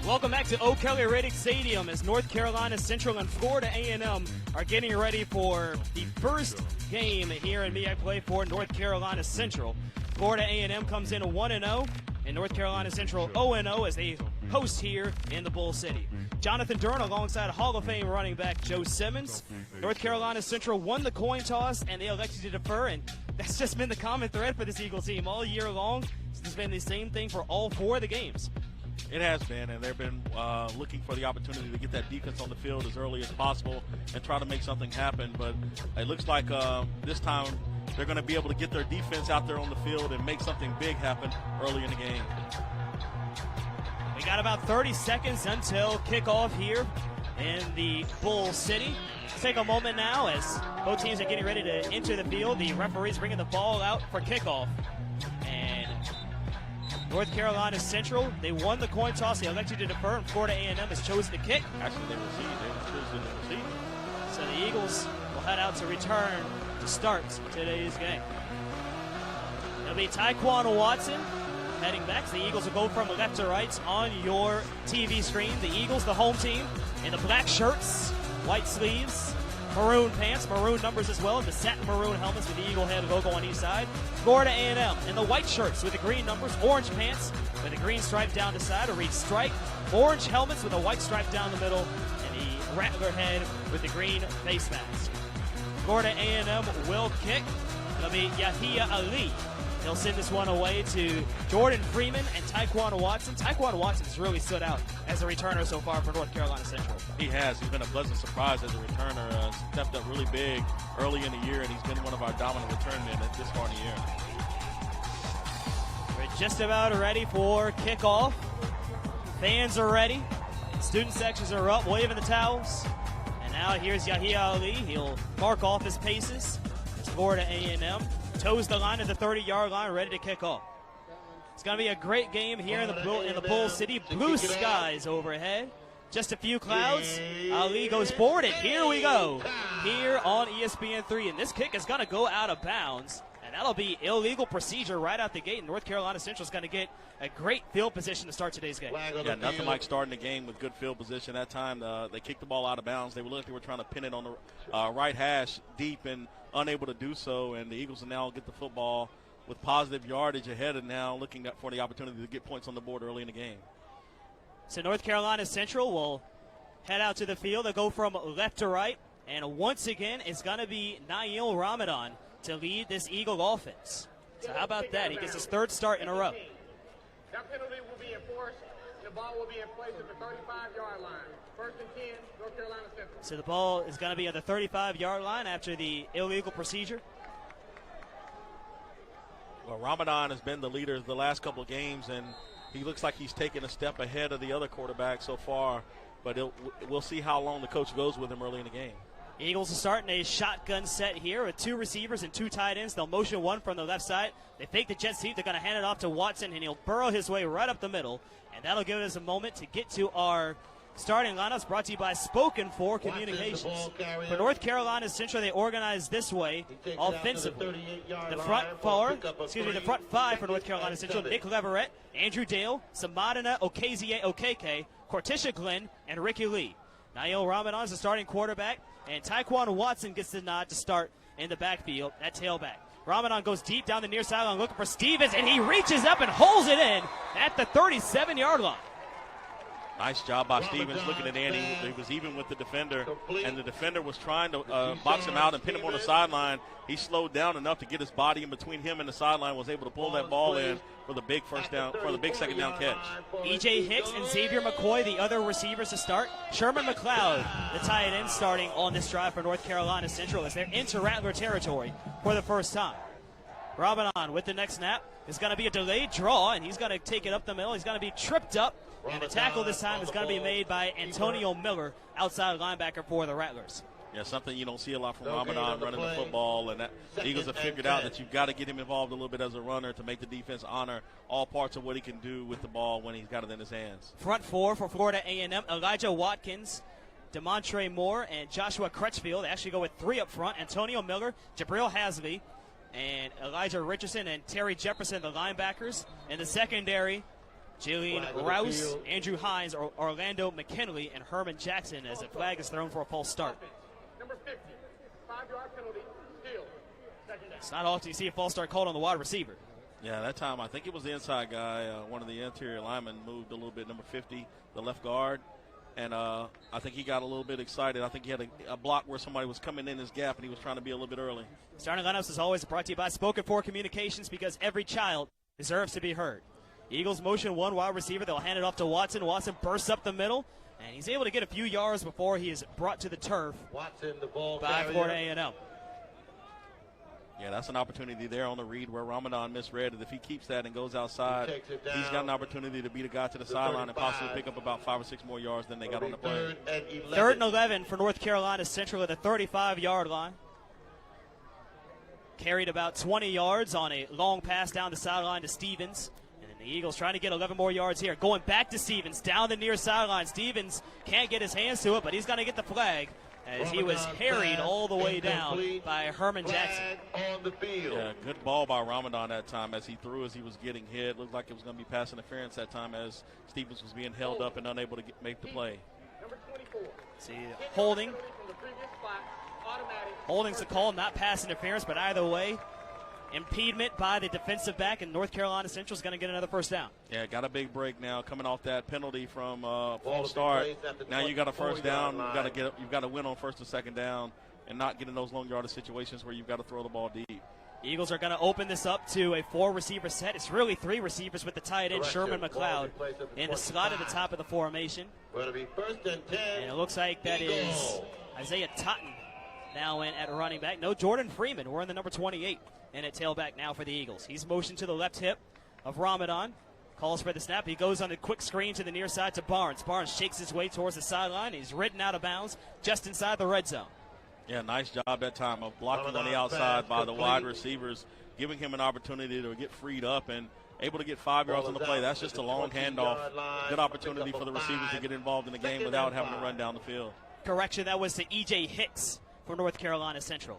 Welcome back to O'Kelly-Radick Stadium as North Carolina Central and Florida A&M are getting ready for the first game here in MEAC play for North Carolina Central. Florida A&M comes in 1-0, and North Carolina Central 0-0 as they host here in the Bull City. Jonathan Dern alongside Hall of Fame running back Joe Simmons. North Carolina Central won the coin toss, and they elected to defer, and that's just been the common thread for this Eagle team all year long. It's been the same thing for all four of the games. It has been, and they've been looking for the opportunity to get that defense on the field as early as possible and try to make something happen. But it looks like this time they're going to be able to get their defense out there on the field and make something big happen early in the game. We got about 30 seconds until kickoff here in the Bull City. Let's take a moment now as both teams are getting ready to enter the field. The referee's bringing the ball out for kickoff. And North Carolina Central, they won the coin toss. They elected to defer, and Florida A&M has chosen to kick. Actually, they received. They were chosen to receive. So the Eagles will head out to return to start today's game. It'll be Tyquan Watson heading back. So the Eagles will go from left to right on your TV screen. The Eagles, the home team, in the black shirts, white sleeves, maroon pants, maroon numbers as well, and the satin maroon helmets with the Eagle head logo on each side. Florida A&M in the white shirts with the green numbers, orange pants with a green stripe down the side, a read strike, orange helmets with a white stripe down the middle, and the Rattler head with the green face mask. Florida A&M will kick. It'll be Yahia Ali. He'll send this one away to Jordan Freeman and Tyquan Watson. Tyquan Watson has really stood out as a returner so far for North Carolina Central. He has. He's been a pleasant surprise as a returner. Stepped up really big early in the year, and he's been one of our dominant return men at this far in the year. We're just about ready for kickoff. Fans are ready. Student sections are up, waving the towels. And now here's Yahia Ali. He'll mark off his paces. It's Florida A&M. Toes the line at the 30-yard line, ready to kick off. It's going to be a great game here in the Bull City. Blue skies overhead. Just a few clouds. Ali goes forward, and here we go. Here on ESPN3, and this kick is going to go out of bounds, and that'll be illegal procedure right out the gate. North Carolina Central is going to get a great field position to start today's game. Yeah, nothing like starting the game with good field position. That time they kicked the ball out of bounds. They looked like they were trying to pin it on the right hash deep and unable to do so, and the Eagles will now get the football with positive yardage ahead and now looking for the opportunity to get points on the board early in the game. So North Carolina Central will head out to the field. They'll go from left to right, and once again it's going to be Nail Ramadan to lead this Eagle offense. So how about that? He gets his third start in a row. That penalty will be enforced. The ball will be in place at the 35-yard line. First and 10, North Carolina Central. So the ball is going to be at the 35-yard line after the illegal procedure. Well, Ramadan has been the leader the last couple of games, and he looks like he's taken a step ahead of the other quarterback so far, but we'll see how long the coach goes with him early in the game. Eagles are starting a shotgun set here with two receivers and two tight ends. They'll motion one from the left side. They fake the jet sweep. They're going to hand it off to Watson, and he'll burrow his way right up the middle, and that'll give us a moment to get to our starting lineups, brought to you by Spoken For Communications. For North Carolina Central, they organize this way offensively. The front five for North Carolina Central: Nick Leverett, Andrew Dale, Samadina Okazie Okeke, Cortisha Glenn, and Ricky Lee. Nail Ramadan is the starting quarterback, and Tyquan Watson gets the nod to start in the backfield at tailback. Ramadan goes deep down the near sideline looking for Stevens, and he reaches up and holds it in at the 37-yard line. Nice job by Stevens looking at Andy. He was even with the defender, and the defender was trying to box him out and pin him on the sideline. He slowed down enough to get his body in between him and the sideline, was able to pull that ball in for the big first down, for the big second down catch. E.J. Hicks and Xavier McCoy, the other receivers to start. Sherman McLeod, the tight end, starting on this drive for North Carolina Central as they're into Rattler territory for the first time. Ramadan with the next snap is going to be a delayed draw, and he's going to take it up the middle. He's going to be tripped up, and the tackle this time is going to be made by Antonio Miller, outside linebacker for the Rattlers. Yeah, something you don't see a lot from Ramadan, running the football, and the Eagles have figured out that you've got to get him involved a little bit as a runner to make the defense honor all parts of what he can do with the ball when he's got it in his hands. Front four for Florida A&M: Elijah Watkins, DeMontre Moore, and Joshua Crutchfield. They actually go with three up front: Antonio Miller, Jabril Hasley, and Elijah Richardson and Terry Jefferson, the linebackers. In the secondary, Julian Rouse, Andrew Hines, Orlando McKinley, and Herman Jackson as a flag is thrown for a false start. Number 50, 5-yard penalty, steal. Second down. It's not often you see a false start called on the wide receiver. Yeah, that time I think it was the inside guy. One of the interior linemen moved a little bit, number 50, the left guard. And I think he got a little bit excited. I think he had a block where somebody was coming in his gap, and he was trying to be a little bit early. Starting lineups is always brought to you by Spoken For Communications, because every child deserves to be heard. Eagles motion one wide receiver. They'll hand it off to Watson. Watson bursts up the middle, and he's able to get a few yards before he is brought to the turf Watson, the ball by Florida A&M. Yeah, that's an opportunity there on the read where Ramadan misread it. If he keeps that and goes outside, he's got an opportunity to beat a guy to the sideline and possibly pick up about 5 or 6 more yards than they got on the play. Third and 11 for North Carolina Central at the 35-yard line. Carried about 20 yards on a long pass down the sideline to Stevens. And then the Eagles trying to get 11 more yards here. Going back to Stevens down the near sideline. Stevens can't get his hands to it, but he's going to get the flag, as he was harried all the way down by Herman Jackson. On the field. Yeah, good ball by Ramadan that time as he threw as he was getting hit. Looked like it was going to be pass interference that time as Stevens was being held up and unable to make the play. Number 24. See, holding. From the previous spot, automatic. Holding's the call, not pass interference, but either way, impediment by the defensive back, and North Carolina Central is going to get another first down. Yeah, got a big break now coming off that penalty from start. Now you got a first down. You've got to win on first and second down, and not get in those long yardage situations where you've got to throw the ball deep. Eagles are going to open this up to a 4-receiver set. It's really 3 receivers with the tight end Sherman McLeod in the slot at the top of the formation. Will be first and 10. And it looks like that is Isaiah Totten now in at running back. No Jordan Freeman. We're in the number 28. And at tailback now for the Eagles. He's motioned to the left hip of Ramadan. Calls for the snap. He goes on a quick screen to the near side to Barnes. Barnes shakes his way towards the sideline. He's ridden out of bounds just inside the red zone. Yeah, nice job that time of blocking on the outside by the wide receivers, giving him an opportunity to get freed up and able to get 5 yards on the play. That's just a long handoff. Good opportunity for the receivers to get involved in the game without having to run down the field. Correction, that was to E.J. Hicks for North Carolina Central.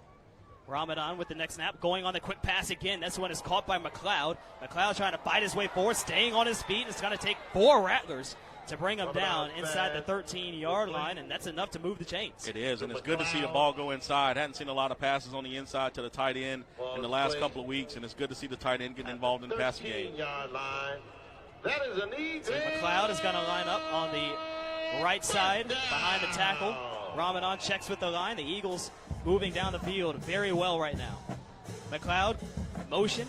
Ramadan with the next snap, going on the quick pass again. This one is caught by McLeod. McLeod trying to fight his way forward, staying on his feet. It's going to take 4 Rattlers to bring him down inside the 13-yard line, and that's enough to move the chains. It is, and it's good to see the ball go inside. Hadn't seen a lot of passes on the inside to the tight end in the last couple of weeks, and it's good to see the tight end getting involved in the passing game. That is an easy. So McLeod is going to line up on the right side behind the tackle. Ramadan checks with the line. The Eagles moving down the field very well right now. McLeod, motion,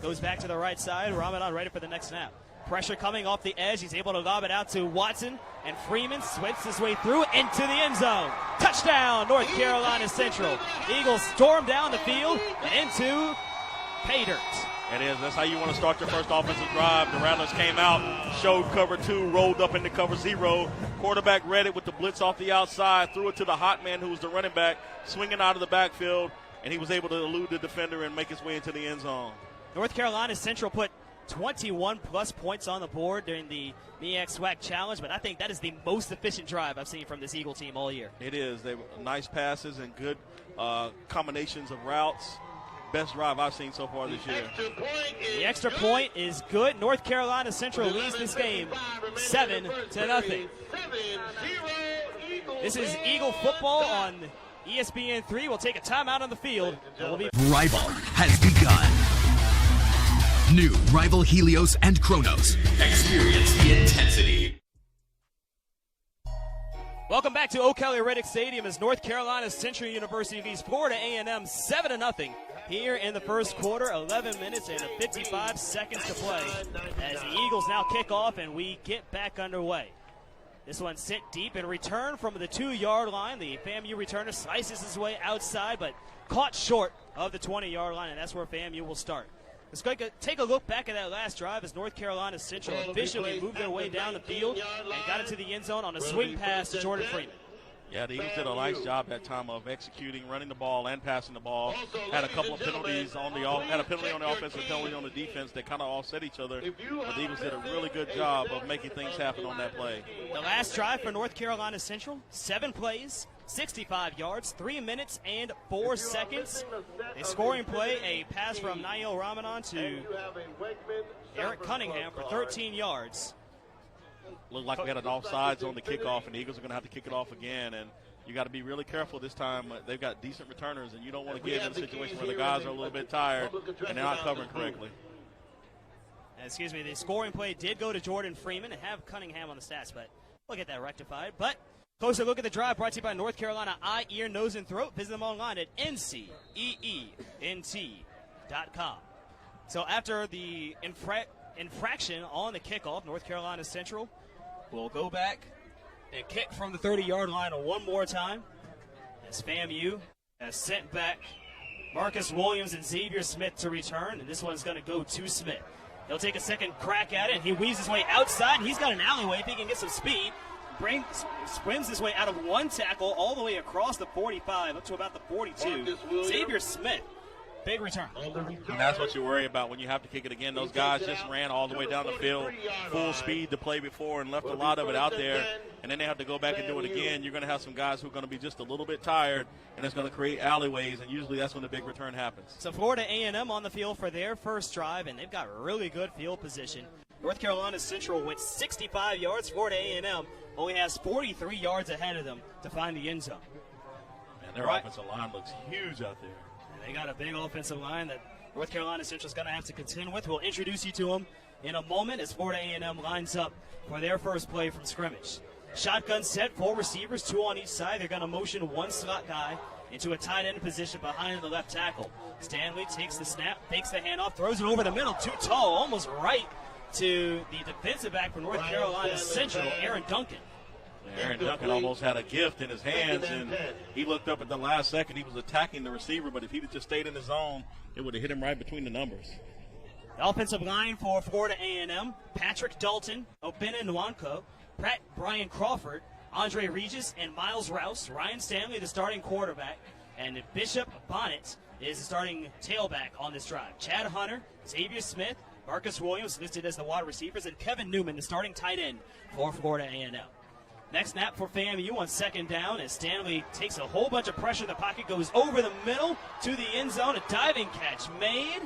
goes back to the right side. Ramadan ready for the next snap. Pressure coming off the edge. He's able to lob it out to Watson, and Freeman swipes his way through into the end zone. Touchdown, North Carolina Central. The Eagles storm down the field and into pay dirt. It is. That's how you want to start your first offensive drive. The Rattlers came out, showed cover 2, rolled up into cover 0. Quarterback read it with the blitz off the outside, threw it to the hot man who was the running back, swinging out of the backfield, and he was able to elude the defender and make his way into the end zone. North Carolina Central put 21-plus points on the board during the MEAC SWAC Challenge, but I think that is the most efficient drive I've seen from this Eagle team all year. It is. They were nice passes and good combinations of routes. Best drive I've seen so far this year. The extra point is good. North Carolina Central leads this game 7-0. This is Eagle football on ESPN3. We'll take a timeout on the field. Rival has begun. New Rival Helios and Chronos. Experience the intensity. Welcome back to O'Kelly Riddick Stadium as North Carolina Central University leads Florida A&M 7-0 here in the first quarter. 11 minutes and 55 seconds to play as the Eagles now kick off and we get back underway. This one sent deep and return from the 2-yard line. The FAMU returner slices his way outside but caught short of the 20-yard line, and that's where FAMU will start. Let's take a look back at that last drive as North Carolina Central officially moved their way down the field and got into the end zone on a swing pass to Jordan Freeman. Yeah, the Eagles did a nice job that time of executing, running the ball, and passing the ball. Had a couple of penalties on the had a penalty on the offense and a penalty on the defense that kind of offset each other. But the Eagles did a really good job of making things happen on that play. The last drive for North Carolina Central, 7 plays, 65 yards, 3 minutes and 4 seconds. A scoring play, a pass from Nail Ramadan to Eric Cunningham for 13 yards. Looked like we had an offsides on the kickoff, and the Eagles are going to have to kick it off again. And you got to be really careful this time. They've got decent returners, and you don't want to get in a situation where the guys are a little bit tired and they're not covering correctly. Excuse me, the scoring play did go to Jordan Freeman and have Cunningham on the stats, but we'll get that rectified. But closer look at the drive brought to you by North Carolina Eye, Ear, Nose, and Throat. Visit them online at nceent.com. So after the infraction on the kickoff, North Carolina Central will go back and kick from the 30-yard line one more time as FAMU has sent back Marcus Williams and Xavier Smith to return, and this one's going to go to Smith. He'll take a second crack at it, and he weaves his way outside, and he's got an alleyway if he can get some speed. Sprints his way out of one tackle all the way across the 45 up to about the 42. Xavier Smith, big return. And that's what you worry about when you have to kick it again. Those guys just ran all the way down the field, full speed to play before, and left a lot of it out there. And then they have to go back and do it again. You're going to have some guys who are going to be just a little bit tired, and it's going to create alleyways, and usually that's when the big return happens. So Florida A&M on the field for their first drive, and they've got really good field position. North Carolina Central went 65 yards. Florida A&M only has 43 yards ahead of them to find the end zone. And their offensive line looks huge out there. They got a big offensive line that North Carolina Central is going to have to contend with. We'll introduce you to them in a moment as Florida A&M lines up for their first play from scrimmage. Shotgun set, 4 receivers, 2 on each side. They're going to motion one slot guy into a tight end position behind the left tackle. Stanley takes the snap, fakes the handoff, throws it over the middle, too tall, almost right to the defensive back for North Carolina Central, Aaron Duncan. Aaron Duncan almost had a gift in his hands, and he looked up at the last second. He was attacking the receiver, but if he had just stayed in his zone, it would have hit him right between the numbers. The offensive line for Florida A&M, Patrick Dalton, Obina Nwanko, Brian Crawford, Andre Regis, and Miles Rouse. Ryan Stanley, the starting quarterback, and Bishop Bonnet is the starting tailback on this drive. Chad Hunter, Xavier Smith, Marcus Williams listed as the wide receivers, and Kevin Newman, the starting tight end for Florida A&M. Next snap for FAMU on second down as Stanley takes a whole bunch of pressure. The pocket goes over the middle to the end zone. A diving catch made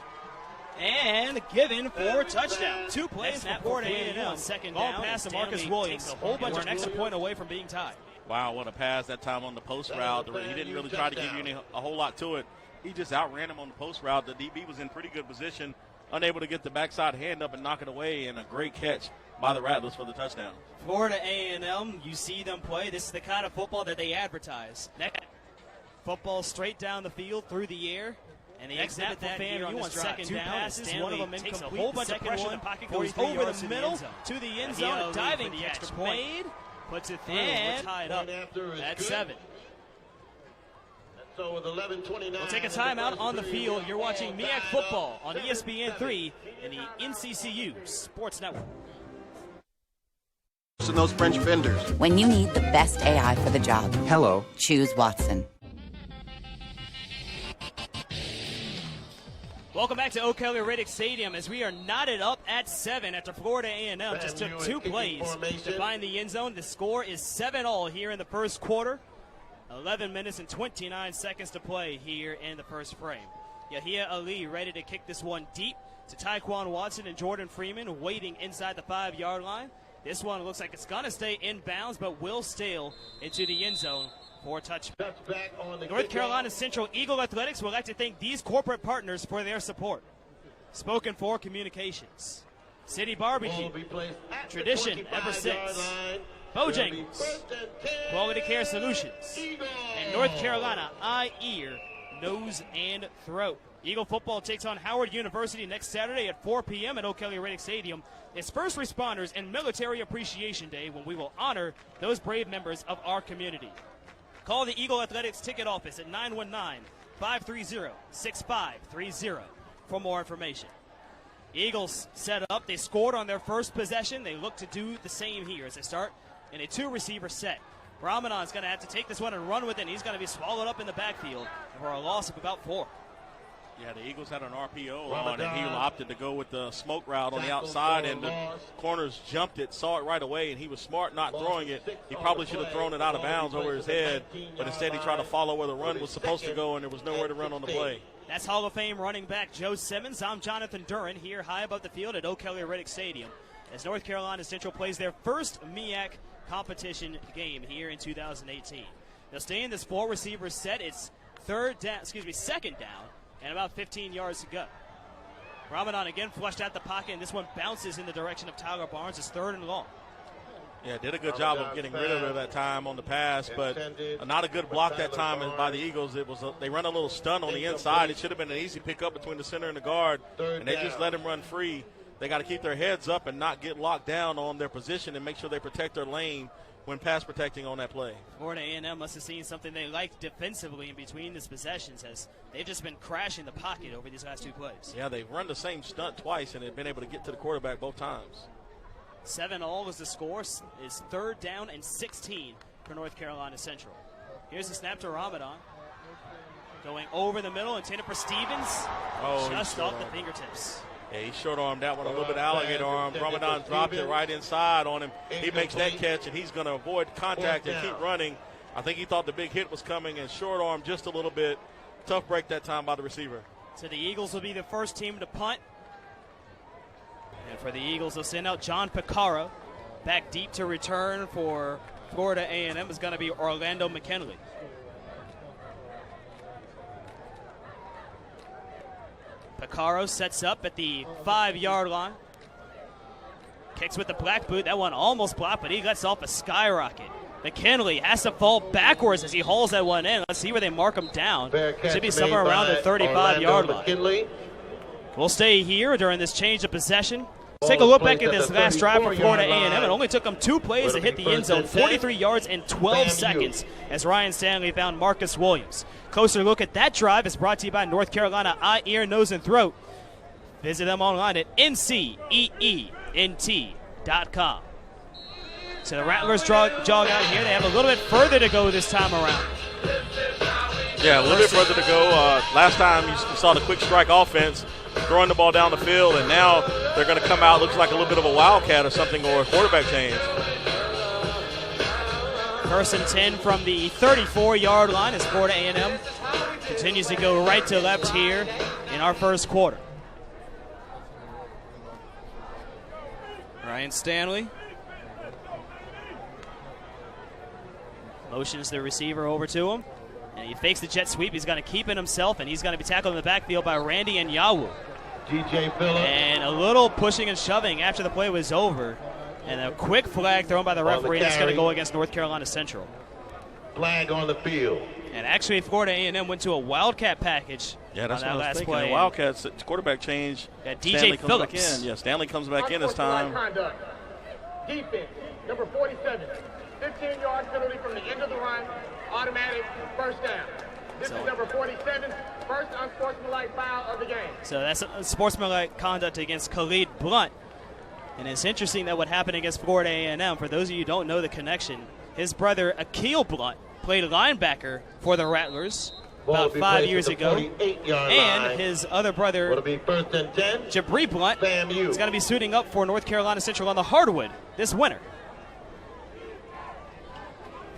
and given for a touchdown. 2 plays for Florida A&M on second down. Ball pass to Marcus Williams. A whole bunch of an extra point away from being tied. Wow, what a pass that time on the post route. He didn't really try to give you a whole lot to it. He just outran him on the post route. The DB was in pretty good position, unable to get the backside hand up and knock it away, and a great catch by the Rattlers for the touchdown. Florida A&M, you see them play. This is the kind of football that they advertise. Next, football straight down the field through the air. And the exhibit that here on second down. Passes, Stanley one of them takes a whole bunch of pressure. The pocket goes over the middle to the end zone. A diving catch made. Puts it through. We're tied up at 7. So with 11:29, we'll take a timeout on the field. You're watching MEAC Football on ESPN3 and the NCCU Sports Network. And those French vendors. When you need the best AI for the job, Hello. Choose Watson. Welcome back to O'Kelly Riddick Stadium as we are knotted up at 7 after Florida A&M just took 2 plays to find the end zone. The score is 7-all here in the first quarter. 11 minutes and 29 seconds to play here in the first frame. Yahia Ali ready to kick this one deep to Tyquan Watson and Jordan Freeman waiting inside the 5-yard line. This one looks like it's going to stay in bounds, but will steal into the end zone for a touchback. North Carolina Central Eagle Athletics would like to thank these corporate partners for their support. Spoken for Communications, City Barbecue, Tradition ever since, Bojangles, Quality Care Solutions, and North Carolina Eye, Ear, Nose, and Throat. Eagle football takes on Howard University next Saturday at 4 p.m. at O'Kelly Riddick Stadium. It's First Responders and Military Appreciation Day when we will honor those brave members of our community. Call the Eagle Athletics ticket office at 919-530-6530 for more information. Eagles set up. They scored on their first possession. They look to do the same here as they start in a 2-receiver set. Ramadan's going to have to take this one and run with it. He's going to be swallowed up in the backfield for a loss of about 4. Yeah, the Eagles had an RPO on, and he opted to go with the smoke route on the outside, and the corners jumped it, saw it right away, and he was smart not throwing it. He probably should have thrown it out of bounds over his head, but instead he tried to follow where the run was supposed to go, and there was nowhere to run on the play. That's Hall of Fame running back Joe Simmons. I'm Jonathan Duran here high above the field at O'Kelly Riddick Stadium as North Carolina Central plays their first MEAC competition game here in 2018. They'll stay in this 4 receiver set. It's second down, and about 15 yards to go. Ramadan again flushed out the pocket, and this one bounces in the direction of Tyler Barnes. It's 3rd and long. Yeah, did a good job of getting rid of it that time on the pass, but not a good block that time by the Eagles. They run a little stun on the inside. It should have been an easy pickup between the center and the guard, and they just let him run free. They got to keep their heads up and not get locked down on their position and make sure they protect their lane when pass protecting on that play. Florida A&M must have seen something they liked defensively in between these possessions as they've just been crashing the pocket over these last 2 plays. Yeah, they've run the same stunt twice, and they've been able to get to the quarterback both times. 7-all is the score. Is 3rd down and 16 for North Carolina Central. Here's the snap to Ramadan. Going over the middle, intended for Stevens. Just off the fingertips. Yeah, he short-armed that one a little bit, alligator arm. Ramadan dropped it right inside on him. He makes that catch, and he's going to avoid contact and keep running. I think he thought the big hit was coming and short-armed just a little bit. Tough break that time by the receiver. So the Eagles will be the first team to punt. And for the Eagles, they'll send out John Picaro. Back deep to return for Florida A&M is going to be Orlando McKinley. Picaro sets up at the 5-yard line. Kicks with the black boot. That one almost blocked, but he lets off a skyrocket. McKinley has to fall backwards as he hauls that one in. Let's see where they mark him down. Should be somewhere around the 35-yard line. We'll stay here during this change of possession. Let's take a look back at this last drive for Florida A&M. It only took them 2 plays to hit the end zone, 43 yards in 12 seconds as Ryan Stanley found Marcus Williams. Closer look at that drive is brought to you by North Carolina Eye, Ear, Nose, and Throat. Visit them online at nceent.com. So the Rattlers jog out here. They have a little bit further to go this time around. Yeah, a little bit further to go. Last time you saw the quick strike offense throwing the ball down the field, and now they're going to come out, looks like a little bit of a wildcat or something, or a quarterback change. 1st and 10 from the 34-yard line as Florida A&M continues to go right to left here in our first quarter. Ryan Stanley motions the receiver over to him, and he fakes the jet sweep. He's going to keep it himself, and he's going to be tackled in the backfield by Randy Nyawu. And a little pushing and shoving after the play was over. And a quick flag thrown by the referee that's going to go against North Carolina Central. Flag on the field. And actually, Florida A&M went to a wildcat package on that last play. The Wildcats quarterback change. DJ Phillips. Yeah, Stanley comes back in this time. Defense, number 47. 15-yard penalty from the end of the run. Automatic 1st down. This is number 47. First unsportsmanlike foul of the game. So that's a sportsmanlike conduct against Khalid Blunt. And it's interesting that what happened against Florida A&M, for those of you who don't know the connection, his brother Akil Blunt played linebacker for the Rattlers about 5 years ago. And his other brother, Jabri Blunt, is going to be suiting up for North Carolina Central on the hardwood this winter.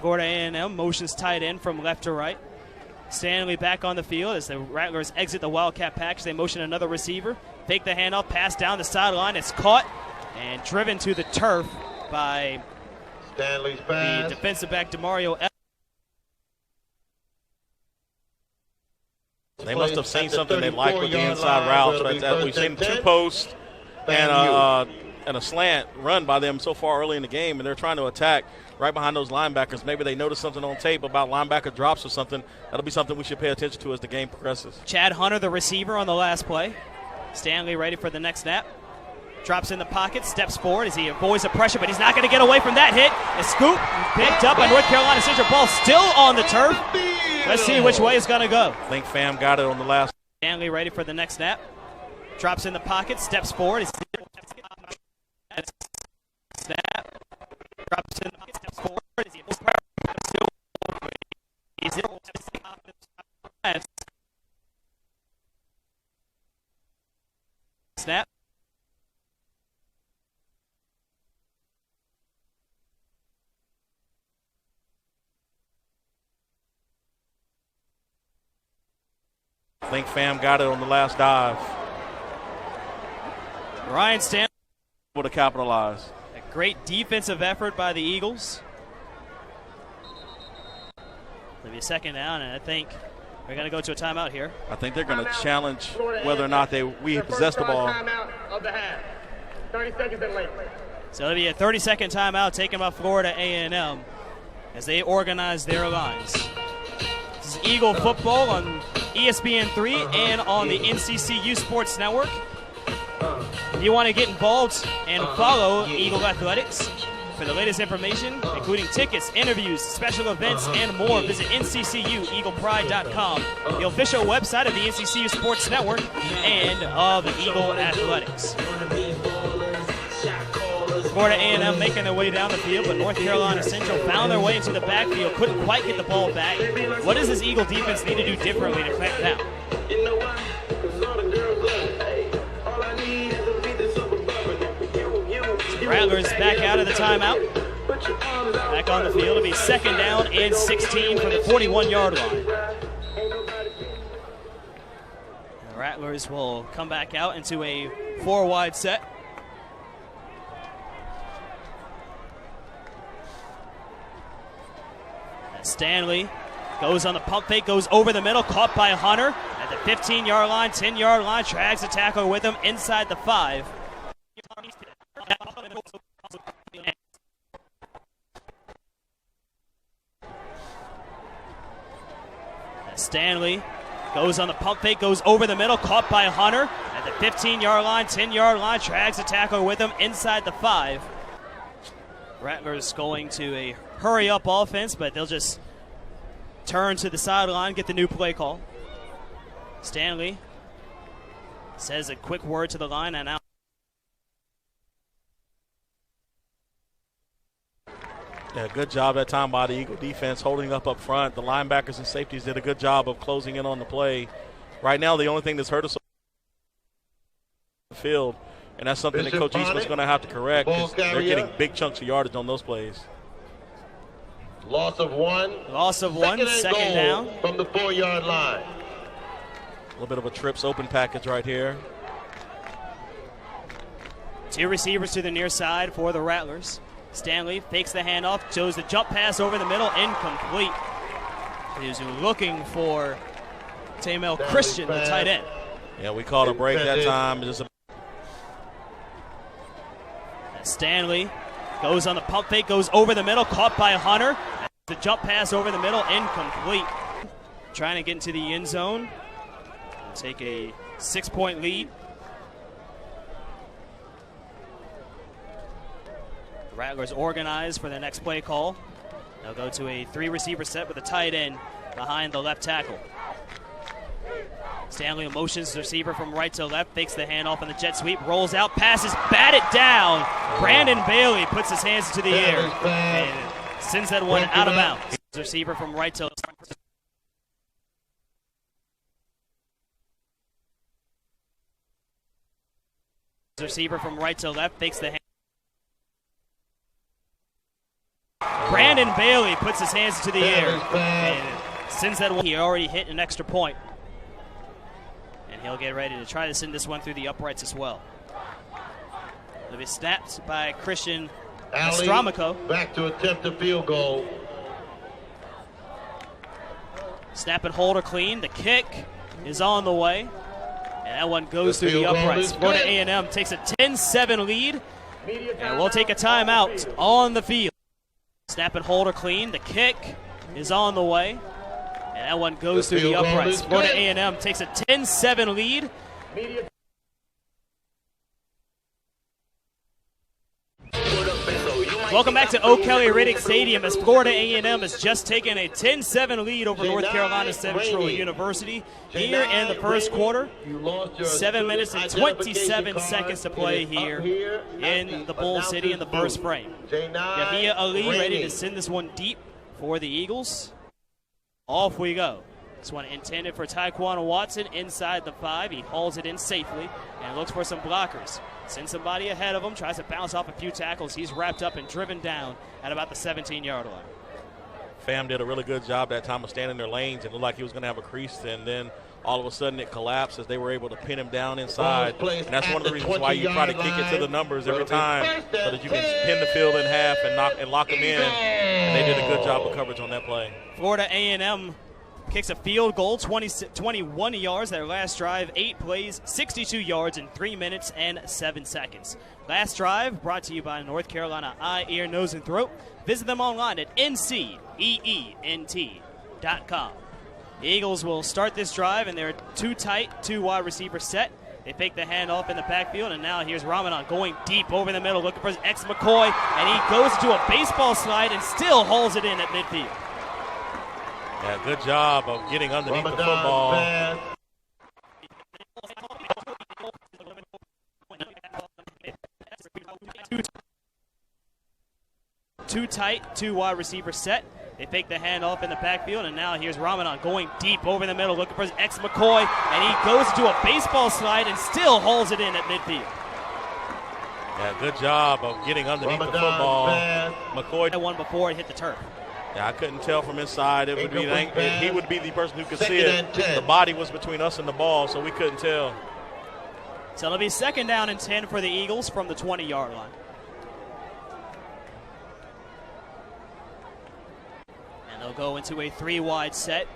Florida A&M motions tight end from left to right. Stanley back on the field as the Rattlers exit the Wildcat package. They motion another receiver. Fake the handoff, pass down the sideline. It's caught and driven to the turf by the defensive back, DeMario. They must have seen something they liked with the inside routes. We've seen 2 posts and a slant run by them so far early in the game, and they're trying to attack right behind those linebackers. Maybe they noticed something on tape about linebacker drops or something. That'll be something we should pay attention to as the game progresses. Chad Hunter, the receiver, on the last play. Stanley ready for the next snap. Drops in the pocket, steps forward as he avoids the pressure, but he's not going to get away from that hit. A scoop picked up by North Carolina Central. Ball still on the turf. Let's see which way it's going to go. I think Pham got it on the last. Stanley ready for the next snap. Drops in the pocket, steps forward. Snap. Drops in the pocket, steps forward. think Fam got it on the last dive. Ryan Stanley. Able to capitalize. A great defensive effort by the Eagles. It'll be a second down, and I think we're going to go to a timeout here. I think they're going to challenge whether or not we possess the ball. Timeout of the half. 30 seconds and late. So it'll be a 30-second timeout taken by Florida A&M as they organize their lines. This is Eagle Football on ESPN3 and on the NCCU Sports Network. If you want to get involved and follow Eagle Athletics for the latest information, including tickets, interviews, special events, and more, visit NCCUEaglePride.com, the official website of the NCCU Sports Network and of Eagle Athletics. Florida A&M making their way down the field, but North Carolina Central found their way into the backfield, couldn't quite get the ball back. What does this Eagle defense need to do differently to clamp down? Rattlers back out of the timeout. Back on the field. It'll be second down and 16 from the 41-yard line. The Rattlers will come back out into a 4-wide set. And Stanley goes on the pump fake, goes over the middle, caught by Hunter at the 15-yard line, 10-yard line, drags the tackle with him inside the 5. Stanley goes on the pump fake, goes over the middle, caught by Hunter at the 15-yard line, 10-yard line, drags the tackle with him inside the 5. Rattlers going to a hurry-up offense, but they'll just turn to the sideline, get the new play call. Stanley says a quick word to the line, and now yeah, good job that time by the Eagle defense holding up front. The linebackers and safeties did a good job of closing in on the play. Right now, the only thing that's hurt us on the field, and that's something that Coach Eastman's going to have to correct, is they're getting big chunks of yardage on those plays. Loss of one. Second down. From the 4-yard line. A little bit of a trips open package right here. Two receivers to the near side for the Rattlers. Stanley fakes the handoff, shows the jump pass over the middle, incomplete. He's looking for Tamel Christian, the tight end. Yeah, we called a break that time. Stanley goes on the pump fake, goes over the middle, caught by Hunter. The jump pass over the middle, incomplete. Trying to get into the end zone. Take a 6-point lead. The Rattlers organize for their next play call. They'll go to a 3-receiver set with a tight end behind the left tackle. Stanley motions the receiver from right to left, fakes the handoff on the jet sweep, rolls out, passes, batted down. Brandon Bailey puts his hands into the air and sends that one out of bounds. The receiver from right to left. The receiver from right to left, fakes the hand. Brandon Bailey puts his hands into the air and sends that one. He already hit an extra point. And he'll get ready to try to send this one through the uprights as well. It'll be snapped by Christian Astramico. Back to attempt a field goal. Snap and hold are clean. The kick is on the way. And that one goes through the uprights. Florida A&M takes a 10-7 lead. And we'll take a timeout on the field. Snap and hold are clean. The kick is on the way. And that one goes through the uprights. Florida A&M takes a 10-7 lead. Welcome back to O'Kelly Riddick Stadium as Florida A&M has just taken a 10-7 lead over North Carolina Central University here in the first quarter. 7 minutes and 27 seconds to play here in the Bull City in the first frame. Yahia Ali ready to send this one deep for the Eagles. Off we go. This one intended for Taekwon Watson inside the 5. He hauls it in safely and looks for some blockers. Sends somebody ahead of him, tries to bounce off a few tackles. He's wrapped up and driven down at about the 17-yard line. Fam did a really good job that time of standing in their lanes. It looked like he was going to have a crease and then all of a sudden it collapsed as they were able to pin him down inside. And that's one of the reasons why you try to kick it to the numbers every time, so that you can pin the field in half and lock them in. And they did a good job of coverage on that play. Florida A&M kicks a field goal, 21 yards. Their last drive, 8 plays, 62 yards in 3 minutes and 7 seconds. Last drive brought to you by North Carolina Eye, Ear, Nose, and Throat. Visit them online at nceent.com. The Eagles will start this drive, and they're too tight, 2 wide receiver set. They fake the handoff in the backfield, and now here's Ramadan going deep over the middle, looking for his ex-McCoy, and he goes to a baseball slide and still hauls it in at midfield. Yeah, good job of getting underneath the football. Too tight, 2 wide receiver set. They fake the handoff in the backfield, and now here's Ramadan going deep over the middle, looking for his ex-McCoy, and he goes to a baseball slide and still hauls it in at midfield. Yeah, good job of getting underneath the football. McCoy That one before it hit the turf. Yeah, I couldn't tell from inside. It would be he would be the person who could see it. The body was between us and the ball, so we couldn't tell. So it'll be 2nd down and 10 for the Eagles from the 20-yard line. And they'll go into a 3-wide set.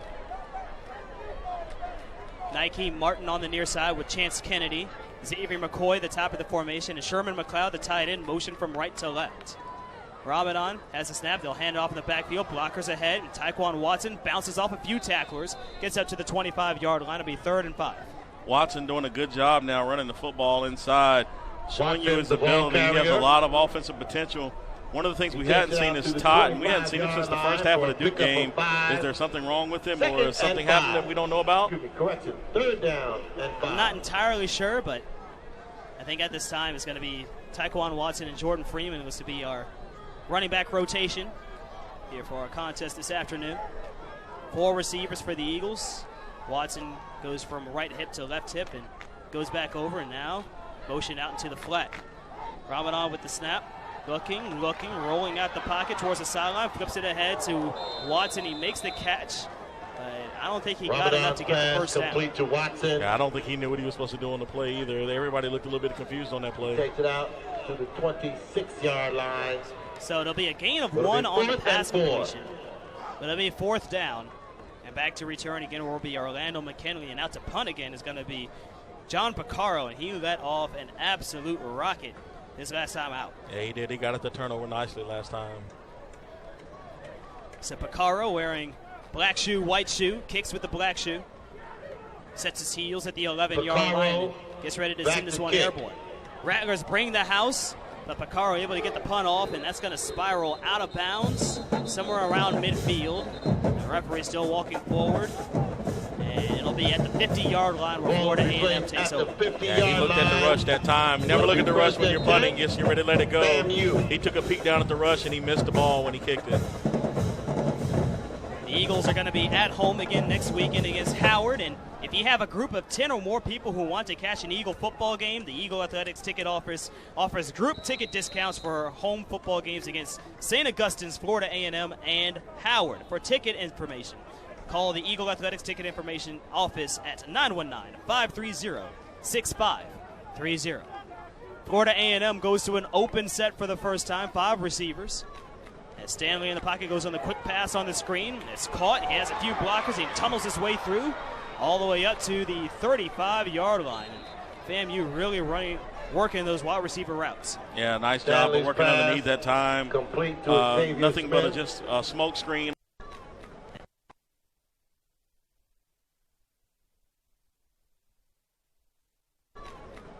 Nike Martin on the near side with Chance Kennedy. Xavier McCoy, the top of the formation, and Sherman McLeod, the tight end, motion from right to left. Ramadan has a snap. They'll hand it off in the backfield. Blockers ahead. And Taekwon Watson bounces off a few tacklers. Gets up to the 25-yard line. It'll be 3rd and 5. Watson doing a good job now running the football inside. Showing you his Watson's the ball ability. He has a carrier. lot of offensive potential. One of the things we hadn't seen is Todd, and we hadn't seen him since the first half of the Duke game. Is there something wrong with him, or is something happening that we don't know about? Correction. 3rd down and 5. I'm not entirely sure, but I think at this time it's going to be Taekwon Watson and Jordan Freeman was to be our running back rotation here for our contest this afternoon. 4 receivers for the Eagles. Watson goes from right hip to left hip and goes back over, and now motion out into the flat. Ramadan with the snap. Looking, rolling out the pocket towards the sideline, flips it ahead to Watson. He makes the catch, but I don't think he got enough to get the first down. Complete to Watson. Yeah, I don't think he knew what he was supposed to do on the play either. Everybody looked a little bit confused on that play. Takes it out to the 26-yard line. So it'll be a gain of It'll 1 be on the 4th pass and 4. completion. But it'll be 4th down. And back to return again will be Orlando McKinley. And out to punt again is going to be John Piccaro. And he let off an absolute rocket this last time out. Yeah, he did. He got at the turnover nicely last time. So Piccaro wearing black shoe, white shoe, kicks with the black shoe. Sets his heels at the 11-yard line and gets ready to send this one airborne. Rattlers bring the house, but Piccaro able to get the punt off, and that's going to spiral out of bounds somewhere around midfield. The referee still walking forward, and it'll be at the 50-yard line where Florida A&M takes over. Yeah, he looked at the rush that time. Never look at the rush when you're punting. Just you're ready to let it go. He took a peek down at the rush, and he missed the ball when he kicked it. The Eagles are going to be at home again next weekend against Howard, and if you have a group of 10 or more people who want to catch an Eagle football game, the Eagle Athletics ticket offers group ticket discounts for home football games against St. Augustine's, Florida A&M, and Howard. For ticket information, call the Eagle Athletics ticket information office at 919-530-6530. Florida A&M goes to an open set for the first time, 5 receivers. As Stanley in the pocket goes on the quick pass on the screen. It's caught. He has a few blockers. He tunnels his way through all the way up to the 35-yard line. FAMU really working those wide receiver routes. Yeah, nice job of working underneath that time. Complete to nothing but just a smoke screen.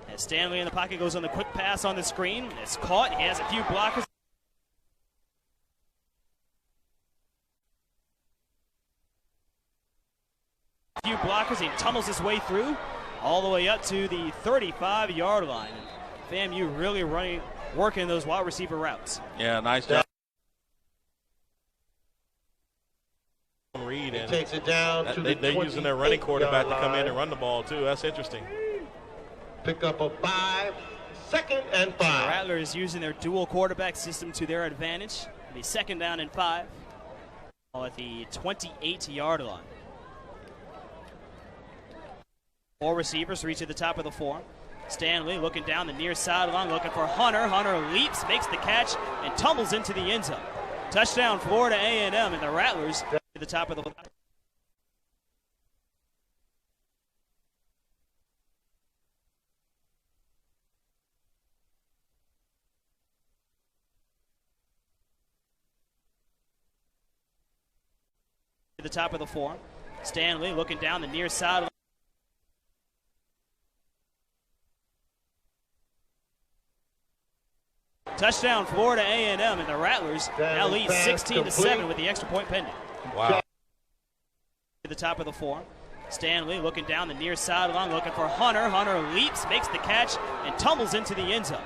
As Stanley in the pocket goes on the quick pass on the screen. It's caught. He has a few blockers. He tunnels his way through all the way up to the 35-yard line. FAMU really working those wide receiver routes. Yeah, nice job. Reed and takes it down to they're using their running quarterback to come in and run the ball too. That's interesting. Pick up a 5, 2nd and 5. The Rattlers using their dual quarterback system to their advantage. It'll be 2nd down and 5 at the 28-yard line. Four receivers reach to the top of the form. Stanley looking down the near sideline, looking for Hunter. Hunter leaps, makes the catch, and tumbles into the end zone. Touchdown, Florida A&M, and the Rattlers to the top of the form. Stanley looking down the near sideline. Touchdown, Florida A&M, and the Rattlers now lead 16-7 with the extra point pending. Wow. To the top of the form. Stanley looking down the near sideline, looking for Hunter. Hunter leaps, makes the catch, and tumbles into the end zone.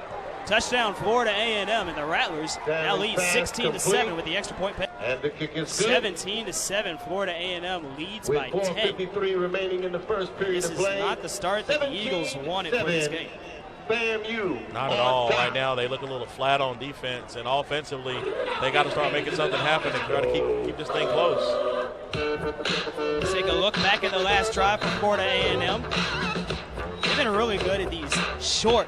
Touchdown, Florida A&M, and the Rattlers now lead 16-7 with the extra point pending. And the kick is good. 17-7, Florida A&M leads With by 10. 4:53 remaining in the first period This of is play. not the start that the Eagles wanted for this game. Not at all. Right now, they look a little flat on defense, and offensively, they got to start making something happen and try to keep this thing close. Let's take a look back at the last drive for Florida A&M. They've been really good at these short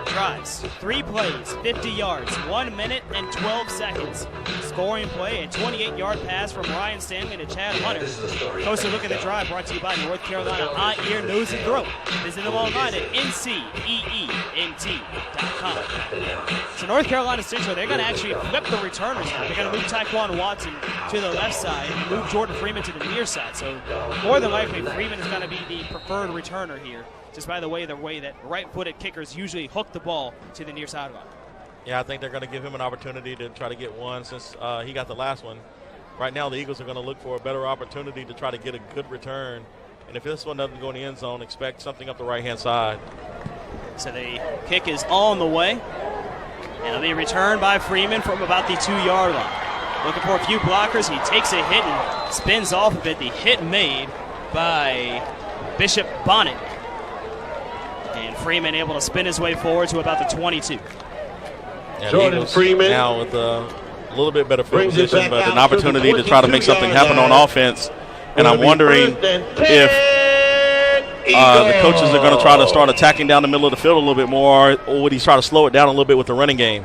drives. 3 plays, 50 yards, 1 minute and 12 seconds. Scoring play, a 28-yard pass from Ryan Stanley to Chad Hunter. Closer look at the drive brought to you by North Carolina Eye, Ear, Nose, and Throat. Visit them online at nceent.com. So North Carolina Central, they're going to actually flip the returners now. They're going to move Tyquan Watson to the left side and move Jordan Freeman to the near side. So more than likely, Freeman is going to be the preferred returner here, just by the way that right-footed kickers usually hook the ball to the near sideline. Yeah, I think they're going to give him an opportunity to try to get one since he got the last one. Right now, the Eagles are going to look for a better opportunity to try to get a good return. And if this one doesn't go in the end zone, expect something up the right-hand side. So the kick is on the way. And it'll be returned by Freeman from about the 2-yard line. Looking for a few blockers. He takes a hit and spins off of it. The hit made by Bishop Bonnet. And Freeman able to spin his way forward to about the 22. And Jordan Freeman now with a little bit better field position, but an out opportunity to the to try to make something 22-yard happen on line. offense. And I'm wondering if the coaches are going to try to start attacking down the middle of the field a little bit more, or would he try to slow it down a little bit with the running game?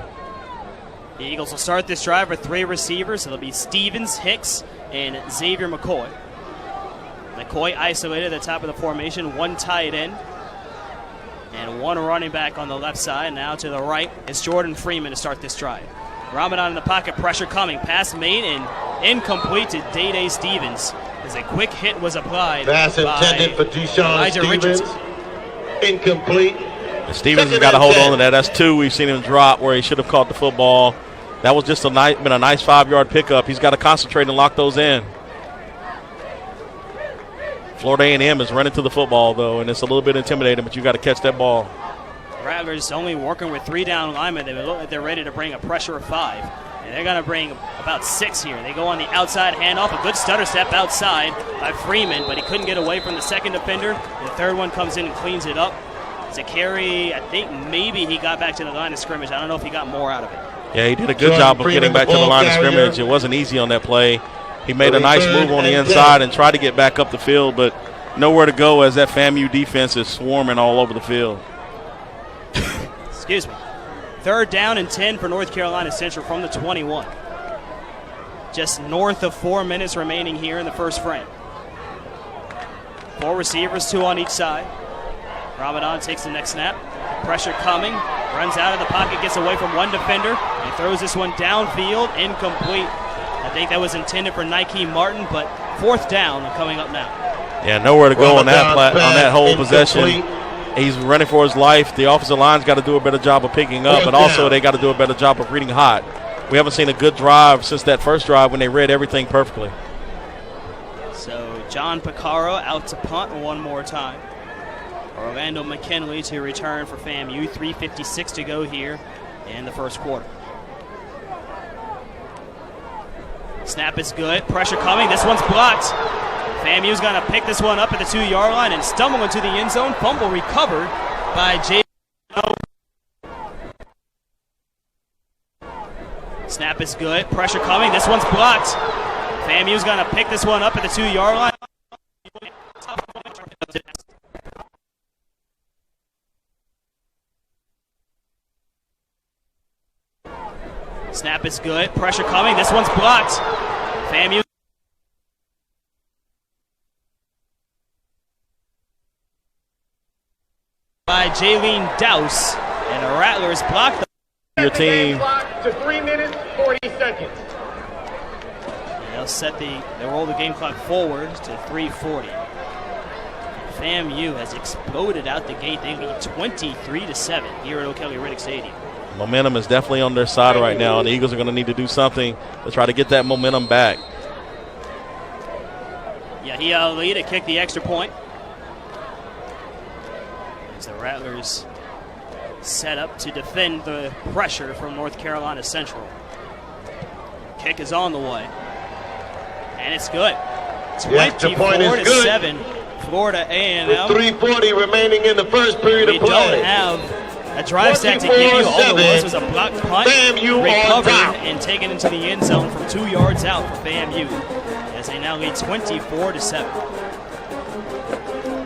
The Eagles will start this drive with 3 receivers. It'll be Stevens, Hicks, and Xavier McCoy. McCoy isolated at the top of the formation, 1 tight end, and 1 running back on the left side. Now to the right is Jordan Freeman to start this drive. Ramadan in the pocket, pressure coming. Pass made and incomplete to Day-Day Stevens as a quick hit was applied. Pass intended for Deshaun Stevens. Richardson. Incomplete. And Stevens has got to hold on to that. That's 2 we've seen him drop where he should have caught the football. That was just been a nice 5-yard pickup. He's got to concentrate and lock those in. Florida A&M is running to the football, though, and it's a little bit intimidating, but you got to catch that ball. Rattlers only working with 3 down linemen. They look like they're ready to bring a pressure of 5. And they're going to bring about 6 here. They go on the outside handoff. A good stutter step outside by Freeman, but he couldn't get away from the second defender. The third one comes in and cleans it up. It's a carry. I think maybe he got back to the line of scrimmage. I don't know if he got more out of it. Yeah, he did a good job of getting back to the line of scrimmage. It wasn't easy on that play. He made a nice move on the inside and tried to get back up the field, but nowhere to go as that FAMU defense is swarming all over the field. Excuse me. 3rd down and 10 for North Carolina Central from the 21. Just north of 4 minutes remaining here in the first frame. 4 receivers, 2 on each side. Ramadan takes the next snap. Pressure coming. Runs out of the pocket, gets away from 1 defender. And throws this one downfield, incomplete. I think that was intended for Nike Martin, but 4th down coming up now. Yeah, nowhere to go on that whole possession. He's running for his life. The offensive line's got to do a better job of picking up, but also they got to do a better job of reading hot. We haven't seen a good drive since that first drive when they read everything perfectly. So John Picaro out to punt one more time. Orlando McKinley to return for FAMU. 3:56 to go here in the first quarter. Snap is good. Pressure coming. This one's blocked. FAMU's going to pick this one up at the 2-yard line and stumble into the end zone. Fumble recovered by Jay. Snap is good. Pressure coming. This one's blocked. FAMU's going to pick this one up at the 2-yard line. Snap is good. Pressure coming. This one's blocked. FAMU by Jaylene Douse, and the Rattlers blocked your team to 3 minutes 40 seconds. They'll roll the game clock forward to 3:40. FAMU has exploded out the gate. They lead 23-7 here at O'Kelly Riddick Stadium. Momentum is definitely on their side right now, and the Eagles are going to need to do something to try to get that momentum back. Yahia Ali to kick the extra point. As the Rattlers set up to defend the pressure from North Carolina Central. Kick is on the way. And it's good. 24-7, Florida A&M. With 3:40 remaining in the first period of play. We don't have a drive stat to give you. All it was a blocked punt, recovered, and taken into the end zone from 2 yards out for FAMU, as they now lead 24-7.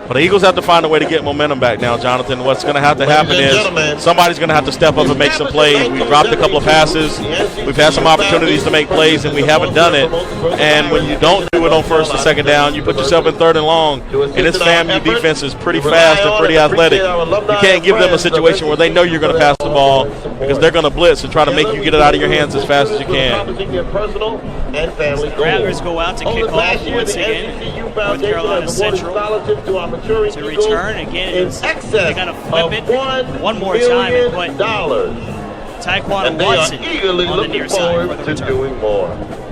But the Eagles have to find a way to get momentum back now, Jonathan. What's going to happen is somebody's going to have to step up and make some plays. We've dropped a couple of passes. We've had some opportunities to make plays, and we haven't done it. And when you don't do it on first and second down, you put yourself in third and long. And this FAMU defense is pretty fast and pretty athletic. You can't give them a situation where they know you're going to pass the ball, because they're going to blitz and try to make you get it out of your hands as fast as you can. The Rattlers go out to kick off once again. North Carolina Central to return again. They got to flip it one more time and put Taekwon Watson on the near side for the return.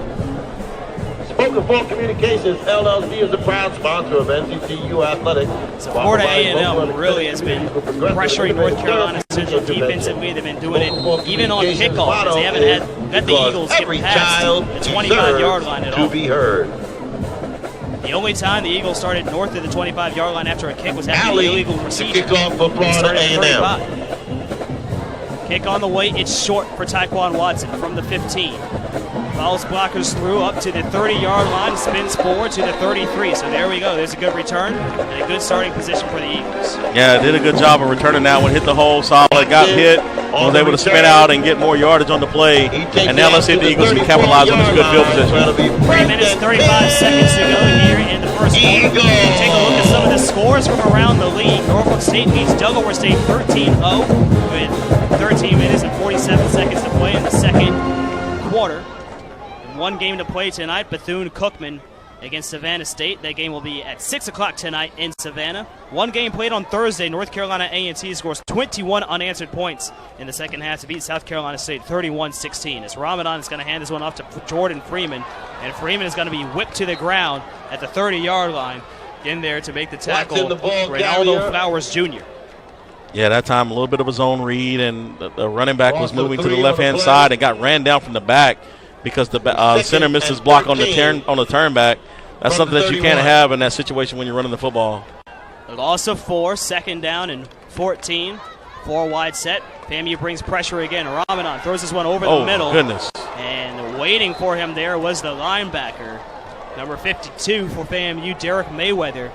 Spoken for Communications LLC is a proud sponsor of NCCU Athletics. So Florida A&M really has been pressuring North Carolina Central defensively. They've been doing it even on kickoff, as they haven't let the Eagles get past the 25-yard line at all. The only time the Eagles started north of the 25-yard line after a kick was after the illegal procedure. Kickoff for Florida A&M. Kick on the way. It's short for Taekwon Watson from the 15. Follows blockers through up to the 30-yard line, spins forward to the 33. So there we go. There's a good return and a good starting position for the Eagles. Yeah, did a good job of returning that one. Hit the hole solid, got hit, was able to spin out and get more yardage on the play. And now let's see if the Eagles can capitalize on this good field position. 3 minutes, 35 seconds to go here in the first quarter. Take a look at some of the scores from around the league. Norfolk State beats Delaware State 13-0 with 13 minutes and 47 seconds to play in the second quarter. One game to play tonight, Bethune-Cookman against Savannah State. That game will be at 6 o'clock tonight in Savannah. One game played on Thursday. North Carolina A&T scores 21 unanswered points in the second half to beat South Carolina State 31-16. As Ramadan is going to hand this one off to Jordan Freeman, and Freeman is going to be whipped to the ground at the 30-yard line. In there to make the tackle, Reynaldo Flowers Jr. Yeah, that time a little bit of a zone read, and the running back was moving to the left-hand side and got ran down from the back, because the center missed his block on the turn back. That's something that you can't have in that situation when you're running the football. A loss of 4, second down and 14. 4 wide set. FAMU brings pressure again. Ramadan throws this one over the middle. Oh, goodness. And waiting for him there was the linebacker, number 52 for FAMU, Derek Mayweather.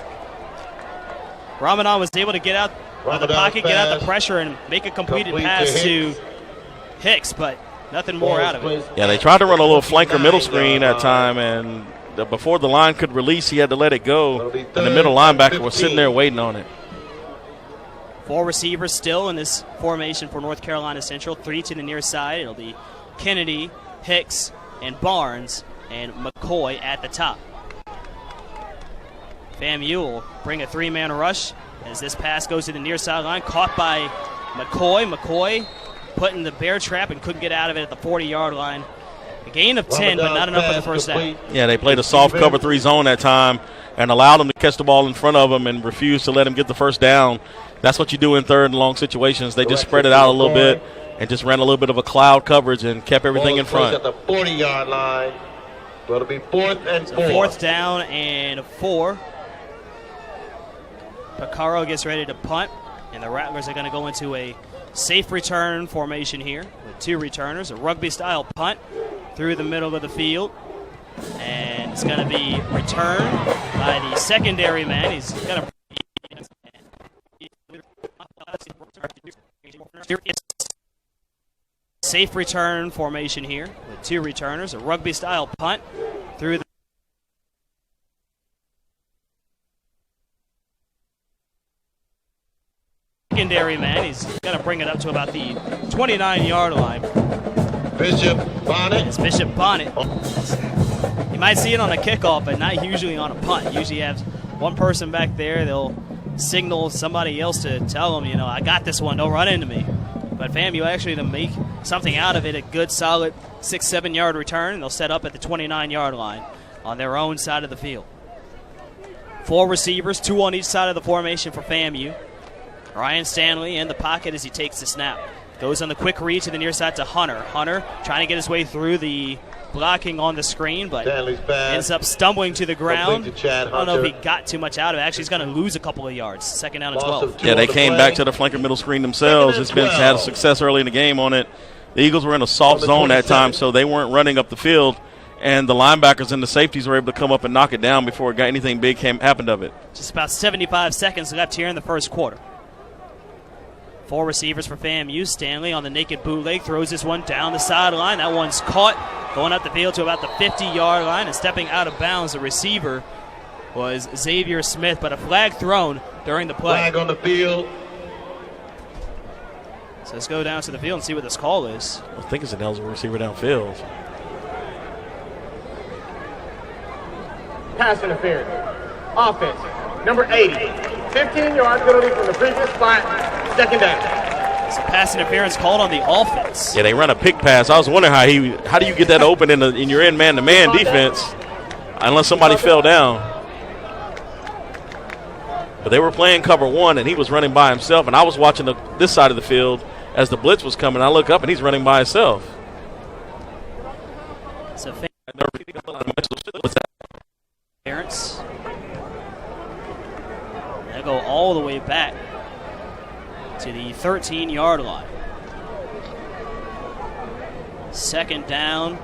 Ramadan was able to get out of the pocket, get out the pressure, and make a completed pass to Hicks, but nothing more out of it. Yeah, they tried to run a little flanker middle screen that time, and before the line could release, he had to let it go, and the middle linebacker was sitting there waiting on it. 4 receivers still in this formation for North Carolina Central. 3 to the near side. It'll be Kennedy, Hicks, and Barnes, and McCoy at the top. FAMU will bring a 3-man rush as this pass goes to the near sideline. Caught by McCoy. McCoy put in the bear trap and couldn't get out of it at the 40-yard line. A gain of 10, but not enough for the first down. Yeah, they played a soft cover 3 zone that time and allowed him to catch the ball in front of him and refused to let him get the first down. That's what you do in third and long situations. They just spread it out a little bit and just ran a little bit of a cloud coverage and kept everything in front. At the 40-yard line, so it'll be 4th and 4. 4th down and 4. Picaro gets ready to punt, and the Rattlers are going to go into a safe return formation here with 2 returners, a rugby-style punt through the middle of the field. And it's going to be returned by the secondary man. He's going to... safe return formation here with 2 returners, a rugby-style punt through the secondary man. He's going to bring it up to about the 29-yard line. Bishop Bonnet. It's Bishop Bonnet. You might see it on a kickoff, but not usually on a punt. Usually you have one person back there. They'll signal somebody else to tell them, I got this one. Don't run into me. But FAMU actually to make something out of it, a good solid 6-7 yard return, and they'll set up at the 29-yard line on their own side of the field. 4 receivers, 2 on each side of the formation for FAMU. Ryan Stanley in the pocket as he takes the snap. Goes on the quick read to the near side to Hunter. Hunter trying to get his way through the blocking on the screen, but ends up stumbling to the ground. I don't know if he got too much out of it. Actually, he's going to lose a couple of yards. 2nd down and 12. Yeah, they came back to the flanker middle screen themselves. It's been had success early in the game on it. The Eagles were in a soft zone that time, so they weren't running up the field, and the linebackers and the safeties were able to come up and knock it down before anything big happened of it. Just about 75 seconds left here in the first quarter. 4 receivers for FAMU. Stanley on the naked bootleg throws this one down the sideline. That one's caught, going up the field to about the 50-yard line, and stepping out of bounds. The receiver was Xavier Smith, but a flag thrown during the play. Flag on the field. So let's go down to the field and see what this call is. I think it's an eligible receiver downfield. Pass interference. Offense, number 80. 15 yards penalty from the previous spot. 2nd down. It's a pass interference called on the offense. Yeah, they run a pick pass. I was wondering how do you get that open in your end man-to-man defense unless somebody fell down. But they were playing cover 1, and he was running by himself, and I was watching this side of the field as the blitz was coming. I look up, and he's running by himself. So parents. They go all the way back to the 13-yard line. 2nd down.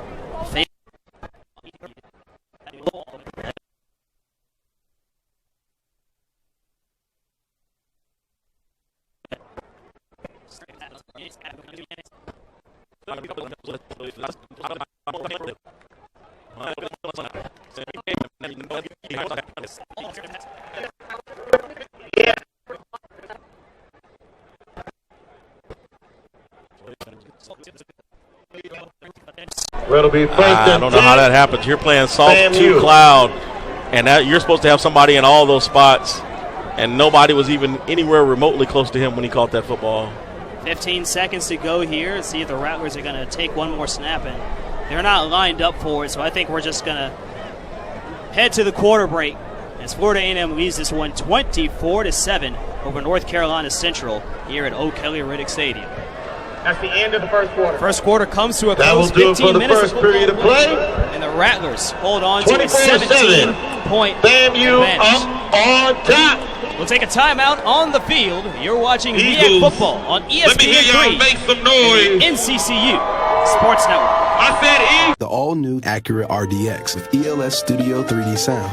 It'll be first I don't know how that happens. You're playing soft to cloud, and you're supposed to have somebody in all those spots, and nobody was even anywhere remotely close to him when he caught that football. 15 seconds to go here. See if the Rattlers are going to take one more snap, and they're not lined up for it, so I think we're just going to head to the quarter break as Florida A&M leads this one 24-7 over North Carolina Central here at O'Kelly Riddick Stadium. That's the end of the first quarter. First quarter comes to a That close. will do it 15 for the minutes first period of play. and the Rattlers hold on to a 17-point FAMU advantage. up on top. We'll take a timeout on the field. You're watching MEAC Eagles. Football on Let me hear y'all ESPN3 make some and noise. the NCCU Sports Network. I said Eagles. The all-new Acura RDX with ELS Studio 3D sound.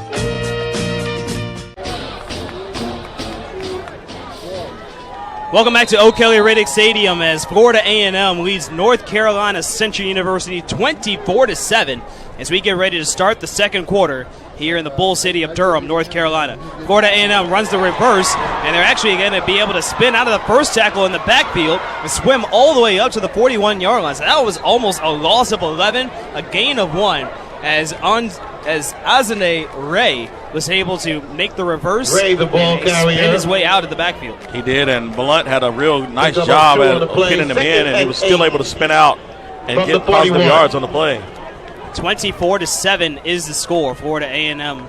Welcome back to O'Kelly Riddick Stadium as Florida A&M leads North Carolina Central University 24-7 as we get ready to start the second quarter here in the Bull City of Durham, North Carolina. Florida A&M runs the reverse, and they're actually going to be able to spin out of the first tackle in the backfield and swim all the way up to the 41-yard line. So that was almost a loss of 11, a gain of 1, as Azane Ray was able to make the reverse Ray, the ball and carrier, spin his way out of the backfield. He did, and Blunt had a real nice job at pinning him in, and he was still able to spin out and get positive yards on the play. 24-7 is the score. Florida A&M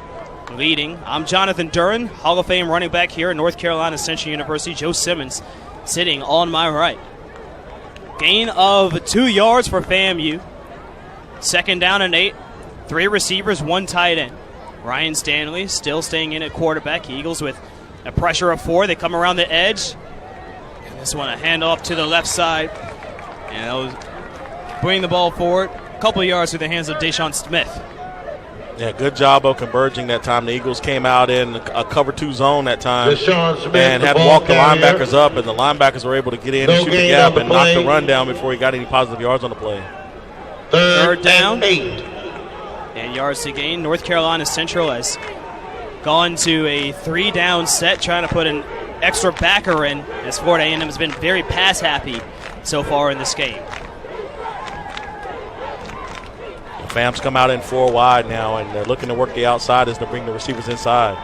leading. I'm Jonathan Duran, Hall of Fame running back here at North Carolina Central University. Joe Simmons sitting on my right. Gain of 2 yards for FAMU. 2nd down and 8. 3 receivers, 1 tight end. Ryan Stanley still staying in at quarterback. Eagles with a pressure of 4. They come around the edge. And this one a handoff to the left side. And they'll bring the ball forward. A couple of yards through the hands of Deshaun Smith. Yeah, good job of converging that time. The Eagles came out in a cover 2 zone that time and had to walk the linebackers up, and the linebackers were able to get in and shoot the gap and knock the run down before he got any positive yards on the play. Third down. 8. And yards to gain. North Carolina Central has gone to a 3-down set, trying to put an extra backer in, as Florida A&M has been very pass happy so far in this game. Fams come out in 4 wide now, and they're looking to work the outside as to bring the receivers inside.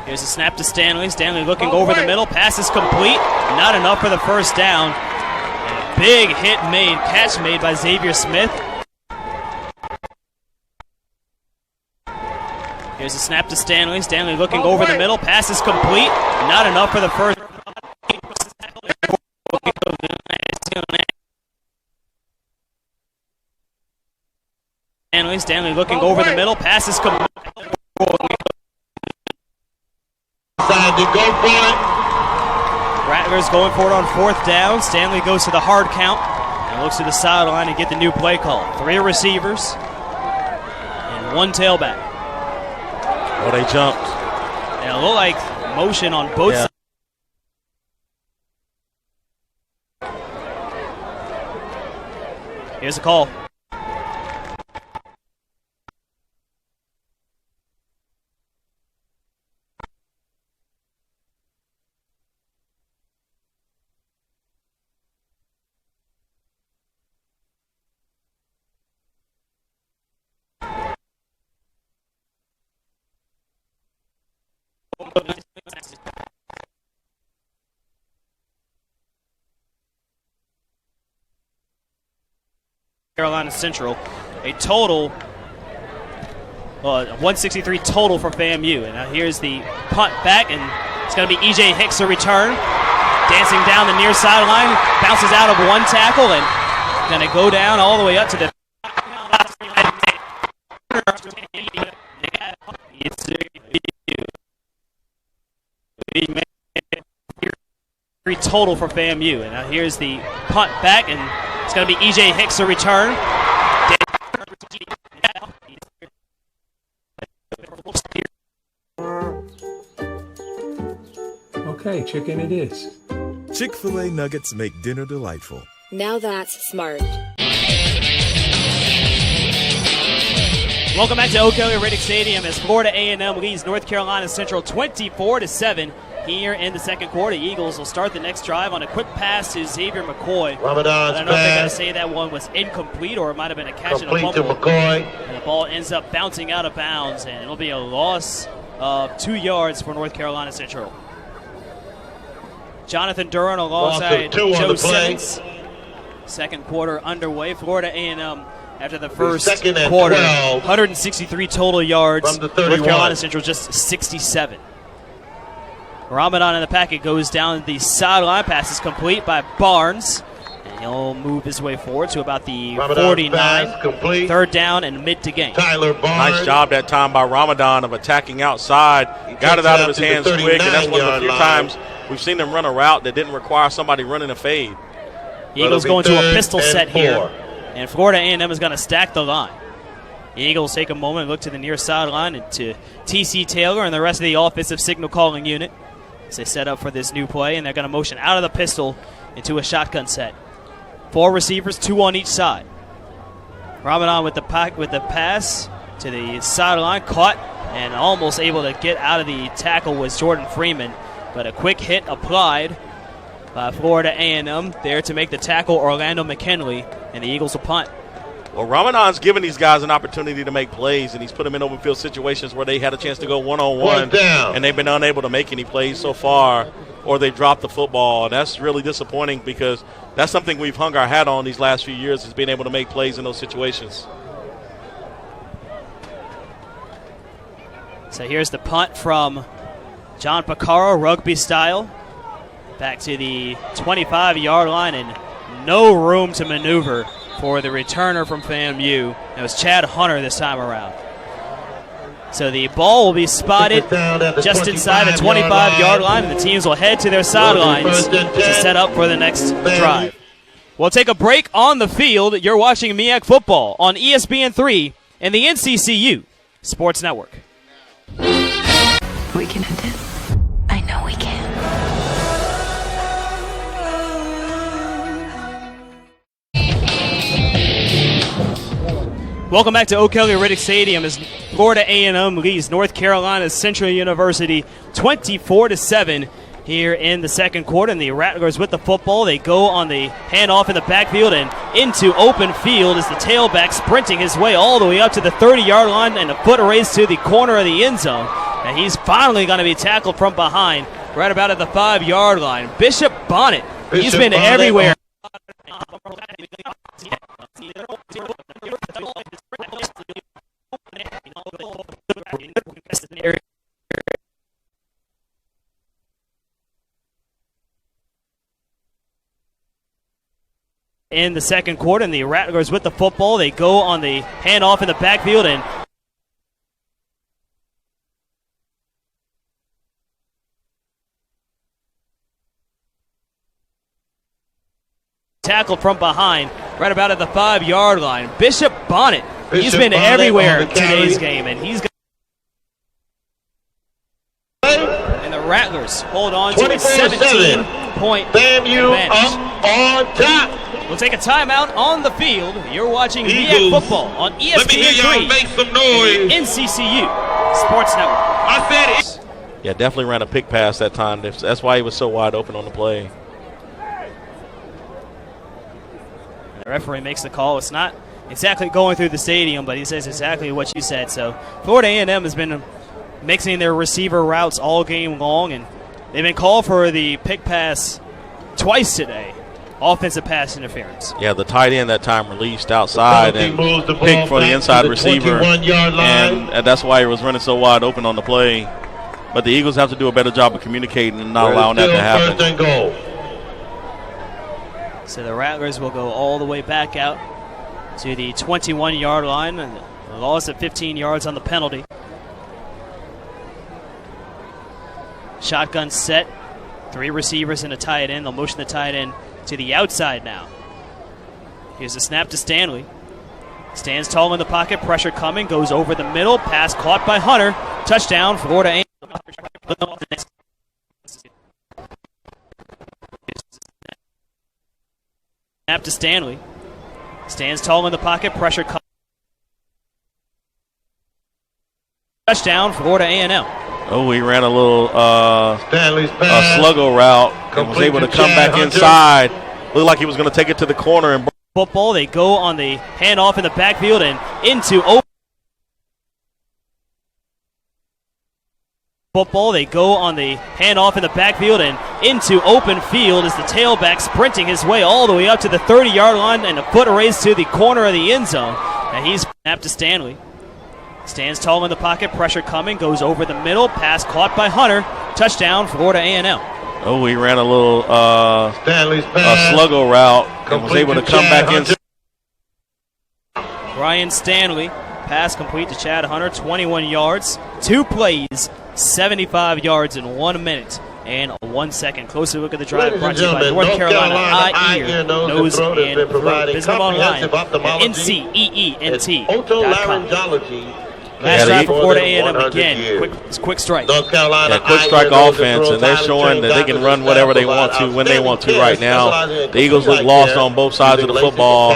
Here's a snap to Stanley. Stanley looking over the middle. Pass is complete. Not enough for the first down. And a big catch made by Xavier Smith. Here's a snap to Stanley. Stanley looking over the middle. Pass is complete. Not enough for the first. Stanley looking over the middle. Pass is complete. Rattlers going for it on 4th down. Stanley goes to the hard count and looks to the sideline to get the new play call. 3 receivers and 1 tailback. Oh, they jumped. And it looked like motion on both sides. Here's the call. Carolina Central, a total 163 total for FAMU. And now here's the punt back, and it's going to be E.J. Hicks a return. Dancing down the near sideline, bounces out of 1 tackle, and going to go down all the way up to the total for FAMU. And now here's the punt back, and it's going to be E.J. Hicks a return. Okay, chicken it is. Chick-fil-A nuggets make dinner delightful. Now that's smart. Welcome back to O'Kelly-Riddick Stadium as Florida A&M leads North Carolina Central 24-7 here in the second quarter. Eagles will start the next drive on a quick pass to Xavier McCoy. I don't know if they're going to say that one was incomplete or it might have been a catch and a fumble. To McCoy. And the ball ends up bouncing out of bounds, and it'll be a loss of 2 yards for North Carolina Central. Jonathan Duran alongside Joe Simmons. Second quarter underway. Florida A&M after the first quarter, 163 total yards. North Carolina Central just 67. Ramadan in the packet goes down the sideline. Pass is complete by Barnes. And he'll move his way forward to about the 49. 3rd down and mid to gain. Nice job that time by Ramadan of attacking outside. Got it out of his hands quick, and that's one of the few times we've seen him run a route that didn't require somebody running a fade. The Eagles going to a pistol set here, and Florida A&M is going to stack the line. The Eagles take a moment and look to the near sideline and to T.C. Taylor and the rest of the offensive signal calling unit as they set up for this new play, and they're going to motion out of the pistol into a shotgun set. 4 receivers, 2 on each side. Ramadan with the pass to the sideline, caught and almost able to get out of the tackle was Jordan Freeman, but a quick hit applied by Florida A&M there to make the tackle Orlando McKinley, and the Eagles will punt. Well, Ramadan's given these guys an opportunity to make plays, and he's put them in open field situations where they had a chance to go one-on-one, and they've been unable to make any plays so far, or they dropped the football. And that's really disappointing because that's something we've hung our hat on these last few years, is being able to make plays in those situations. So here's the punt from John Picaro, rugby style. Back to the 25-yard line, and no room to maneuver for the returner from FAMU. It was Chad Hunter this time around. So the ball will be spotted just inside the 25-yard line, and the teams will head to their sidelines to set up for the next drive. We'll take a break on the field. You're watching MEAC Football on ESPN3 and the NCCU Sports Network. We can end it. I know we can. Welcome back to O'Kelly-Riddick Stadium as Florida A&M leads North Carolina Central University 24-7 here in the second quarter. And the Rattlers with the football. They go on the handoff in the backfield and into open field as the tailback sprinting his way all the way up to the 30-yard line and a foot race to the corner of the end zone. And he's finally going to be tackled from behind right about at the 5-yard line. Bishop Bonnet, he's been everywhere. In the second quarter, and the Rattlers with the football. They go on the handoff in the backfield and tackled from behind right about at the 5-yard line. Bishop Bonnet, he's been everywhere in today's game, and he's and the Rattlers hold on to a 17-point advantage. On top. We'll take a timeout on the field. You're watching MEAC Football on ESPN3 make some noise. NCCU Sports Network. I said it. Yeah, definitely ran a pick pass that time. That's why he was so wide open on the play. The referee makes the call. It's not exactly going through the stadium, but he says exactly what you said. So Florida A&M has been mixing their receiver routes all game long, and they've been called for the pick pass twice today. Offensive pass interference. Yeah, the tight end that time released outside and picked for the inside receiver, and that's why he was running so wide open on the play. But the Eagles have to do a better job of communicating and not allowing that to happen. So the Rattlers will go all the way back out to the 21-yard line, and a loss of 15 yards on the penalty. Shotgun set. 3 receivers and a tight end. They'll motion the tight end to the outside now. Here's a snap to Stanley. Stands tall in the pocket. Pressure coming. Goes over the middle. Pass caught by Hunter. Touchdown, Florida A&M. Snap to Stanley. Stands tall in the pocket. Pressure coming. Touchdown, Florida A&M. Oh, he ran a little sluggo route and was able to come back inside. Looked like he was going to take it to the corner. And football, they go on the handoff in the backfield and into open. Football, they go on the handoff in the backfield and into open field as the tailback sprinting his way all the way up to the 30-yard line and a foot race to the corner of the end zone. And he's snapped to Stanley. Stands tall in the pocket, pressure coming, goes over the middle, pass caught by Hunter, touchdown, Florida A&M. Oh, he ran a little sluggo route and was able to come back inside. Ryan Stanley, pass complete to Chad Hunter, 21 yards, 2 plays, 75 yards in 1 minute and 1 second. Closer look at the drive brought to you by North Carolina Eye, Ear, Nose, and Throat. Visit them online at NCEENT.com. Last drive for Florida A&M again. Quick strike. Quick strike offense, and they're showing that they can run whatever they want to when they want to right now. The Eagles look lost on both sides of the football,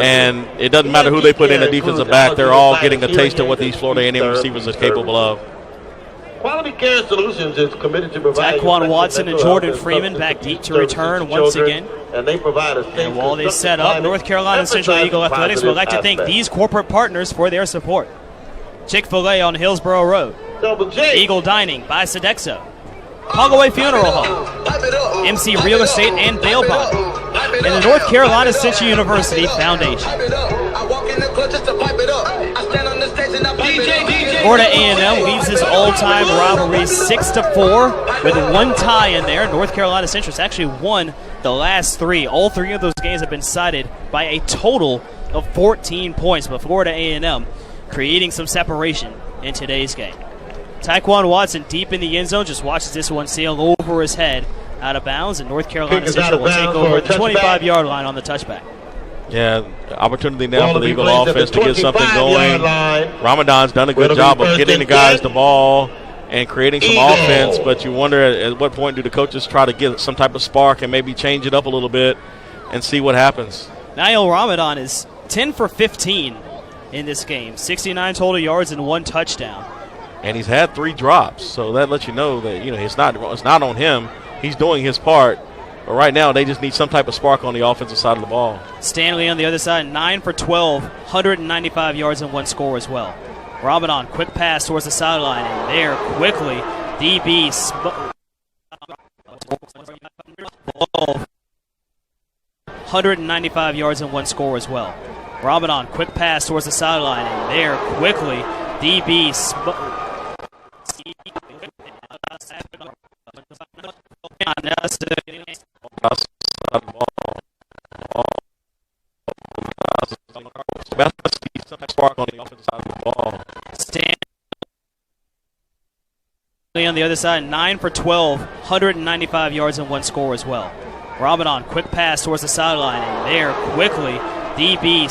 and it doesn't matter who they put in a defensive back. They're all getting a taste of what these Florida A&M receivers are capable of. Quality Care Solutions is committed to providing Taquan Watson and Jordan Freeman back deep to return once again. And they provide a and while they set up, North Carolina Central Eagle Athletics would like to thank these corporate partners for their support. Chick-fil-A on Hillsborough Road. Eagle Dining by Sodexo. Hogaway Funeral Home. MC Real Estate and Bail Bond. And the North Carolina Central University Foundation. Florida A&M leads this all-time rivalry 6-4 with 1 tie in there. North Carolina Central's actually won the last 3. All 3 of those games have been decided by a total of 14 points, but Florida A&M creating some separation in today's game. Taquan Watson deep in the end zone, just watches this one sail over his head out of bounds, and North Carolina Central will take over the 25-yard line on the touchback. Yeah, opportunity now for the Eagle offense to get something going. Ramadan's done a good job of getting the guys the ball and creating some offense, but you wonder at what point do the coaches try to get some type of spark and maybe change it up a little bit and see what happens. Nail Ramadan is 10 for 15 in this game, 69 total yards and 1 touchdown. And he's had 3 drops, so that lets you know that it's not on him. He's doing his part. But right now, they just need some type of spark on the offensive side of the ball. Stanley on the other side, 9 for 12, 195 yards and 1 score as well. Ramadan, quick pass towards the sideline, and there quickly, DB 195 yards and 1 score as well. Ramadan, quick pass towards the sideline, and there quickly, DB spark on the offensive side of the ball. Stanley on the other side, 9 for 12, 195 yards and 1 score as well. Ramadan, quick pass towards the sideline, and there quickly, DB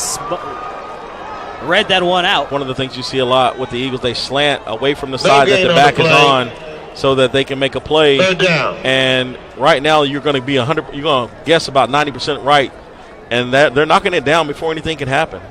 read that one out. One of the things you see a lot with the Eagles, they slant away from the side that the back is on so that they can make a play. And right now you're going to be you're going to guess about 90% right, and that they're knocking it down before anything can happen.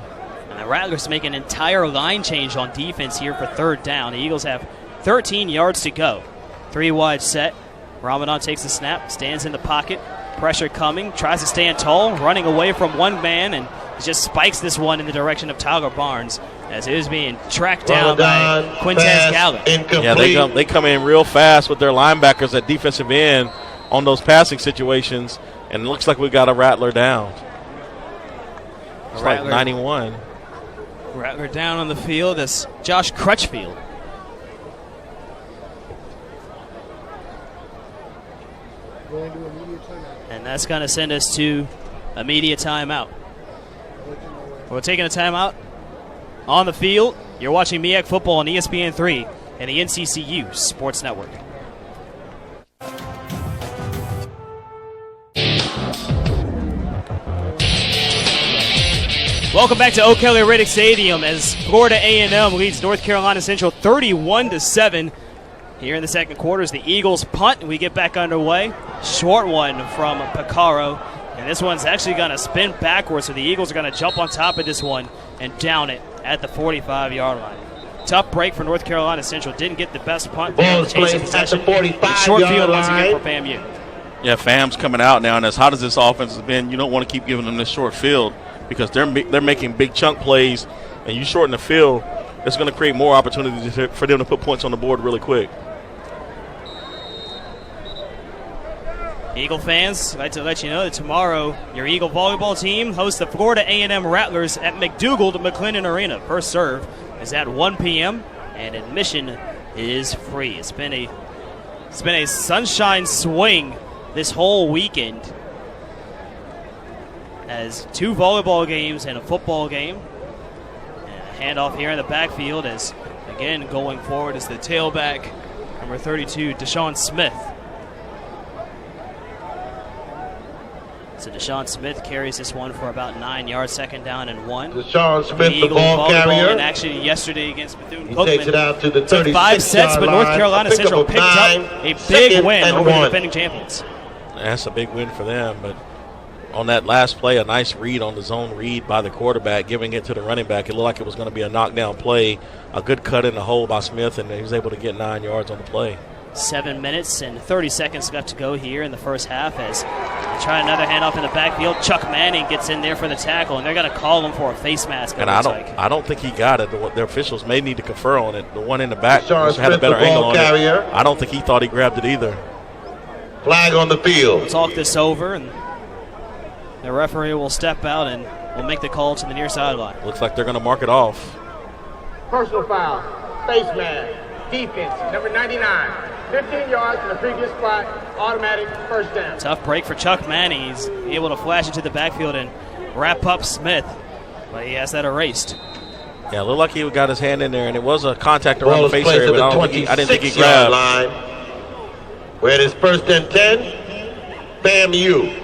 And the Rattlers make an entire line change on defense here for 3rd down. The Eagles have 13 yards to go. 3 wide set. Ramadan takes the snap, stands in the pocket. Pressure coming, tries to stand tall, running away from one man, and just spikes this one in the direction of Tyler Barnes as it is being tracked down by Quintez Gallup. Yeah, they come in real fast with their linebackers at defensive end on those passing situations, and it looks like we got a Rattler down. It's like 91. Rattler down on the field. That's Josh Crutchfield. And that's going to send us to a media timeout. We're taking a timeout on the field. You're watching MEAC Football on ESPN3 and the NCCU Sports Network. Welcome back to O'Kelly Riddick Stadium as Florida A&M leads North Carolina Central 31-7. Here in the second quarter is the Eagles punt, and we get back underway. Short one from Picaro, and this one's actually going to spin backwards, so the Eagles are going to jump on top of this one and down it at the 45-yard line. Tough break for North Carolina Central. Didn't get the best punt. Ball is placed at the 45-yard short field once again for FAMU. Yeah, FAM's coming out now, and as hot as this offense has been, you don't want to keep giving them this short field because they're making big chunk plays, and you shorten the field, it's going to create more opportunities for them to put points on the board really quick. Eagle fans, I'd like to let you know that tomorrow your Eagle volleyball team hosts the Florida A&M Rattlers at McDougald-McLennan Arena. First serve is at 1 p.m. and admission is free. It's been a sunshine swing this whole weekend as 2 volleyball games and a football game. And a handoff here in the backfield as, again, going forward is the tailback, number 32, Deshaun Smith. So Deshaun Smith carries this one for about 9 yards, second down and 1. Deshaun Smith, the ball carrier. And actually yesterday against Bethune-Cookman. He takes it out to the 36-yard line. 5 sets, but North Carolina Central picked up a big win over the defending champions. That's a big win for them, but on that last play, a nice read on the zone read by the quarterback, giving it to the running back. It looked like it was going to be a knockdown play, a good cut in the hole by Smith, and he was able to get 9 yards on the play. 7 minutes and 30 seconds left to go here in the first half as they try another handoff in the backfield. Chuck Manning gets in there for the tackle, and they're going to call him for a face mask. And I don't think he got it. The officials may need to confer on it. The one in the back had a better angle on it. I don't think he thought he grabbed it either. Flag on the field. We'll talk this over, and the referee will step out and will make the call to the near sideline. Looks like they're going to mark it off. Personal foul, face mask, defense, number 99. 15 yards from the previous spot, automatic first down. Tough break for Chuck Manning. He's able to flash into the backfield and wrap up Smith, but he has that erased. Yeah, it looked like he got his hand in there, and it was a contact around the face area, but I didn't think he grabbed. Line, where it is 1st and 10, FAMU.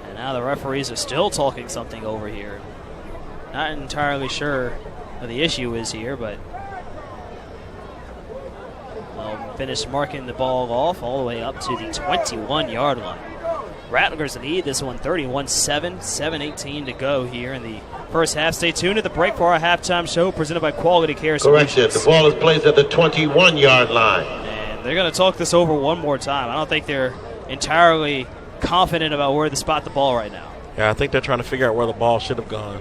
And now the referees are still talking something over here. Not entirely sure what the issue is here, but they'll finish marking the ball off all the way up to the 21-yard line. Rattlers lead this one 31-7, 7:18 to go here in the first half. Stay tuned to the break for our halftime show presented by Quality Care Solutions. Correction, the ball is placed at the 21-yard line. And they're going to talk this over one more time. I don't think they're entirely confident about where to spot the ball right now. Yeah, I think they're trying to figure out where the ball should have gone.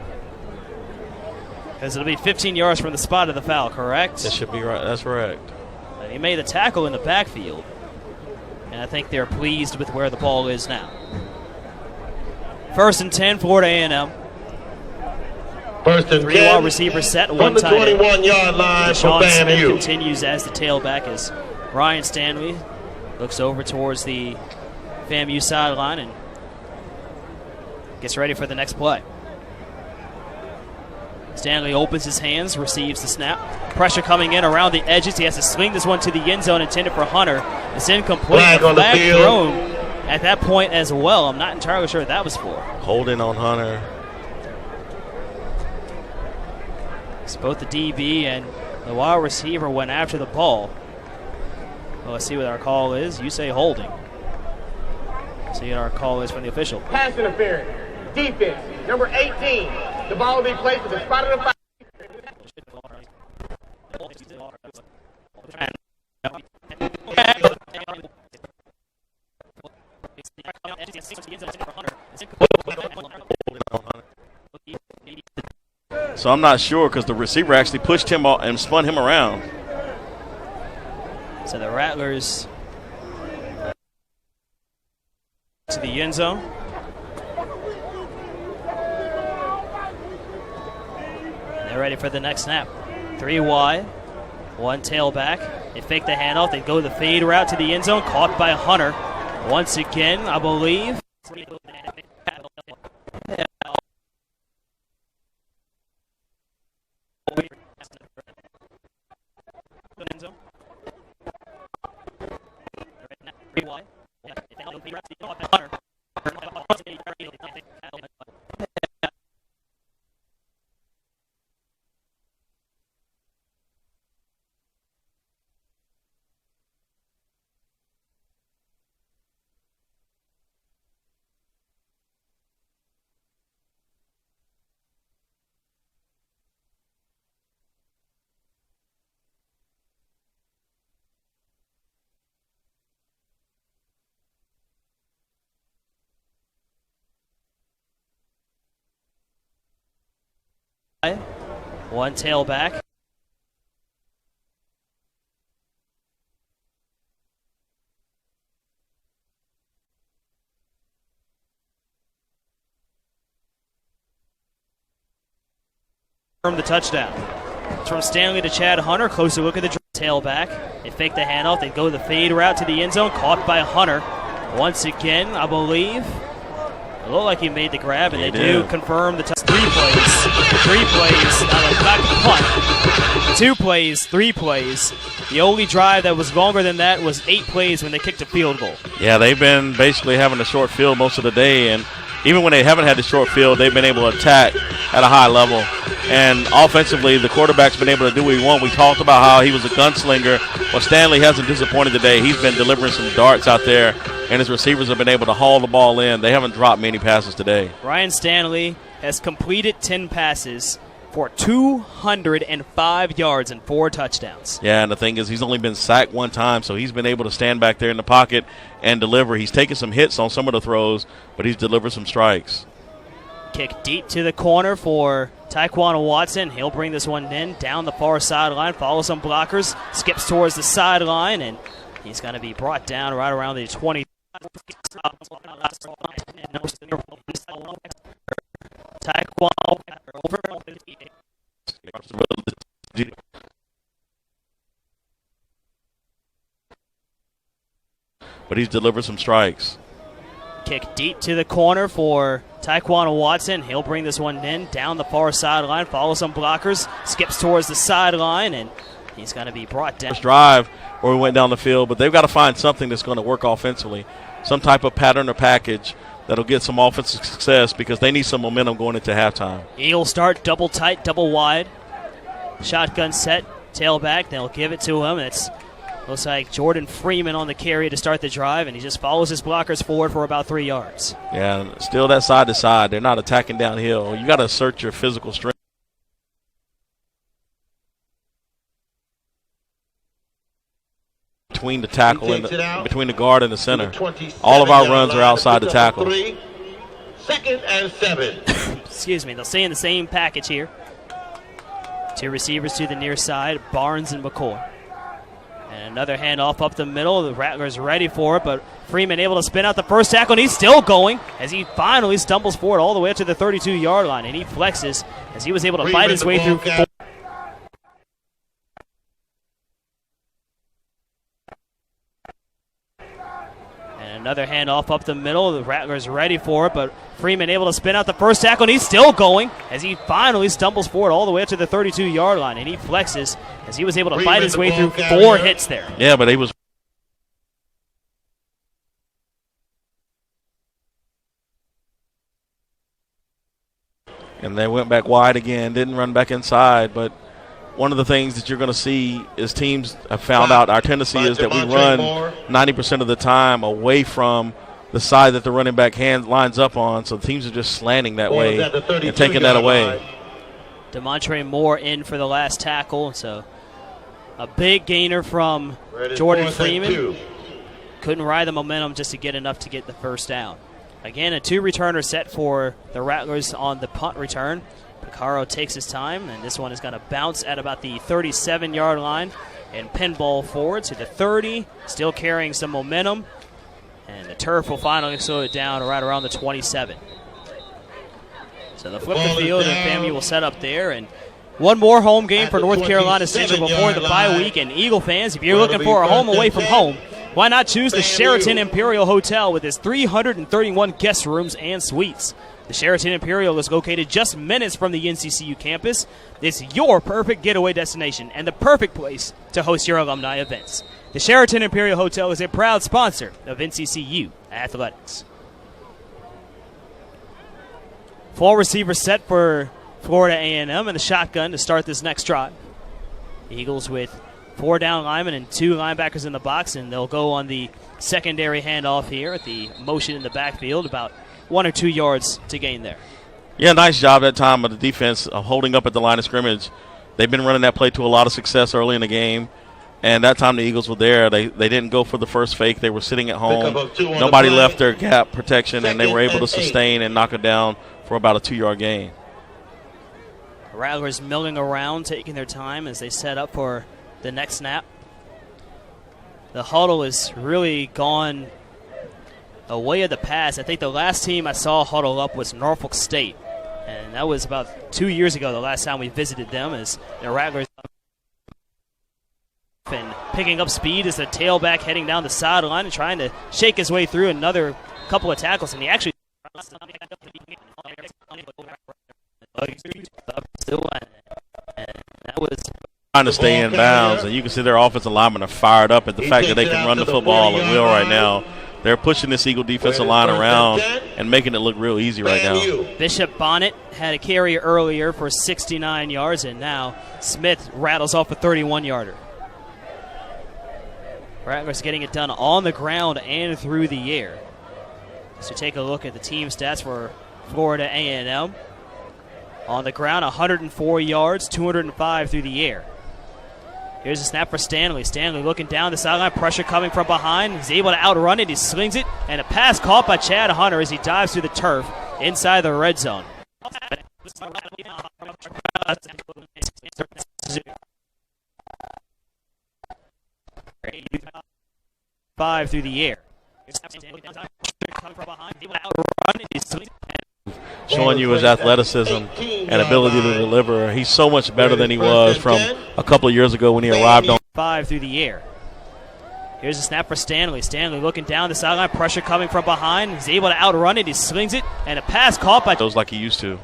Because it'll be 15 yards from the spot of the foul, correct? It should be right. That's correct. And he made the tackle in the backfield. And I think they're pleased with where the ball is now. 1st and 10, Florida A&M. 1st and 10. 3 wide receiver set, one from the tight end. 21-yard line for Deshaun Smith FAMU. continues as the tailback as Ryan Stanley looks over towards the FAMU sideline and gets ready for the next play. Stanley opens his hands, receives the snap. Pressure coming in around the edges. He has to swing this one to the end zone intended for Hunter. It's incomplete. Flag on the field. Thrown at that point as well. I'm not entirely sure what that was for. Holding on Hunter. So both the DB and the wide receiver went after the ball. Well, let's see what our call is. You say holding. See what our call is from the official. Pass interference. Defense. Number 18. The ball will be placed at the spot of the foul. So I'm not sure because the receiver actually pushed him and spun him around. So the Rattlers to the end zone. They're ready for the next snap. 3 wide, 1 tailback. They fake the handoff. They go the fade route to the end zone. Caught by Hunter. Once again, I believe. One tailback. From the touchdown. It's from Stanley to Chad Hunter. Closer look at the tailback. They fake the handoff. They go the fade route to the end zone. Caught by Hunter. Once again, I believe. It looked like he made the grab, and they do confirm the 3 plays. 3 plays. Back to the punt. 2 plays, 3 plays. The only drive that was longer than that was 8 plays when they kicked a field goal. Yeah, they've been basically having a short field most of the day, and even when they haven't had the short field, they've been able to attack at a high level. And offensively, the quarterback's been able to do what he wants. We talked about how he was a gunslinger. Well, Stanley hasn't disappointed today. He's been delivering some darts out there, and his receivers have been able to haul the ball in. They haven't dropped many passes today. Ryan Stanley has completed 10 passes for 205 yards and 4 touchdowns. Yeah, and the thing is, he's only been sacked 1 time, so he's been able to stand back there in the pocket and deliver. He's taken some hits on some of the throws, but he's delivered some strikes. Kick deep to the corner for Taekwon Watson. He'll bring this one in down the far sideline, follows some blockers, skips towards the sideline, and he's going to be brought down right around the 20. But he's delivered some strikes. Kick deep to the corner for Taekwon Watson. He'll bring this one in down the far sideline, follows some blockers, skips towards the sideline, and he's going to be brought down. First drive where we went down the field, but they've got to find something that's going to work offensively, some type of pattern or package that'll get some offensive success because they need some momentum going into halftime. Eagles start double tight, double wide. Shotgun set, tailback. They'll give it to him. Looks like Jordan Freeman on the carry to start the drive, and he just follows his blockers forward for about 3 yards. Yeah, still that side to side. They're not attacking downhill. You got to assert your physical strength. Between the tackle and between the guard and the center. All of our runs are outside the tackle. 2nd and 7. Excuse me. They'll stay in the same package here. 2 receivers to the near side, Barnes and McCoy. And another handoff up the middle. The Rattlers ready for it, but Freeman able to spin out the first tackle, and he's still going as he finally stumbles forward all the way up to the 32-yard line, and he flexes as he was able to fight his way through 4. Another handoff up the middle. The Rattlers ready for it, but Freeman able to spin out the first tackle, and he's still going as he finally stumbles forward all the way up to the 32-yard line, and he flexes as he was able to fight his way through 4 hits there. Yeah, but he was. And they went back wide again, didn't run back inside, but one of the things that you're going to see is teams have found out our tendency is that we run 90% of the time away from the side that the running back lines up on, so teams are just slanting that way and taking that away. Demontre Moore in for the last tackle, so a big gainer from Jordan Freeman. Couldn't ride the momentum just to get enough to get the first down. Again, a 2-returner set for the Rattlers on the punt return. Picaro takes his time, and this one is going to bounce at about the 37-yard line and pinball forward to the 30, still carrying some momentum. And the turf will finally slow it down right around the 27. So the flip the field, and FAMU will set up there. And one more home game for North Carolina Central before the bye week. And Eagle fans, if you're looking for a home away from home, why not choose the Sheraton Imperial Hotel with its 331 guest rooms and suites? The Sheraton Imperial is located just minutes from the NCCU campus. It's your perfect getaway destination and the perfect place to host your alumni events. The Sheraton Imperial Hotel is a proud sponsor of NCCU athletics. 4 receivers set for Florida A&M and a shotgun to start this next drive. Eagles with 4 down linemen and 2 linebackers in the box, and they'll go on the secondary handoff here at the motion in the backfield, about 1 or 2 yards to gain there. Yeah, nice job that time of the defense holding up at the line of scrimmage. They've been running that play to a lot of success early in the game, and that time the Eagles were there. They didn't go for the first fake. They were sitting at home. Nobody left their gap protection, and they were able to sustain and knock it down for about a 2-yard gain. Rattlers milling around, taking their time as they set up for the next snap. The huddle has really gone a way of the past. I think the last team I saw huddle up was Norfolk State, and that was about 2 years ago, the last time we visited them, as the Rattlers and picking up speed as the tailback heading down the sideline and trying to shake his way through another couple of tackles, and he actually that was trying to stay in bounds, and you can see their offensive linemen are fired up at the fact that they can run the football at will right now. They're pushing this Eagle defensive line around and making it look real easy right now. Bishop Bonnet had a carry earlier for 69 yards, and now Smith rattles off a 31-yarder. Rattlers getting it done on the ground and through the air. So take a look at the team stats for Florida A&M. On the ground, 104 yards, 205 through the air. Here's a snap for Stanley. Stanley looking down the sideline, pressure coming from behind. He's able to outrun it. He slings it, and a pass caught by Chad Hunter as he dives through the turf inside the red zone. 5 through the air. Showing you his athleticism and ability to deliver. He's so much better than he was from a couple of years ago when he arrived on 5 through the air. Here's a snap for Stanley. Stanley looking down the sideline, pressure coming from behind. He's able to outrun it. He slings it, and a pass caught by those like he used to.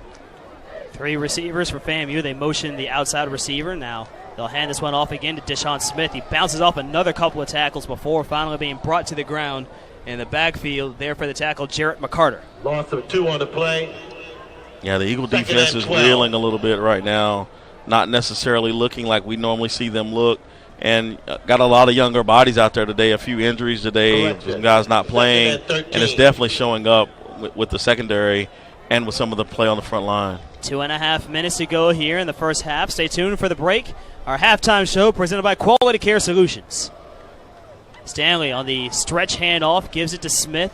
3 receivers for FAMU. They motion the outside receiver. Now they'll hand this one off again to Deshaun Smith. He bounces off another couple of tackles before finally being brought to the ground in the backfield. There for the tackle, Jarrett McCarter. Loss of 2 on the play. Yeah, the Eagle defense is reeling a little bit right now, not necessarily looking like we normally see them look, and got a lot of younger bodies out there today, a few injuries today, some guys not playing, and it's definitely showing up with the secondary and with some of the play on the front line. 2.5 minutes to go here in the first half. Stay tuned for the break. Our halftime show presented by Quality Care Solutions. Stanley on the stretch handoff, gives it to Smith.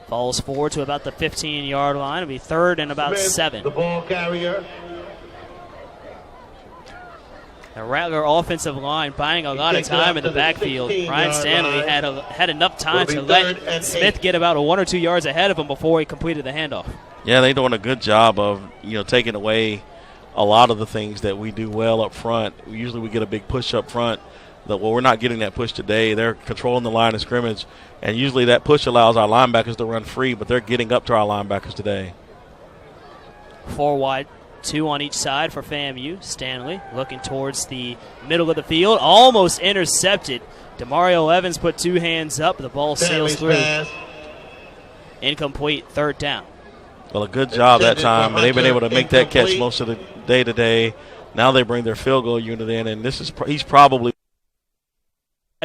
Falls forward to about the 15-yard line. It'll be third and about Smith, 7. The ball carrier. The Rattler offensive line buying a lot of time in the backfield. Ryan Stanley had enough time to let Smith get about 1 or 2 yards ahead of him before he completed the handoff. Yeah, they're doing a good job of taking away a lot of the things that we do well up front. Usually we get a big push up front. We're not getting that push today. They're controlling the line of scrimmage, and usually that push allows our linebackers to run free, but they're getting up to our linebackers today. 4 wide, 2 on each side for FAMU. Stanley looking towards the middle of the field, almost intercepted. Demario Evans put 2 hands up. The ball sails through. Incomplete, third down. Well, a good job that time, and they've been able to make that catch most of the day today. Now they bring their field goal unit in, and he's probably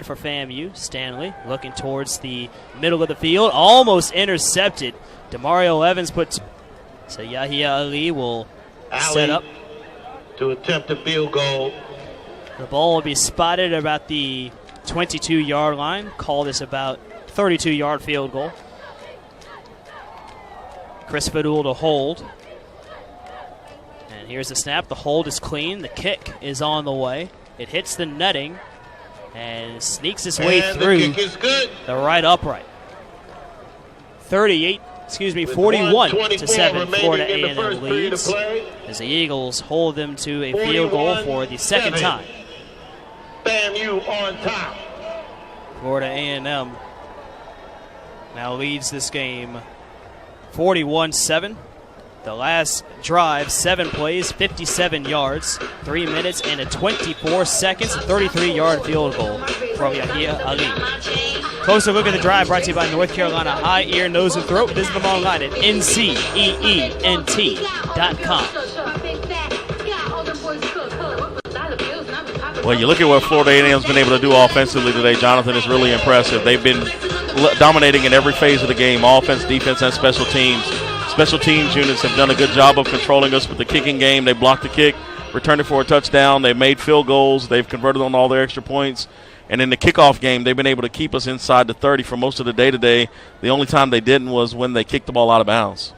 for FAMU. Stanley looking towards the middle of the field, almost intercepted. Demario Evans put. So Yahia Ali will set up to attempt a field goal. The ball will be spotted about the 22-yard line. Call this about 32-yard field goal. Chris Fadul to hold. And here's the snap. The hold is clean. The kick is on the way. It hits the netting and sneaks its way through the right upright. 41 to 7. Florida A&M leads as the Eagles hold them to a field goal for the second time. FAMU on top. Florida A&M now leads this game 41-7. The last drive, 7 plays, 57 yards, 3 minutes and 24 seconds, 33-yard field goal from Yahia Ali. Closer look at the drive brought to you by North Carolina Eye, Ear, Nose, and Throat. Visit them online at nceent.com. Well, you look at what Florida A&M's been able to do offensively today, Jonathan, is really impressive. They've been dominating in every phase of the game, offense, defense, and special teams. Special teams units have done a good job of controlling us with the kicking game. They blocked the kick, returned it for a touchdown. They've made field goals. They've converted on all their extra points. And in the kickoff game, they've been able to keep us inside the 30 for most of the day today. The only time they didn't was when they kicked the ball out of bounds.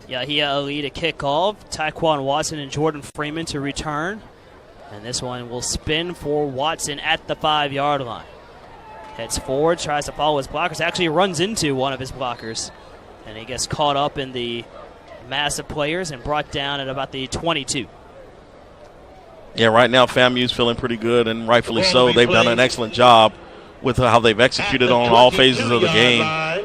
Yahia Ali to kick off. Tyquan Watson and Jordan Freeman to return. And this one will spin for Watson at the 5-yard line. Heads forward, tries to follow his blockers. Actually runs into one of his blockers. And he gets caught up in the mass of players and brought down at about the 22. Yeah, right now FAMU's feeling pretty good, and rightfully so. They've done an excellent job with how they've executed on all phases of the game.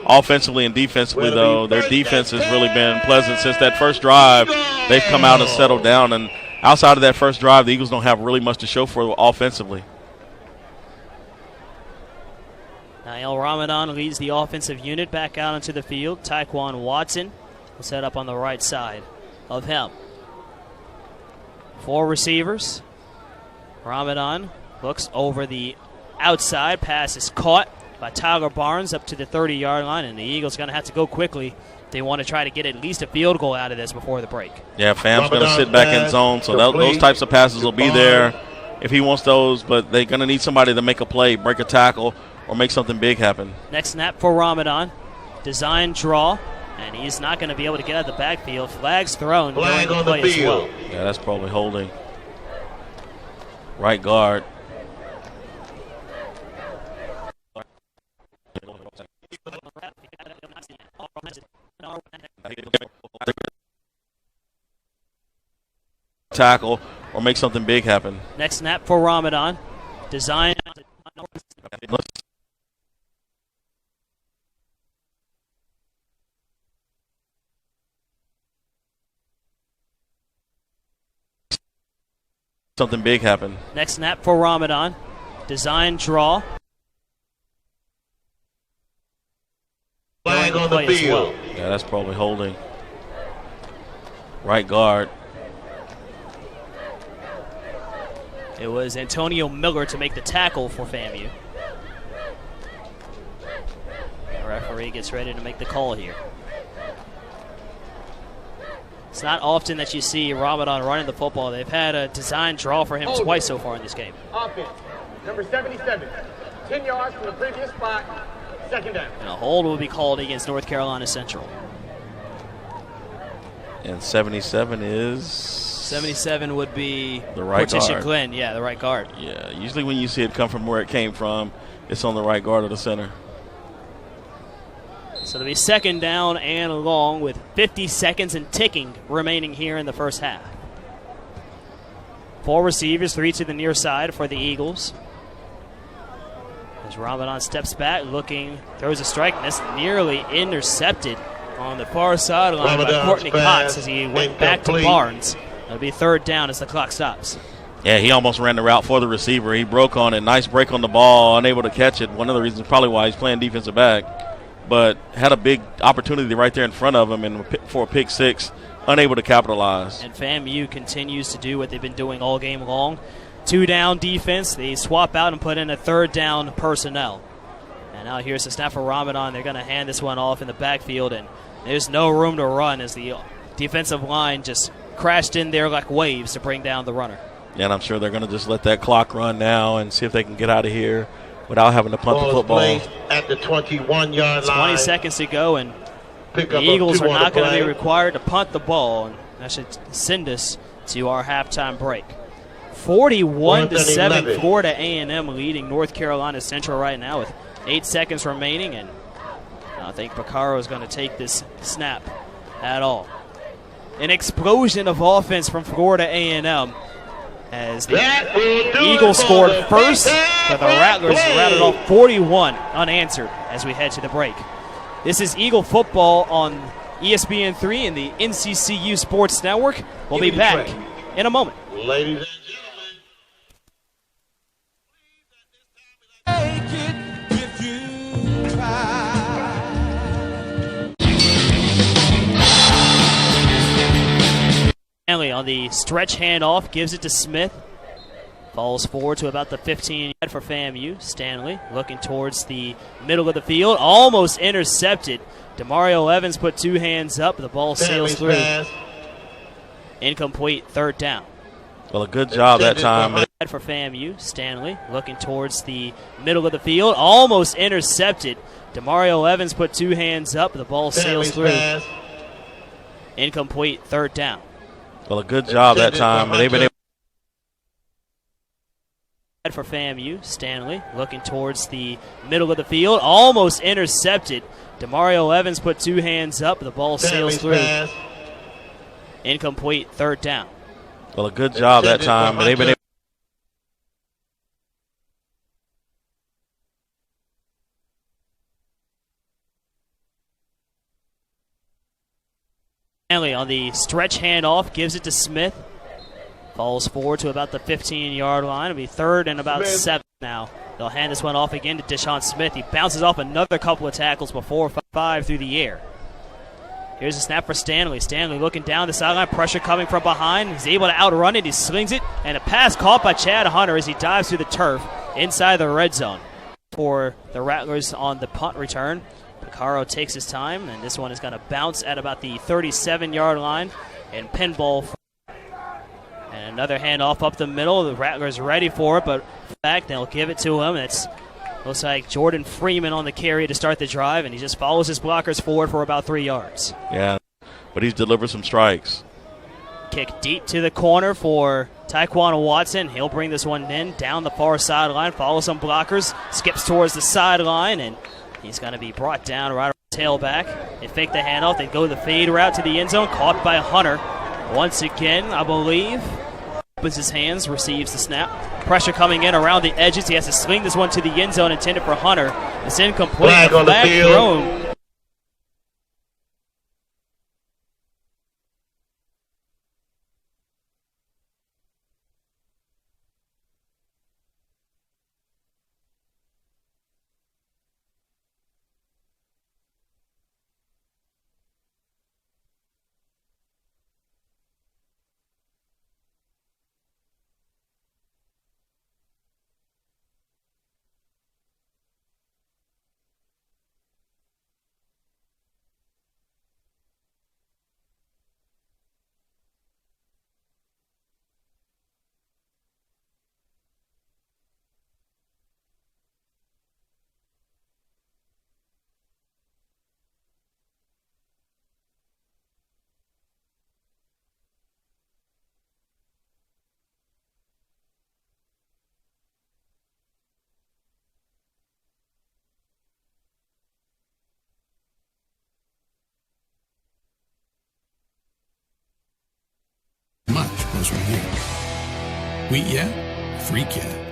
Offensively and defensively, though, their defense has really been pleasant since that first drive. They've come out and settled down, and outside of that first drive, the Eagles don't have really much to show for offensively. Nael Ramadan leads the offensive unit back out onto the field. Tyquan Watson will set up on the right side of him. 4 receivers. Ramadan looks over the outside. Pass is caught by Tyler Barnes up to the 30-yard line, and the Eagles going to have to go quickly. They want to try to get at least a field goal out of this before the break. Yeah, Fam's going to sit back in zone, so those types of passes will be there if he wants those, but they're going to need somebody to make a play, break a tackle, or make something big happen. Next snap for Ramadan. Design draw, and he's not going to be able to get out of the backfield. Flag's thrown during the play as well. Yeah, that's probably holding. Right guard. Tackle or make something big happen. Next snap for Ramadan. Design. Something big happen. Next snap for Ramadan. Design draw. Flag on the play as well. field. Yeah, that's probably holding. Right guard. It was Antonio Miller to make the tackle for FAMU. The referee gets ready to make the call here. It's not often that you see Ramadan running the football. They've had a design draw for him twice so far in this game. Offense, number 77, 10 yards from the previous spot, second down. And a hold will be called against North Carolina Central. And 77 is? 77 would be the right Portisha guard. Glenn, yeah, the right guard. Yeah, usually when you see it come from where it came from, it's on the right guard of the center. So it'll be second down and long with 50 seconds and ticking remaining here in the first half. 4 receivers, 3 to the near side for the Eagles. As Ramadan steps back, looking, throws a strike, and that's nearly intercepted on the far sideline by Courtney Cox as he went back to Barnes. It'll be third down as the clock stops. Yeah, he almost ran the route for the receiver. He broke on it. Nice break on the ball, unable to catch it. One of the reasons probably why he's playing defensive back. But had a big opportunity right there in front of him and for a pick six, unable to capitalize. And FAMU continues to do what they've been doing all game long. 2-down defense. They swap out and put in a third down personnel. And now here's the snap for Ramadan. They're going to hand this one off in the backfield, and there's no room to run as the defensive line just crashed in there like waves to bring down the runner. Yeah, and I'm sure they're going to just let that clock run now and see if they can get out of here without having to punt the football. At the 21-yard line. 20 seconds to go, and the Eagles are not going to be required to punt the ball, and that should send us to our halftime break. 41-7, Florida A&M leading North Carolina Central right now with 8 seconds remaining, and I don't think Baccaro is going to take this snap at all. An explosion of offense from Florida A&M as the Eagles scored first, but the Rattlers rattled off 41 unanswered as we head to the break. This is Eagle Football on ESPN3 and the NCCU Sports Network. We'll be back in a moment. Ladies and Stanley on the stretch handoff, gives it to Smith. Falls forward to about the 15 for FAMU. Stanley looking towards the middle of the field. Almost intercepted. Demario Evans put 2 hands up. The ball sails through. Incomplete, third down. Well, a good job that time. For FAMU. Stanley looking towards the middle of the field. Almost intercepted. Demario Evans put 2 hands up. The ball sails through. Incomplete, third down. Well, a good job that time. They've been able for FAMU. Stanley looking towards the middle of the field. Almost intercepted. Demario Evans put 2 hands up. The ball sails through. Incomplete, third down. Well, a good job that time. They've been able Stanley on the stretch handoff, gives it to Smith. Falls forward to about the 15-yard line. It'll be third and about 7 now. They'll hand this one off again to Deshaun Smith. He bounces off another couple of tackles before 5 through the air. Here's a snap for Stanley. Stanley looking down the sideline, pressure coming from behind. He's able to outrun it. He slings it, and a pass caught by Chad Hunter as he dives through the turf inside the red zone. For the Rattlers on the punt return, Baccaro takes his time, and this one is going to bounce at about the 37-yard line and pinball. And another handoff up the middle. The Rattlers ready for it, but in fact, they'll give it to him. It's looks like Jordan Freeman on the carry to start the drive, and he just follows his blockers forward for about 3 yards. Yeah, but he's delivered some strikes. Kick deep to the corner for Taekwon Watson. He'll bring this one in down the far sideline, follows some blockers, skips towards the sideline, and he's going to be brought down right on the tailback. They fake the handoff. They go the fade route to the end zone, caught by Hunter. Once again, I believe, opens his hands, receives the snap. Pressure coming in around the edges. He has to swing this one to the end zone intended for Hunter. It's incomplete. Flag on the field. Thrown. goes from here. Wheat, yeah? Freak, yeah.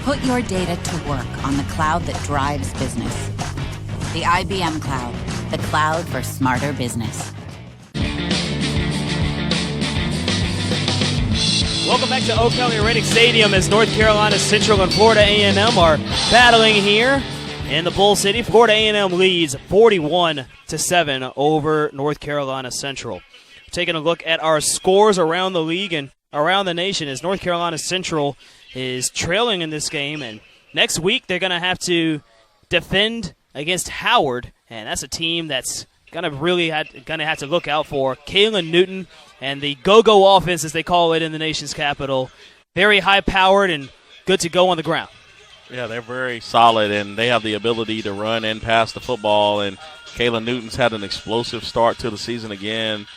Put your data to work on the cloud that drives business. The IBM Cloud, the cloud for smarter business. Welcome back to O'Kelly-Riddick Stadium as North Carolina Central and Florida A&M are battling here in the Bull City. Florida A&M leads 41-7 over North Carolina Central. Taking a look at our scores around the league and around the nation as North Carolina Central is trailing in this game, and next week they're going to have to defend against Howard, and that's a team that's going to have to look out for. Kalen Newton and the go-go offense, as they call it in the nation's capital, very high-powered and good to go on the ground. Yeah, they're very solid, and they have the ability to run and pass the football, and Kalen Newton's had an explosive start to the season again,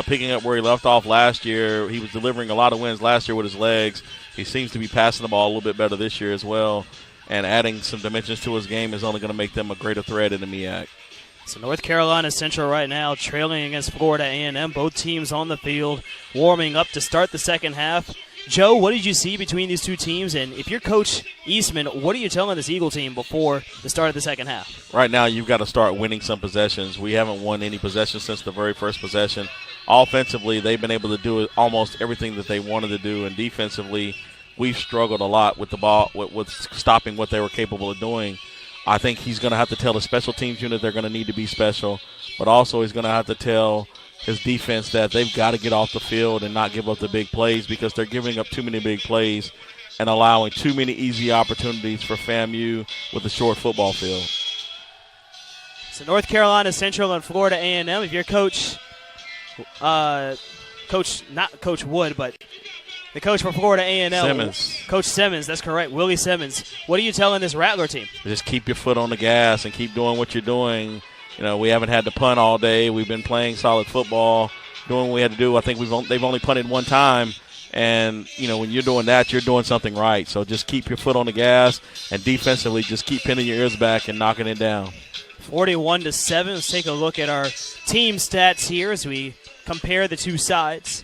picking up where he left off last year. He was delivering a lot of wins last year with his legs. He seems to be passing the ball a little bit better this year as well, and adding some dimensions to his game is only going to make them a greater threat in the MEAC. So North Carolina Central right now trailing against Florida A&M. Both teams on the field warming up to start the second half. Joe, what did you see between these two teams? And if you're Coach Eastman, what are you telling this Eagle team before the start of the second half? Right now you've got to start winning some possessions. We haven't won any possessions since the very first possession. Offensively, they've been able to do almost everything that they wanted to do, and defensively, we've struggled a lot with the ball, with stopping what they were capable of doing. I think he's going to have to tell the special teams unit they're going to need to be special, but also he's going to have to tell his defense that they've got to get off the field and not give up the big plays because they're giving up too many big plays and allowing too many easy opportunities for FAMU with a short football field. So North Carolina Central and Florida A&M, if you're Coach not Coach Wood, but the coach for Florida A&M. Simmons. Coach Simmons, that's correct, Willie Simmons. What are you telling this Rattler team? Just keep your foot on the gas and keep doing what you're doing. You know, we haven't had to punt all day. We've been playing solid football, doing what we had to do. I think they've only punted one time. And, you know, when you're doing that, you're doing something right. So just keep your foot on the gas, and defensively just keep pinning your ears back and knocking it down. 41-7. Let's take a look at our team stats here as we compare the two sides.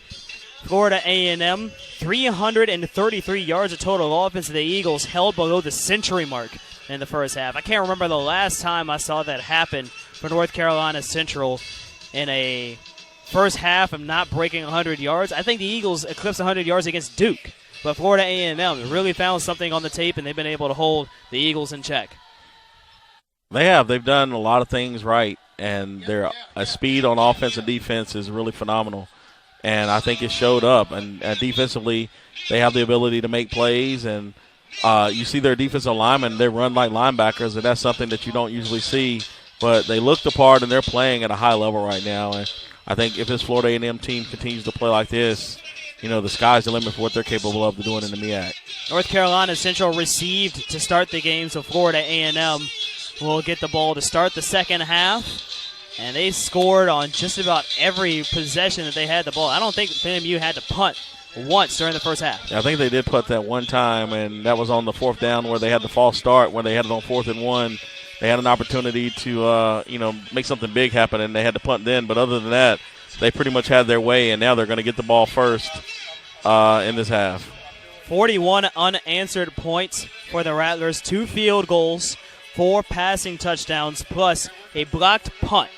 Florida A&M, 333 yards of total offense. The Eagles held below the century mark in the first half. I can't remember the last time I saw that happen for North Carolina Central in a first half of not breaking 100 yards. I think the Eagles eclipsed 100 yards against Duke, but Florida A&M really found something on the tape, and they've been able to hold the Eagles in check. They have. They've done a lot of things right, and their speed on offense and defense is really phenomenal. And I think it showed up. And defensively, they have the ability to make plays. And you see their defensive linemen, they run like linebackers, and that's something that you don't usually see. But they look the part, and they're playing at a high level right now. And I think if this Florida A&M team continues to play like this, you know, the sky's the limit for what they're capable of doing in the MEAC. North Carolina Central received to start the game, so Florida A&M will get the ball to start the second half. And they scored on just about every possession that they had the ball. I don't think FAMU had to punt once during the first half. Yeah, I think they did punt that one time, and that was on the fourth down where they had the false start, when they had it on 4th and 1. They had an opportunity to, make something big happen, and they had to punt then. But other than that, they pretty much had their way, and now they're going to get the ball first in this half. 41 unanswered points for the Rattlers, 2 field goals, 4 passing touchdowns, plus a blocked punt.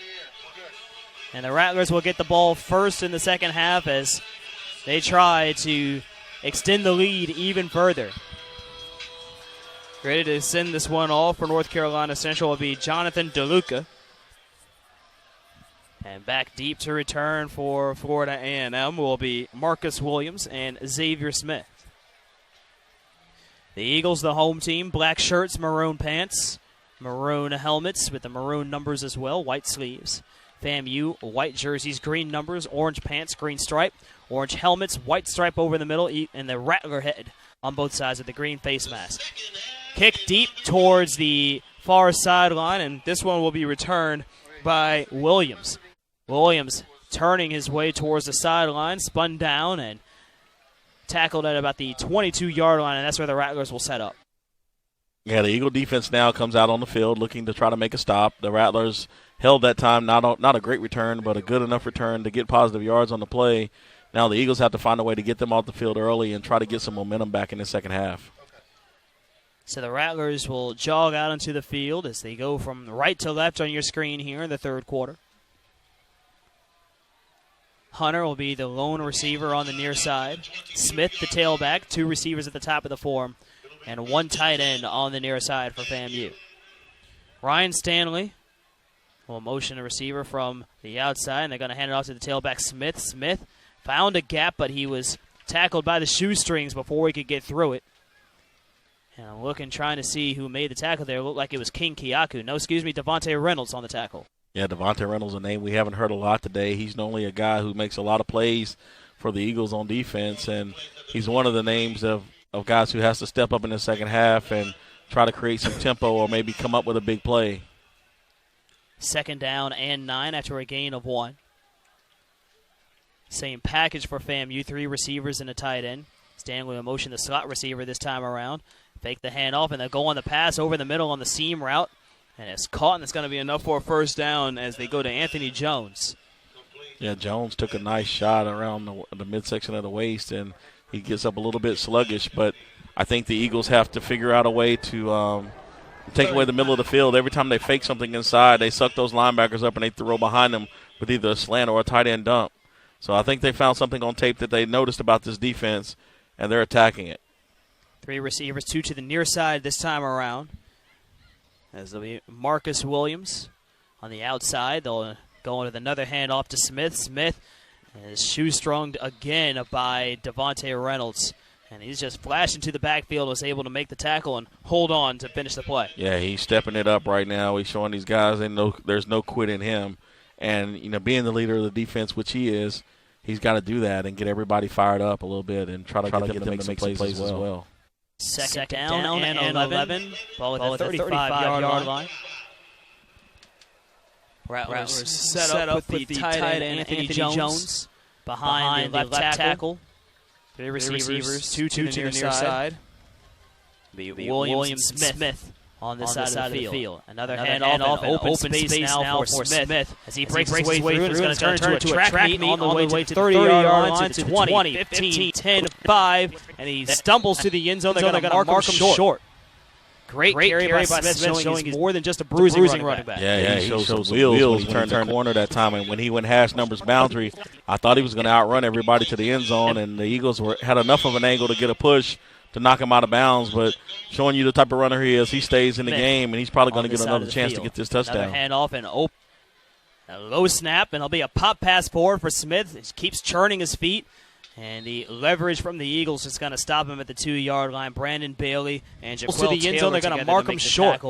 And the Rattlers will get the ball first in the second half as they try to extend the lead even further. Ready to send this one off for North Carolina Central will be Jonathan DeLuca. And back deep to return for Florida A&M will be Marcus Williams and Xavier Smith. The Eagles, the home team, black shirts, maroon pants, maroon helmets with the maroon numbers as well, white sleeves. FAMU, white jerseys, green numbers, orange pants, green stripe, orange helmets, white stripe over the middle, and the Rattler head on both sides of the green face mask. Kick deep towards the far sideline, and this one will be returned by Williams. Williams turning his way towards the sideline, spun down, and tackled at about the 22-yard line, and that's where the Rattlers will set up. Yeah, the Eagle defense now comes out on the field looking to try to make a stop. The Rattlers held that time, not a great return, but a good enough return to get positive yards on the play. Now the Eagles have to find a way to get them off the field early and try to get some momentum back in the second half. So the Rattlers will jog out into the field as they go from right to left on your screen here in the third quarter. Hunter will be the lone receiver on the near side. Smith, the tailback, 2 receivers at the top of the form, and 1 tight end on the near side for FAMU. Ryan Stanley will motion a receiver from the outside, and they're going to hand it off to the tailback, Smith. Smith found a gap, but he was tackled by the shoestrings before he could get through it. And I'm looking, trying to see who made the tackle there. It looked like it was King Kiaku. No, excuse me, Devontae Reynolds on the tackle. Yeah, Devontae Reynolds, a name we haven't heard a lot today. He's normally a guy who makes a lot of plays for the Eagles on defense, and he's one of the names of guys who has to step up in the second half and try to create some tempo or maybe come up with a big play. 2nd down and 9 after a gain of 1. Same package for FAMU, 3 receivers and a tight end. Stanley will motion the slot receiver this time around. Fake the handoff, and they'll go on the pass over the middle on the seam route. And it's caught, and it's going to be enough for a first down as they go to Anthony Jones. Yeah, Jones took a nice shot around the midsection of the waist, and he gets up a little bit sluggish. But I think the Eagles have to figure out a way to take away the middle of the field. Every time they fake something inside, they suck those linebackers up, and they throw behind them with either a slant or a tight end dump. So I think they found something on tape that they noticed about this defense, and they're attacking it. 3 receivers, 2 to the near side this time around. As there'll be Marcus Williams on the outside. They'll go with another handoff to Smith. Smith is shoestrung again by Devontae Reynolds. And he's just flashed into the backfield, was able to make the tackle and hold on to finish the play. Yeah, he's stepping it up right now. He's showing these guys there's no quit in him. And, being the leader of the defense, which he is, he's got to do that and get everybody fired up a little bit and try to get them to make some plays as well. Second down and 11. Ball at the 35-yard line. Rattlers set up with the tight end Anthony Jones behind the left tackle. Three receivers, two to the near side. Williams Smith on this side of the field. Another handoff and open space now for Smith as he breaks his way through. It's going to turn into a track meet on the way to the 30-yard line, to the 20, 15, 10, 5, and he stumbles to the end zone. They're going to mark him short. Great carry by Smith, showing he's more than just a bruising running back. Yeah, he shows wheels when he turned the corner that time. And when he went hash numbers boundary, I thought he was going to outrun everybody to the end zone, and the Eagles had enough of an angle to get a push to knock him out of bounds. But showing you the type of runner he is, he stays in the game, and he's probably going to get another chance to get this touchdown. Another handoff and a low snap, and it'll be a pop pass forward for Smith. He keeps churning his feet. And the leverage from the Eagles is going to stop him at the 2-yard line. Brandon Bailey and Jaquil to the end zone. They're going to mark him short.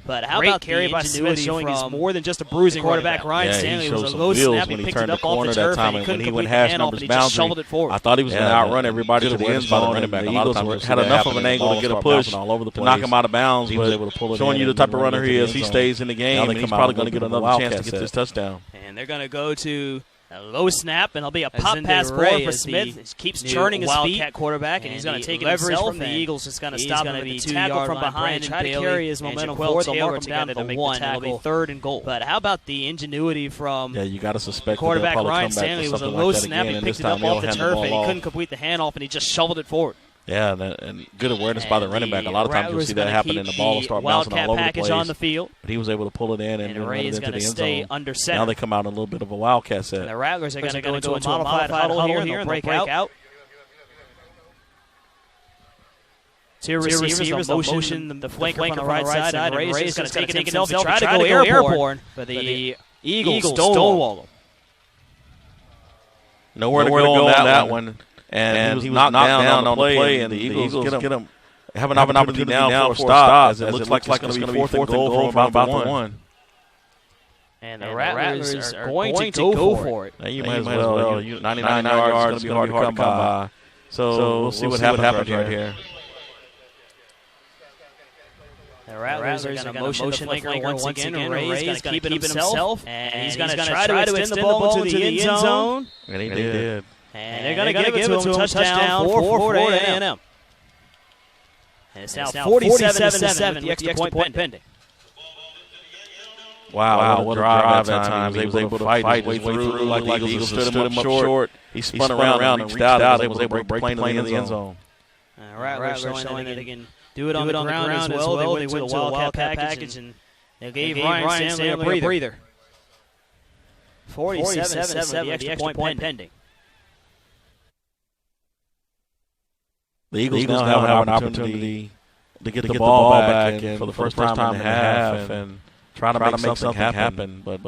But how about carry by Smith, showing he's more than just a bruising quarterback. Ryan Stanley was a low snap. He picked it up off the turf, and he couldn't complete the handoff, and he just shoveled it forward. I thought he was going to outrun everybody to the end zone. And the Eagles had enough of an angle to get a push to knock him out of bounds. But showing you the type of runner he is, he stays in the game, and he's probably going to get another chance to get this touchdown. And they're going to go to a low snap, and it'll be a pop pass forward for Smith. He keeps churning his feet. Wildcat quarterback, and he's going to take leverage from the Eagles. It's going to stop him at the 2-yard from behind. Try to carry his momentum forward. They'll mark him down to the 1. It'll be 3rd and goal. But how about the ingenuity from you got to suspect quarterback Ryan Stanley? It was a low snap. He picked it up off the turf, and he couldn't complete the handoff, and he just shoveled it forward. Yeah, and good awareness by the running back. A lot of times you'll see that happen, and the ball will start bouncing all over the place. On the field. But he was able to pull it in and run it into the end zone. Under center. Now they come out in a little bit of a wildcat set. And the Rattlers are going to go into a modified huddle here, and they'll break out. Two receivers, they'll motion the flanker on the right side, and Ray's just going to take it himself. He tried to go airborne, but the Eagles stonewall him. Nowhere to go on that one. And he was knocked down on the play, and the Eagles get him have an opportunity now for a stop, as it looks like it's going to be 4th and goal from about the 1. And the Rattlers are going to go for it. Now you might as well. 99 yards is going to be hard to come by. So we'll see what happens right here. The Rattlers are going to motion the flanker once again. Ray's going to keep it himself, and he's going to try to extend the ball into the end zone. And he did. And they're going to give it to him. Touchdown for A&M. And it's now 47-7 with the extra point pending. Wow, what a drive that time. He was able to fight his way through. Like the Eagles stood him up short. He spun around and reached out and was able to break plane in the end zone. Rattlers showing that they can do it on the ground as well. They went to a wildcat package, and they gave Ryan Stanley a breather. 47-7 with the extra point pending. The Eagles now have an opportunity to get the ball back in for the first time in the half and try to make something happen. But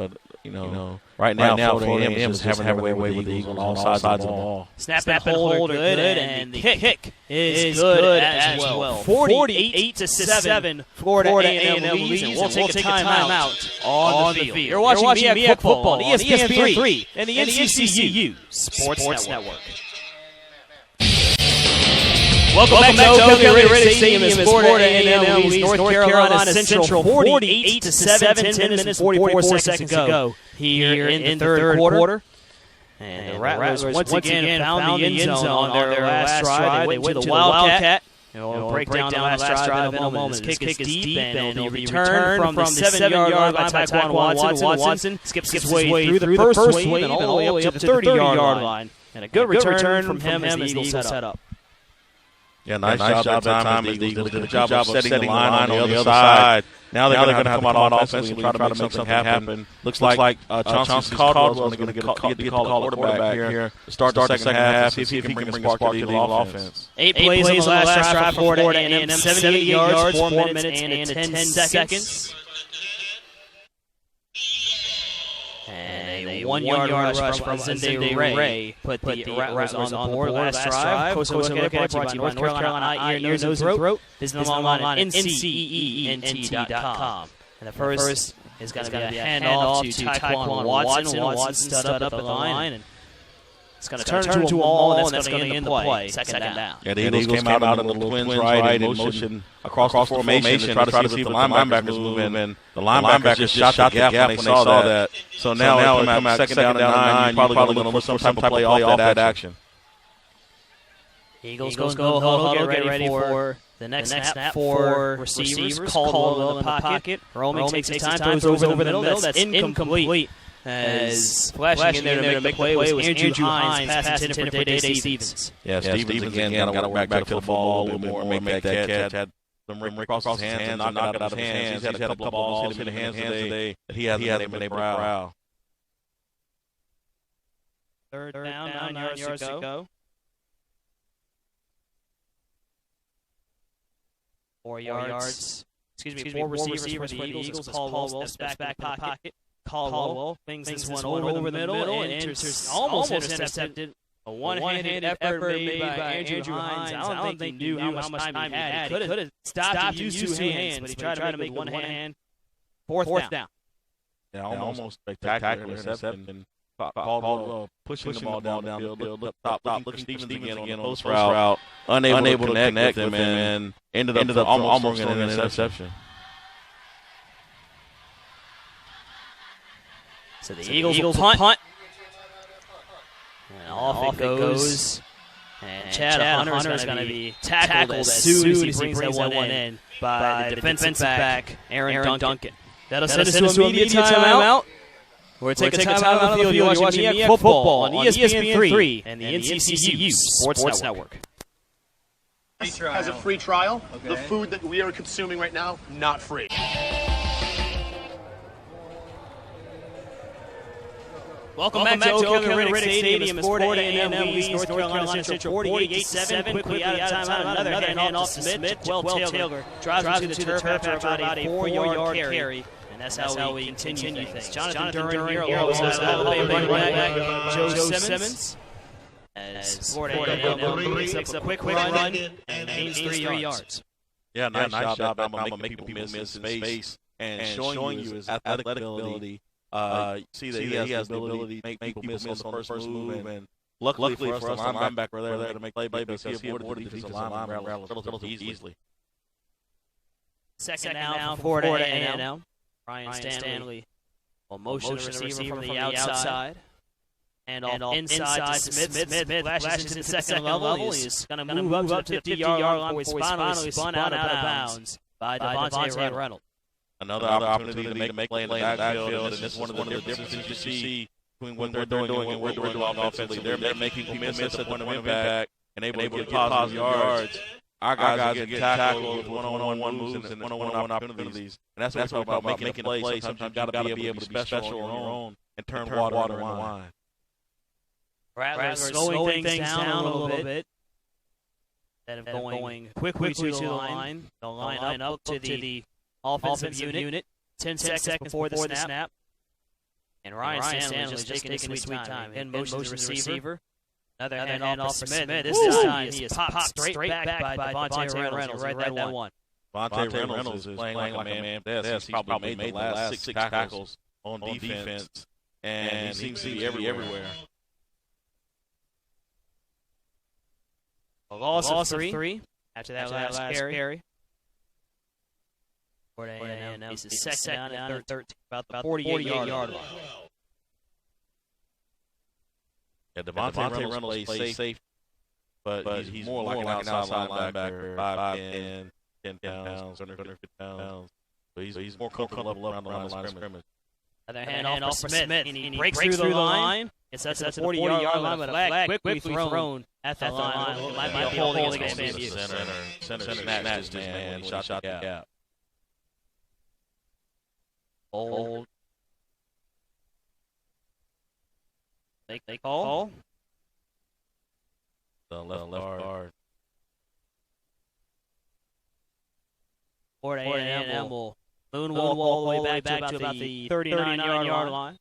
right now Florida A&M is having their way with the Eagles on all sides of the ball. Snap and hold are good, and the kick is good as well. 48-7, Florida A&M leads, and we'll take a timeout on the field. You're watching MEAC Football on ESPN3 and the NCCU Sports Network. Welcome back to Oakland Stadium as Florida A&M leads North Carolina Central 48-7, 10 minutes and 44 seconds to go here in the third quarter. And the Rattlers once again found the end zone on their last drive. They went to the Wildcat. We'll break down the last drive in a moment. This kick is deep, and it'll be returned from the 7-yard line by Taquan Watson. Skips his way through the first wave and all the way up to the 30-yard line. And a good return from him as the Eagles set up. Yeah, nice job that time. The Eagles did a good job of setting the line on the other side. Now they're going to have to come out offensively and try to make something happen. Looks like Chauncey Caldwell's going to get the call at quarterback here to start the second half, see if he can bring a spark to the Eagle offense. 8 plays on the last drive for Florida A&M, 78 yards, 4 minutes, and 10 seconds. And a 1 yard rush from Zende Ray put the Rattlers on the board last drive. Closer look at it, brought to you by North Carolina Eye, Ear, Nose, and Throat. Visit them online at nceent.com. And the first is going to be a handoff to Tyquan Watson. Watson stood up at the line, and it's going to turn into a maul, and that's going to end the play. Second down. Yeah, the Eagles came out in the little twins right in motion across the formation to try to see if the linebackers move, and the linebackers just shot the gap when they saw that. So now come out second down and 9, you're probably going to look for some type of play off that action. Eagles go huddle, get ready for the next snap for receivers. Caldwell in the pocket. Roman takes his time, throws over the middle. That's incomplete. As flashing in there to make the play was Andrew Hines passing to Day Stevens. Yeah, Stevens again got to work back to the ball a little bit more, make that catch. Had some rim across his hands and knock it out of his hands. He's had a couple of balls hit him in the hands today that he hasn't been able to corral. Third down, 9 yards to go. 4 yards. Excuse me, 4 receivers for the Eagles. Caldwell steps back in the pocket. Caldwell flings this one over the middle and almost intercepted. A one-handed effort made by Andrew Hines. I don't think he knew how much time he had. He could have stopped to use 2 hands, but he tried to make it one hand. Fourth down. Yeah, almost spectacular interception. Caldwell pushing the ball down the field. Look looking Stevens again on the post route. Unable to connect with him and ended up almost getting an interception. So the Eagles punt. And off it goes. And Chad Hunter is going to be tackled as soon as he brings that one in by the defensive back, Aaron Duncan. That'll send us to a media timeout. We're taking a time out of the field. You're watching MEAC Football on ESPN3 and the NCCU Sports Network. Has a free trial. Okay. The food that we are consuming right now, not free. Welcome back to O'Kelly Riddick Stadium as Florida A&M leads North Carolina Central 48-7. Quickly out of time. Another handoff to Smith. Well Taylor drives into the turf after about a 4-yard carry. And that's how we continue things. Jonathan Duran here alongside running back Joe Simmons. As Florida A&M picks up a quick run and gains 3 yards. Yeah, nice job. I'm going to make people miss his space and showing you his athletic ability. See that he has the ability to make people miss on the first move, and luckily for us, the linebacker there to make play because he avoided the defensive lineman relatively easily. Second down for Florida A&M. Ryan Stanley will motion the receiver from the outside. And off inside to Smith flashes into the second level. He's going to move up to the 50-yard line before he's finally spun out of bounds by Devontae Reynolds. Another opportunity to make a play in the backfield, and this is one of the differences you see between what they're doing and what we're doing offensively. They're making people miss at the point of impact and able to get positive yards. Our guys are getting tackled with one-on-one moves and one-on-one opportunities. And that's what we're talking about, making a play. Sometimes you've got to be able to be special on your own and turn water into wine. Rattlers slowing things down a little bit. Instead of going quickly to the line, they'll line up to the offensive unit. 10 seconds before the snap. And Ryan Stanley just taking his sweet time. In motion the receiver. Another handoff for Smith. This time he is popped straight back by Devontae Reynolds. Right that one. Devontae Reynolds is playing like a man possessed. He's probably made the last 6 tackles on defense. And he seems to be everywhere. A loss of 3 after that last carry. Florida A&M is second down and 13, about the 48-yard line. Yeah, Devontae Reynolds plays safe, but he's more like an outside linebacker, 5'10", 10 pounds, 150 pounds. So he's more comfortable around the line of scrimmage. Another handoff for Smith, and he breaks through the line. It's at the 40-yard line, but a flag quickly thrown at the line. It might be a holding against FAMU. Center snatched his man, shot the gap. Hold. They call. The left guard. Florida A&M will moonwalk all the way back to about the 39-yard line.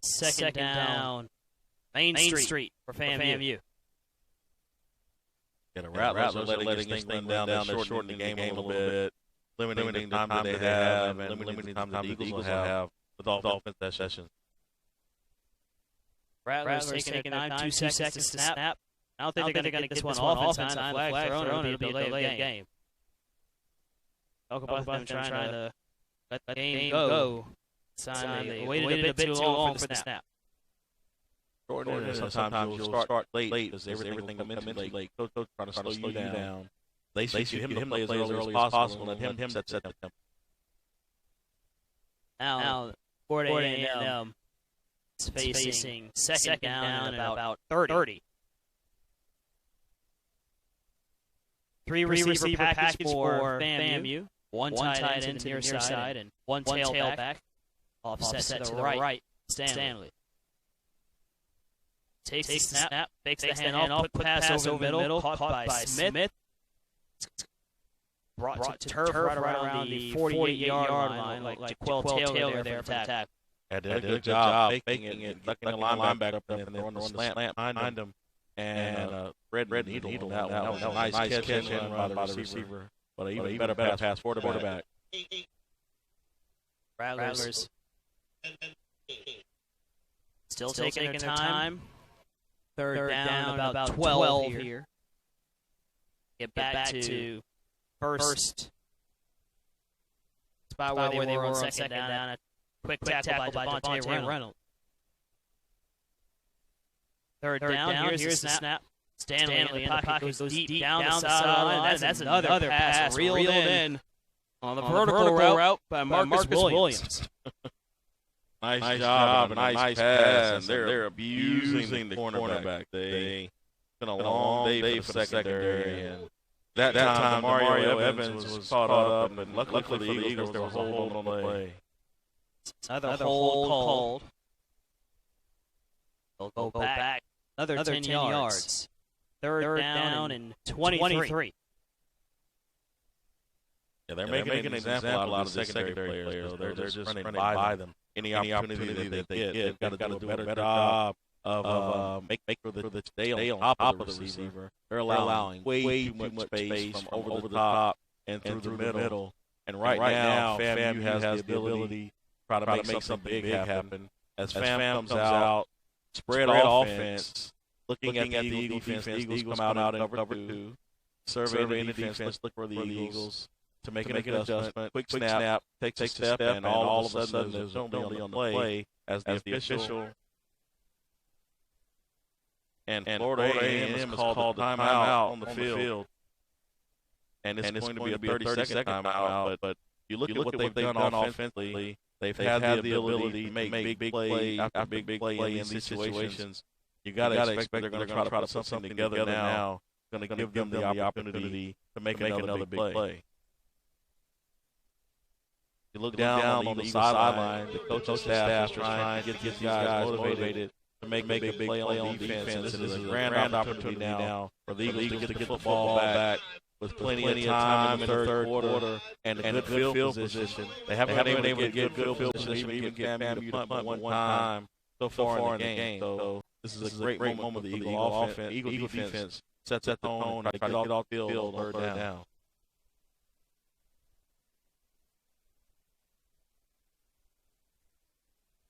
Second down. Main Street for FAMU. Yeah, the Rattlers are letting this thing run down. They're shortening the game a little bit, limiting the time that they have, and limiting the time that the Eagles will have with offense sessions. Rattlers taking time, 2 seconds to snap. I don't think they're going to get this one off in time. The flag thrown, it'll be a delay of game. Talk about them trying to let the game go. They waited a bit too long for the snap. Sometimes you'll start late because everything will come in late. Coach trying to slow you down. They should get him to play as early as possible and let him set the tempo. Now, Florida A&M is facing second down and about 30. Three receiver package for FAMU. One tight end to the near side and one tailback offset to the right. Stanley. Takes the snap, fakes the handoff, put pass over the middle, caught by Smith. Brought to turf right around the 48-yard line, like Jaquel Taylor there for the tackle. Did a good job faking it, ducking the linebacker up and then throwing the slant behind him. And red needle. That was a nice catch and run by the receiver. But an even better pass quarterback. Rattlers still taking their time. Third down, about 12 here. Get back to first spot where they were on second down. A quick tackle by Devontae Reynolds. Third down, here's the snap. Stanley in the pocket goes deep down the sideline. That's another pass reeled in on the vertical route by Marcus Williams. Nice job, nice pass, and they're abusing the cornerback. It's been a long day for the secondary, and that time Mario Evans was caught up, and luckily for the Eagles, there was a hold on the play. Another hold called. They'll go back another 10 yards. Third down and 23. Yeah, they're making an example out of the secondary players. They're just running by them. Any opportunity that they get, they've got to do a better job of make sure that they stay on top of the receiver. They're allowing way too much space from over the top and through the middle. And right now, FAMU has the ability to try to make something big happen. As FAM comes out, spread offense, looking at the Eagle defense. The Eagles come out in cover 2, surveying the defense, look for the Eagles to make an adjustment, quick snap, takes a step, and all of a sudden there's a penalty on the play as the official. And Florida A&M has called the timeout on the field. And it's going to be a 30-second timeout, but you look at what they've done offensively, they've had the ability to make big play after big play in these situations. You got to expect they're going to try to put something together now, going to give them the opportunity to make another big play. You look down on the sideline, the coaching staff is trying to get these guys motivated to make a big play on defense. This is a grand opportunity now for the Eagles to get the football back with plenty of time in the third quarter and a good field position. They haven't been able to get good field position, even get FAMU to punt one time so far in the game. So this is a great moment for the Eagle defense. Sets the tone, try to get off the field on third down.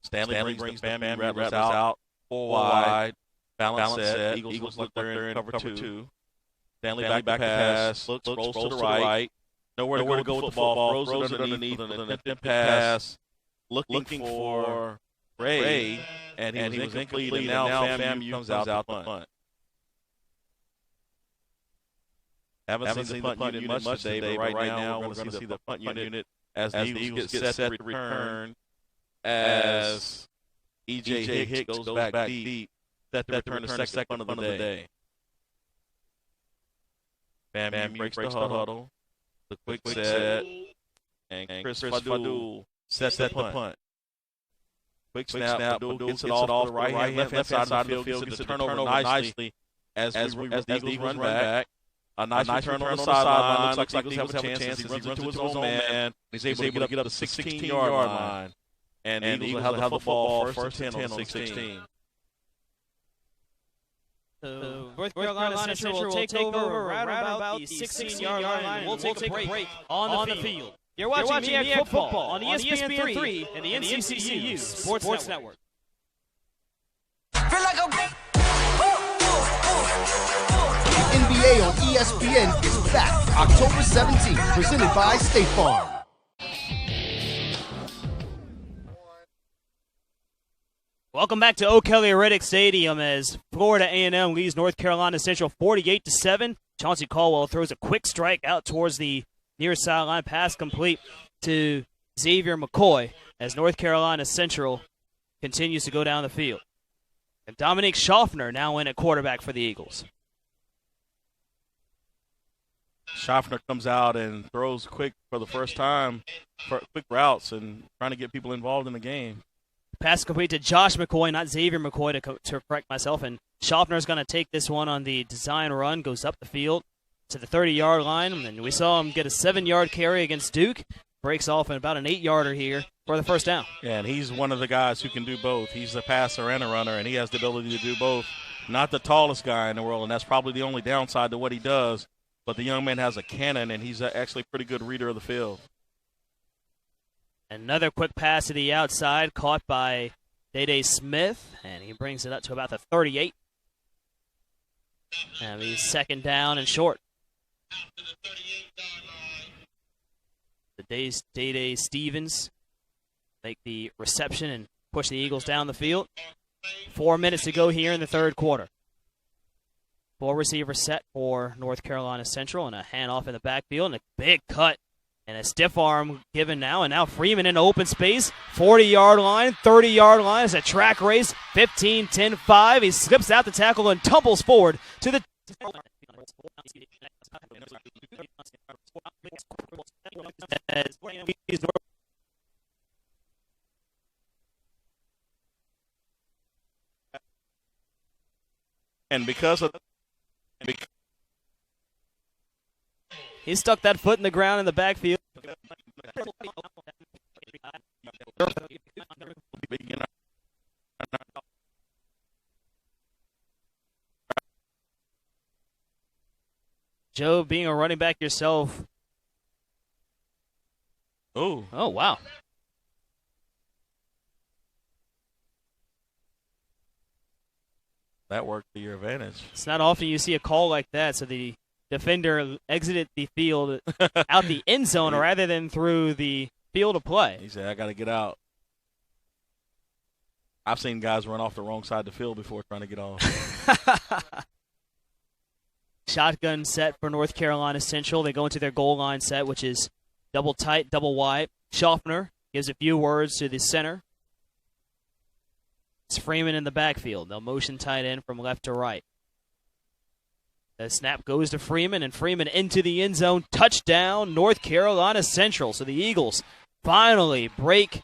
Stanley brings the FAMU Rattlers out, 4 wide, balance set. Eagles look like they're in cover 2. Stanley back to pass, rolls to the right. Nowhere to go with the ball, throws it underneath with an attempted pass, looking for Ray, and he was incomplete, and now FAMU comes out to punt. Haven't seen the punt unit much today, but right now we're going to see the punt unit as the Eagles get set to return as E.J. Hicks goes back deep, set to return the second punt of the day. Bam breaks the huddle. The quick set. And Chris Fadul sets the punt. Quick snap. Fadul gets it off the right hand, left-hand side of the field. Gets the turnover nicely as the Eagles run back. A nice return on the sideline. Looks like the Eagles have a chance as he runs into his own man. He's able to get up to the 16-yard line. And the Eagles will have the ball first and 10 on the 16. So North Carolina Central will take over right about the 16-yard line. We'll take a break on the field. You're watching MEAC Football on ESPN3 and the NCCU Sports Network. NBA on ESPN is back October 17th, presented by State Farm. Welcome back to O'Kelly-Riddick Stadium as Florida A&M leads North Carolina Central 48-7. Chauncey Caldwell throws a quick strike out towards the near sideline, pass complete to Xavier McCoy as North Carolina Central continues to go down the field. And Dominique Schaffner now in at quarterback for the Eagles. Schaffner comes out and throws quick for the first time, for quick routes and trying to get people involved in the game. Pass complete to Josh McCoy, not Xavier McCoy, to correct myself. And Schaffner's going to take this one on the design run, goes up the field to the 30-yard line. And we saw him get a 7-yard carry against Duke. Breaks off in about an 8-yarder here for the first down. Yeah, and he's one of the guys who can do both. He's a passer and a runner, and he has the ability to do both. Not the tallest guy in the world, and that's probably the only downside to what he does. But the young man has a cannon, and he's actually a pretty good reader of the field. Another quick pass to the outside, caught by Day Smith, and he brings it up to about the 38. And he's second down and short. The Day Stevens make the reception and push the Eagles down the field. 4 minutes to go here in the third quarter. 4 receivers set for North Carolina Central, and a handoff in the backfield, and a big cut. And a stiff arm given now, and now Freeman in open space. 40-yard line, 30-yard line. It's a track race, 15, 10, 5. He slips out the tackle and tumbles forward to the... And because of... He stuck that foot in the ground in the backfield. Joe, being a running back yourself. Oh, wow. That worked to your advantage. It's not often you see a call like that, so the defender exited the field out the end zone rather than through the field of play. He said, I got to get out. I've seen guys run off the wrong side of the field before trying to get off. Shotgun set for North Carolina Central. They go into their goal line set, which is double tight, double wide. Schaffner gives a few words to the center. It's Freeman in the backfield. They'll motion tight end from left to right. The snap goes to Freeman, and Freeman into the end zone. Touchdown, North Carolina Central. So the Eagles finally break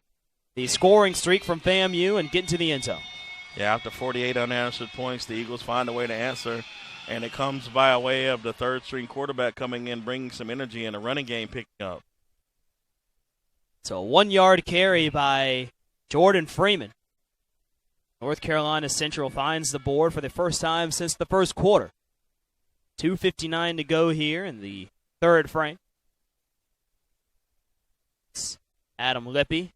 the scoring streak from FAMU and get into the end zone. Yeah, after 48 unanswered points, the Eagles find a way to answer, and it comes by a way of the third-string quarterback coming in, bringing some energy, and a running game picking up. So a 1-yard carry by Jordan Freeman. North Carolina Central finds the board for the first time since the first quarter. 2:59 to go here in the third frame. Adam Lippy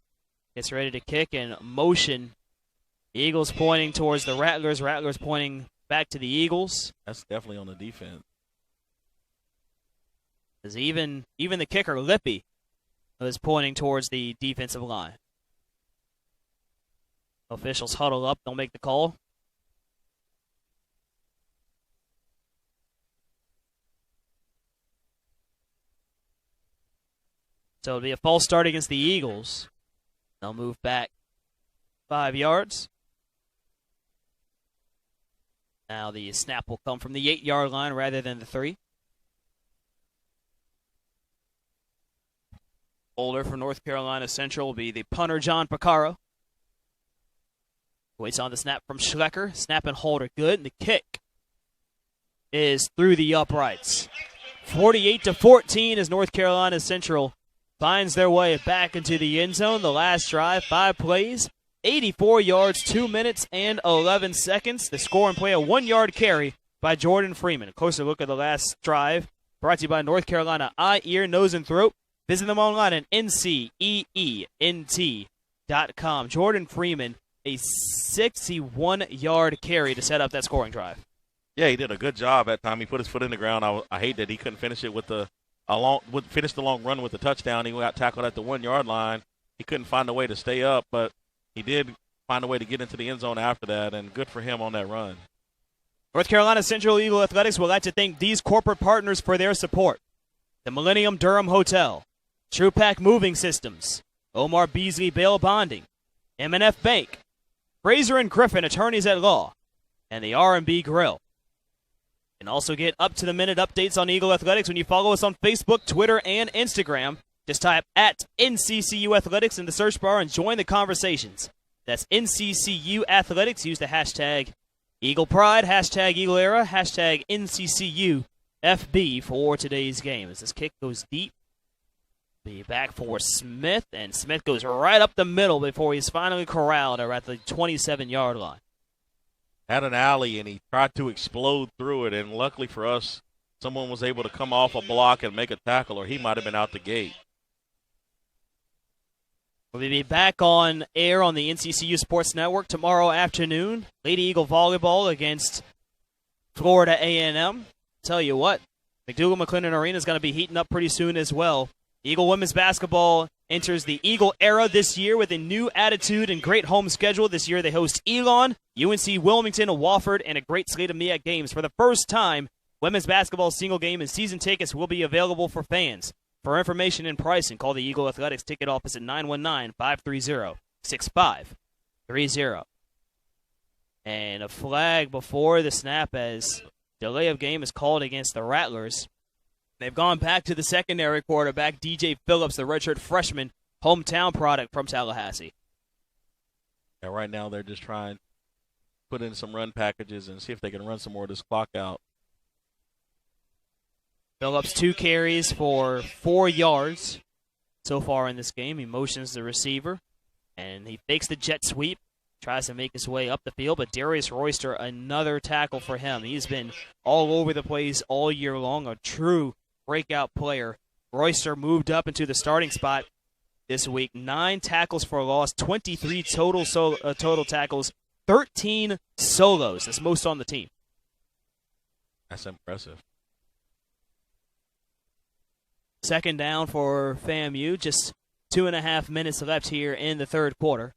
gets ready to kick in motion. Eagles pointing towards the Rattlers. Rattlers pointing back to the Eagles. That's definitely on the defense. As even the kicker, Lippy, is pointing towards the defensive line. Officials huddle up. They'll make the call. So it'll be a false start against the Eagles. They'll move back 5 yards. Now the snap will come from the 8-yard line rather than the 3. Holder for North Carolina Central will be the punter, John Picaro. Waits on the snap from Schlecker. Snap and hold are good. And the kick is through the uprights. 48-14 as North Carolina Central finds their way back into the end zone. The last drive, 5 plays, 84 yards, 2 minutes and 11 seconds. The score and play, a 1-yard carry by Jordan Freeman. A closer look at the last drive brought to you by North Carolina Eye, Ear, Nose, and Throat. Visit them online at nceent.com. Jordan Freeman, a 61-yard carry to set up that scoring drive. Yeah, he did a good job that time. He put his foot in the ground. I hate that he couldn't finish it with the finish the long run with the touchdown. He got tackled at the 1-yard line. He couldn't find a way to stay up, but he did find a way to get into the end zone after that, and good for him on that run. North Carolina Central Eagle Athletics would like to thank these corporate partners for their support: the Millennium Durham Hotel, TruePack Moving Systems, Omar Beasley Bail Bonding, M&F Bank, Fraser and Griffin Attorneys at Law, and the R&B Grill. You can also get up-to-the-minute updates on Eagle Athletics when you follow us on Facebook, Twitter, and Instagram. Just type at NCCU Athletics in the search bar and join the conversations. That's NCCU Athletics. Use the hashtag Eagle Pride, hashtag Eagle Era, hashtag NCCU FB for today's game. As this kick goes deep, be back for Smith, and Smith goes right up the middle before he's finally corralled at the 27-yard line. Had an alley, and he tried to explode through it, and luckily for us, someone was able to come off a block and make a tackle, or he might have been out the gate. We'll be back on air on the NCCU Sports Network tomorrow afternoon. Lady Eagle Volleyball against Florida A&M. Tell you what, McDougal-McLennan Arena is going to be heating up pretty soon as well. Eagle women's basketball enters the Eagle era this year with a new attitude and great home schedule. This year they host Elon, UNC Wilmington, Wofford, and a great slate of MEAC games. For the first time, women's basketball single game and season tickets will be available for fans. For information and pricing, call the Eagle Athletics ticket office at 919-530-6530. And a flag before the snap as delay of game is called against the Rattlers. They've gone back to the secondary quarterback, DJ Phillips, the redshirt freshman, hometown product from Tallahassee. Yeah, right now they're just trying to put in some run packages and see if they can run some more of this clock out. Phillips, 2 carries for 4 yards so far in this game. He motions the receiver, and he fakes the jet sweep, tries to make his way up the field, but Darius Royster, another tackle for him. He's been all over the place all year long, a true breakout player. Royster moved up into the starting spot this week. 9 tackles for a loss, 23 total tackles, 13 solos. That's most on the team. That's impressive. Second down for FAMU. Just 2.5 minutes left here in the third quarter.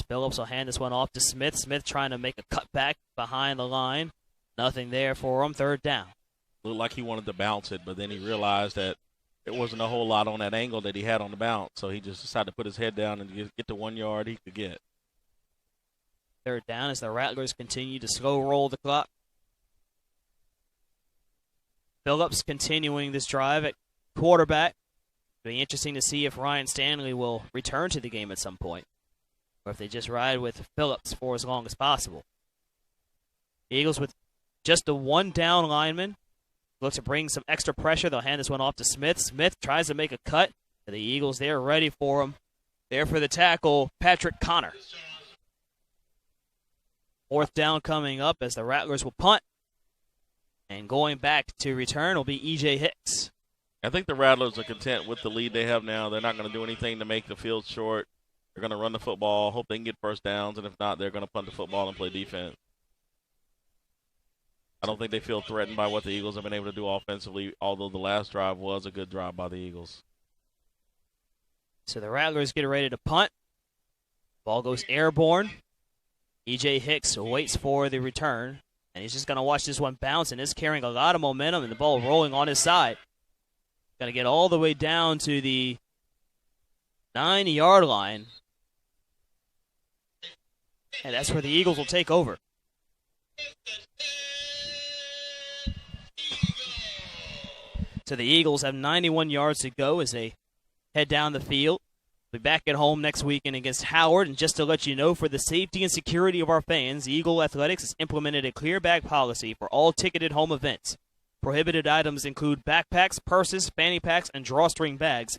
Phillips will hand this one off to Smith. Smith trying to make a cutback behind the line. Nothing there for him. Third down. Looked like he wanted to bounce it, but then he realized that there wasn't a whole lot on that angle that he had on the bounce, so he just decided to put his head down and get the 1 yard he could get. Third down as the Rattlers continue to slow roll the clock. Phillips continuing this drive at quarterback. It'll be interesting to see if Ryan Stanley will return to the game at some point, or if they just ride with Phillips for as long as possible. The Eagles with just a 1 down lineman. Look to bring some extra pressure. They'll hand this one off to Smith. Smith tries to make a cut. The Eagles, they're ready for him. There for the tackle, Patrick Connor. Fourth down coming up as the Rattlers will punt. And going back to return will be E.J. Hicks. I think the Rattlers are content with the lead they have now. They're not going to do anything to make the field short. They're going to run the football, hope they can get first downs, and if not, they're going to punt the football and play defense. I don't think they feel threatened by what the Eagles have been able to do offensively, although the last drive was a good drive by the Eagles. So the Rattlers get ready to punt. Ball goes airborne. E.J. Hicks waits for the return, and he's just going to watch this one bounce, and is carrying a lot of momentum, and the ball rolling on his side. Got to get all the way down to the 9-yard line. And that's where the Eagles will take over. So the Eagles have 91 yards to go as they head down the field. We'll be back at home next weekend against Howard. And just to let you know, for the safety and security of our fans, Eagle Athletics has implemented a clear bag policy for all ticketed home events. Prohibited items include backpacks, purses, fanny packs, and drawstring bags.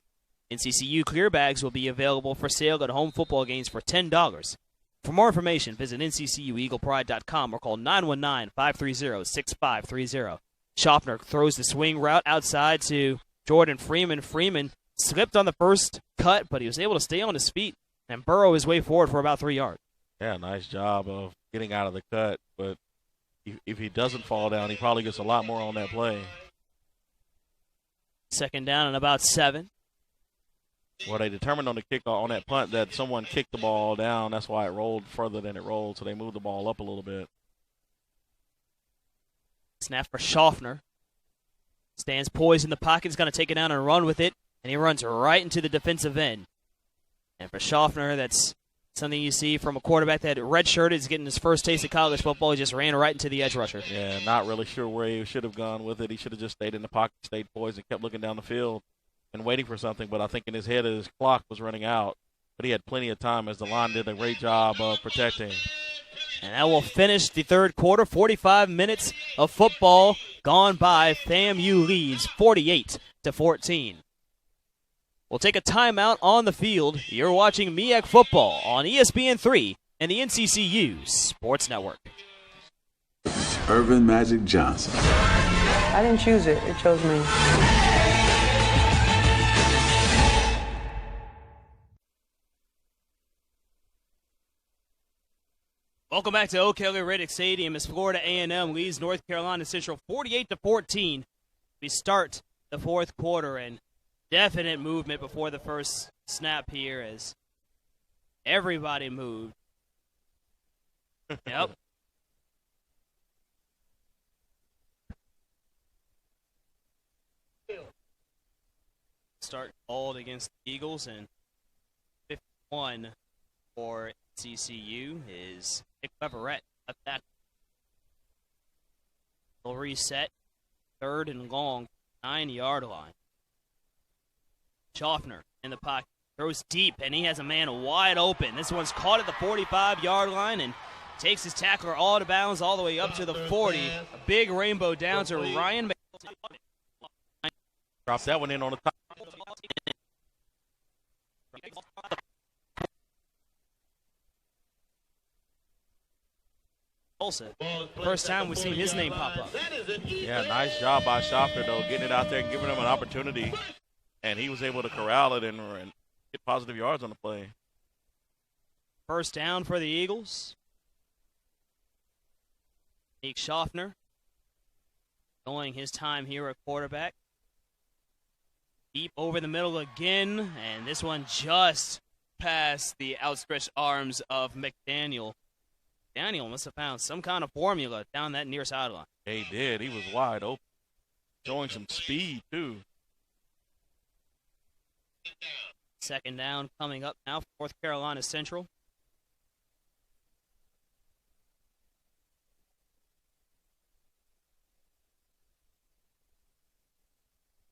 NCCU clear bags will be available for sale at home football games for $10. For more information, visit nccueaglepride.com or call 919-530-6530. Schaffner throws the swing route outside to Jordan Freeman. Freeman slipped on the first cut, but he was able to stay on his feet and burrow his way forward for about 3 yards. Yeah, nice job of getting out of the cut, but if he doesn't fall down, he probably gets a lot more on that play. Second down and about 7. Well, they determined on the kickoff on that punt that someone kicked the ball down. That's why it rolled further than it rolled, so they moved the ball up a little bit. Snap for Schaffner. Stands poised in the pocket. He's going to take it down and run with it, and he runs right into the defensive end. And for Schaffner, that's something you see from a quarterback that redshirted is getting his first taste of college football. He just ran right into the edge rusher. Yeah, not really sure where he should have gone with it. He should have just stayed in the pocket, stayed poised, and kept looking down the field and waiting for something. But I think in his head his clock was running out. But he had plenty of time as the line did a great job of protecting. And that will finish the third quarter. 45 minutes of football gone by. FAMU leads 48-14. We'll take a timeout on the field. You're watching MEAC Football on ESPN3 and the NCCU Sports Network. Irvin Magic Johnson. I didn't choose it. It chose me. Welcome back to O'Kelly Riddick Stadium as Florida A&M leads North Carolina Central 48-14. We start the fourth quarter, and definite movement before the first snap here as everybody moved. Yep. Start called against the Eagles, and 51 for CCU is Nick Leverett at that. They'll reset. 3rd and long, 9-yard line. Schaffner in the pocket. Throws deep, and he has a man wide open. This one's caught at the 45-yard line and takes his tackler all out of bounds all the way up to the 40. A big rainbow down to Ryan. Drops that one in on the top. First time we've seen his name pop up. Yeah, nice job by Schaffner, though, getting it out there and giving him an opportunity. And he was able to corral it and get positive yards on the play. First down for the Eagles. Nick Schaffner going his time here at quarterback. Deep over the middle again, and this one just past the outstretched arms of McDaniel. Daniel must have found some kind of formula down that near sideline. Yeah, he did. He was wide open, showing some speed, too. Second down coming up now for North Carolina Central.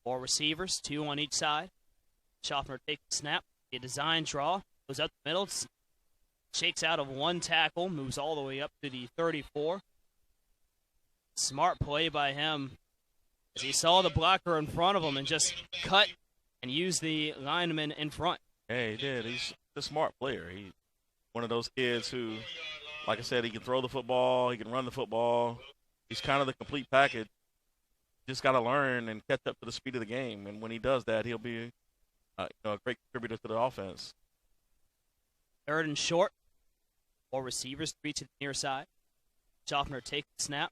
Four receivers, 2 on each side. Schaffner takes the snap, a design draw, goes up the middle, shakes out of one tackle, moves all the way up to the 34. Smart play by him as he saw the blocker in front of him and just cut and used the lineman in front. Yeah, he did. He's a smart player. He's one of those kids who, like I said, he can throw the football, he can run the football. He's kind of the complete package. Just got to learn and catch up to the speed of the game. And when he does that, he'll be a great contributor to the offense. 3rd and short. 4 receivers, 3 to the near side. Schaffner takes the snap,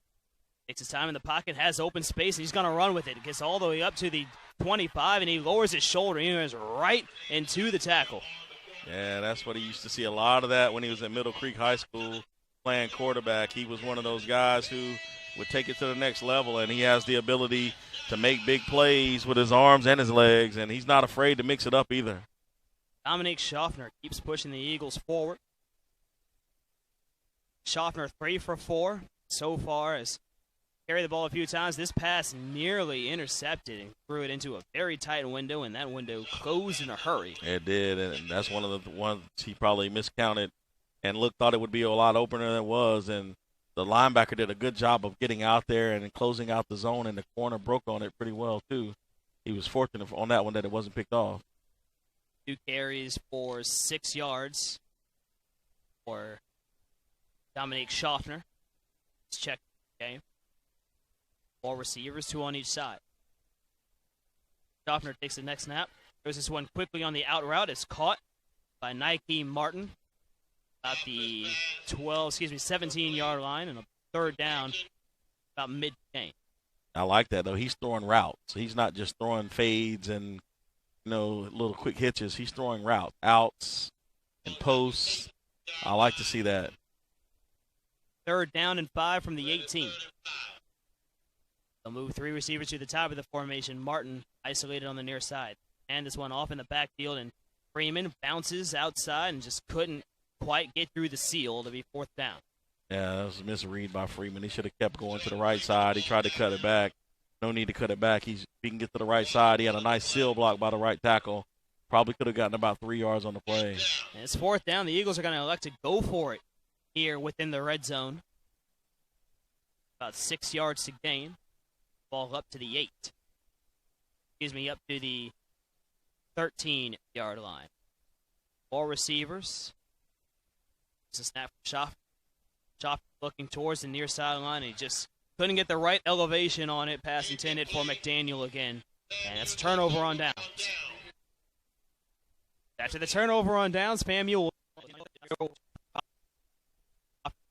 takes his time in the pocket, has open space, and he's going to run with it. Gets all the way up to the 25, and he lowers his shoulder. He goes right into the tackle. Yeah, that's what he used to see a lot of that when he was at Middle Creek High School playing quarterback. He was one of those guys who would take it to the next level, and he has the ability to make big plays with his arms and his legs, and he's not afraid to mix it up either. Dominique Schaffner keeps pushing the Eagles forward. Schaffner 3 for 4 so far, has carried the ball a few times. This pass nearly intercepted and threw it into a very tight window, and that window closed in a hurry. It did, and that's one of the ones he probably miscounted and thought it would be a lot opener than it was, and the linebacker did a good job of getting out there and closing out the zone, and the corner broke on it pretty well too. He was fortunate on that one that it wasn't picked off. 2 carries for 6 yards for Dominique Schaffner. Let's check the game. 4 receivers, 2 on each side. Schaffner takes the next snap. Throws this one quickly on the out route. It's caught by Nike Martin about the 17-yard line, and a third down about mid-game. I like that, though. He's throwing routes. He's not just throwing fades and, little quick hitches. He's throwing routes, outs, and posts. I like to see that. Third down and 5 from the 18. They'll move 3 receivers to the top of the formation. Martin isolated on the near side. And this one off in the backfield, and Freeman bounces outside and just couldn't quite get through the seal to be 4th down. Yeah, that was a misread by Freeman. He should have kept going to the right side. He tried to cut it back. No need to cut it back. He can get to the right side. He had a nice seal block by the right tackle. Probably could have gotten about 3 yards on the play. And it's 4th down. The Eagles are going to elect to go for it here within the red zone. About 6 yards to gain. Ball up to the 8. Up to the 13-yard line. 4 receivers. It's a snap from Schaffner. Schaffner looking towards the near sideline. He just couldn't get the right elevation on it. Pass intended for McDaniel again. And it's turnover on downs. After the turnover on downs, FAMU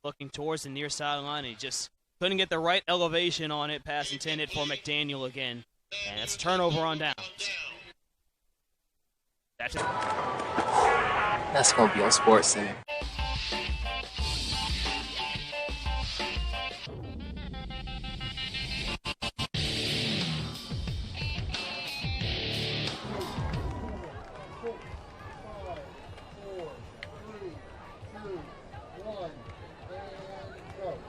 looking towards the near sideline. He just couldn't get the right elevation on it. Pass intended for McDaniel again. And it's turnover on downs. That's going to be on Sports Center.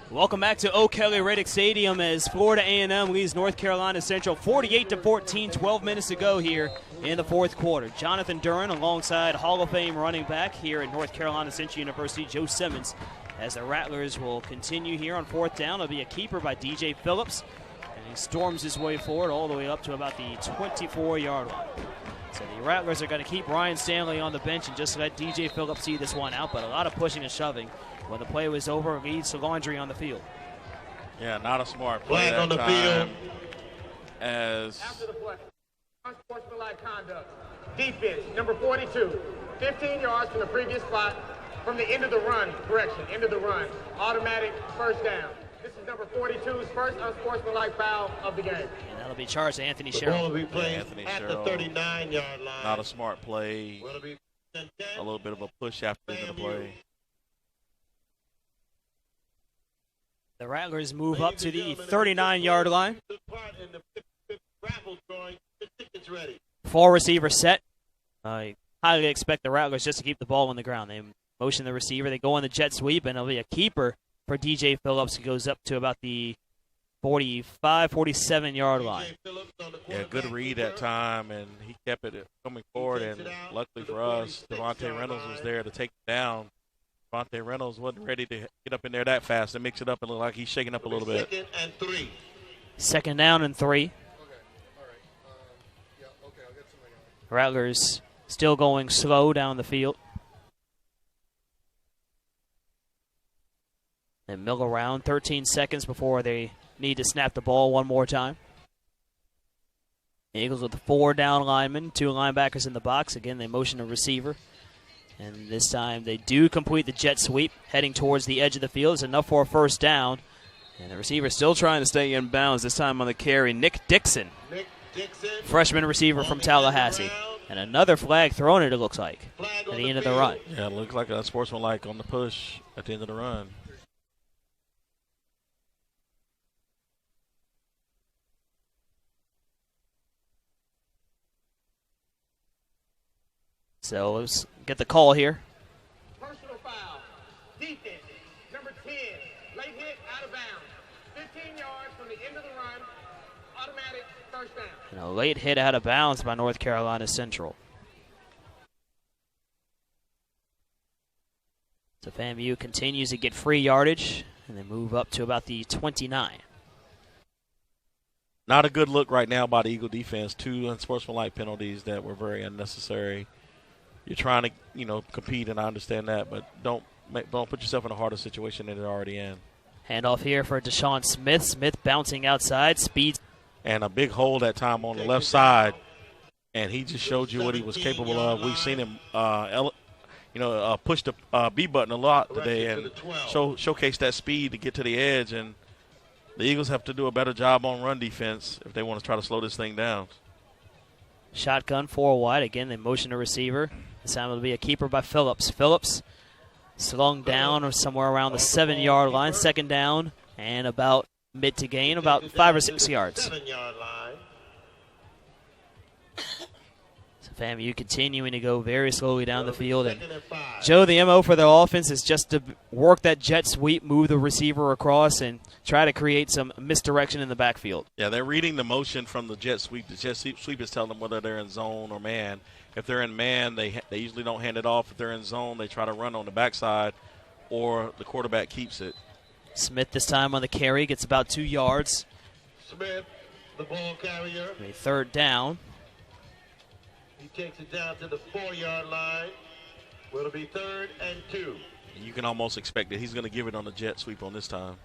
Welcome back to O'Kelly Riddick Stadium as Florida A&M leads North Carolina Central 48-14, 12 minutes to go here in the 4th quarter. Jonathan Duran alongside Hall of Fame running back here at North Carolina Central University, Joe Simmons, as the Rattlers will continue here on 4th down. It'll be a keeper by DJ Phillips, and he storms his way forward all the way up to about the 24-yard line. So the Rattlers are going to keep Ryan Stanley on the bench and just let DJ Phillips see this one out, but a lot of pushing and shoving. When the play was over, leads to Laundry on the field. Yeah, not a smart play that on the time. field. As After the play, unsportsmanlike conduct. Defense, number 42, 15 yards from the previous spot, from the end of the run, end of the run. Automatic first down. This is number 42's first unsportsmanlike foul of the game. And that'll be charged to Anthony The Sherrill. ball will be played Anthony at Sherrill. the 39-yard line. not a smart play. Will be A little bit of a push after the end of the play. The Rattlers move up to the 39-yard line. 4 receivers set. I highly expect the Rattlers just to keep the ball on the ground. They motion the receiver. They go on the jet sweep, and it'll be a keeper for DJ Phillips, who goes up to about the 45, 47-yard line. Yeah, good read that time, and he kept it coming forward, and luckily for us, Devontae Reynolds was there to take it down. Devontae Reynolds wasn't ready to get up in there that fast and mix it up and look like he's shaking up a little bit. 2nd and 3. 2nd down and 3. Rattlers still going slow down the field. They mill around 13 seconds before they need to snap the ball one more time. The Eagles with the 4 down linemen, 2 linebackers in the box. Again, they motion a receiver. And this time they do complete the jet sweep, heading towards the edge of the field. It's enough for a first down. And the receiver still trying to stay in bounds, this time on the carry, Nick Dixon. Freshman receiver from Tallahassee. And another flag thrown, it looks like, at the end of the run. Yeah, it looks like a sportsmanlike on the push at the end of the run. So let's get the call here. Personal foul. Defense. Number 10. Late hit out of bounds. 15 yards from the end of the run. Automatic first down. And a late hit out of bounds by North Carolina Central. So FAMU continues to get free yardage, and they move up to about the 29. Not a good look right now by the Eagle defense. 2 unsportsmanlike penalties that were very unnecessary. You're trying to, compete, and I understand that, but don't put yourself in a harder situation than you're already in. Handoff here for Deshaun Smith. Smith bouncing outside, speed. And a big hole that time on the left side, and he just showed you what he was capable of. We've seen him, push the B button a lot today and showcase that speed to get to the edge. And the Eagles have to do a better job on run defense if they want to try to slow this thing down. Shotgun 4 wide. Again, they motion a receiver. This time it'll be a keeper by Phillips. Phillips slung down somewhere around the 7-yard line. Second down and about mid to gain, about 5 or 6 yards. So FAMU continuing to go very slowly down the field. And Joe, the MO for their offense is just to work that jet sweep, move the receiver across, and try to create some misdirection in the backfield. Yeah, they're reading the motion from the jet sweep. The jet sweep is telling them whether they're in zone or man. If they're in man, they usually don't hand it off. If they're in zone, they try to run on the backside, or the quarterback keeps it. Smith this time on the carry, gets about 2 yards. Smith, the ball carrier. A third down. He takes it down to the 4-yard line. Will it be 3rd and 2? You can almost expect that he's going to give it on the jet sweep on this time.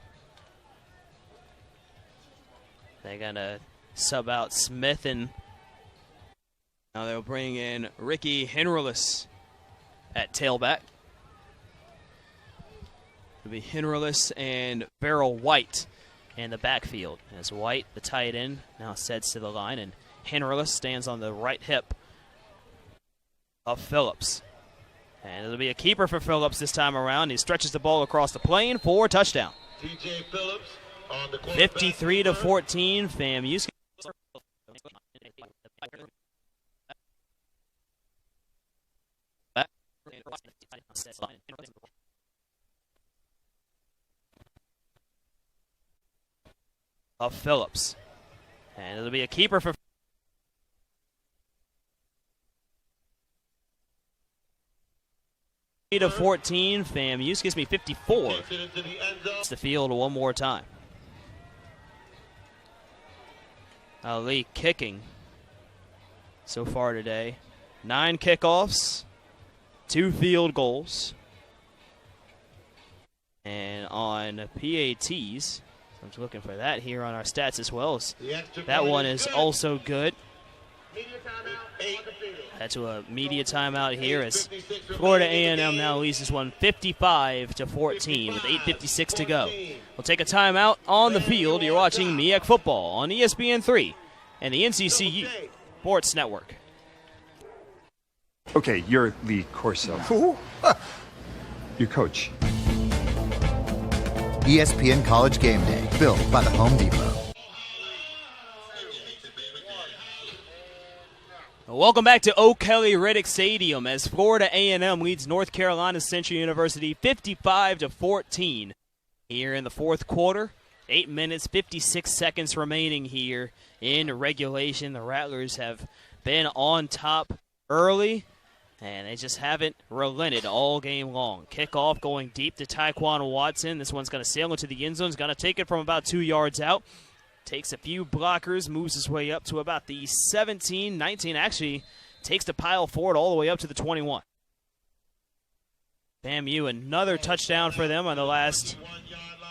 They're going to sub out Smith, and now they'll bring in Ricky Henrellis at tailback. It'll be Henrellis and Beryl White in the backfield. As White, the tight end, now sets to the line, and Henrellis stands on the right hip of Phillips. And it'll be a keeper for Phillips this time around. He stretches the ball across the plane for a touchdown. TJ Phillips on the 53-14, FAMU. Of Phillips. And it'll be a keeper for 14, FAMU. Gives me 54. It's the field one more time. Ali kicking so far today. 9 kickoffs, 2 field goals. And on PATs, I'm just looking for that here on our stats as well. That one is also good. That's a media timeout here as Florida A&M now leads this one 55-14 with 8:56 to go. We'll take a timeout on the field. You're watching MEAC Football on ESPN3 and the NCCU Sports Network. Okay, you're Lee Corso. Who? Your coach. ESPN College Game Day, built by the Home Depot. Welcome back to O'Kelly Riddick Stadium as Florida A&M leads North Carolina Central University 55-14 here in the fourth quarter. 8 minutes, 56 seconds remaining here in regulation. The Rattlers have been on top early, and they just haven't relented all game long. Kickoff going deep to Tyquan Watson. This one's going to sail into the end zone. He's going to take it from about 2 yards out. Takes a few blockers, moves his way up to about the 17, 19. Actually, takes the pile forward all the way up to the 21. FAMU, another touchdown for them on the last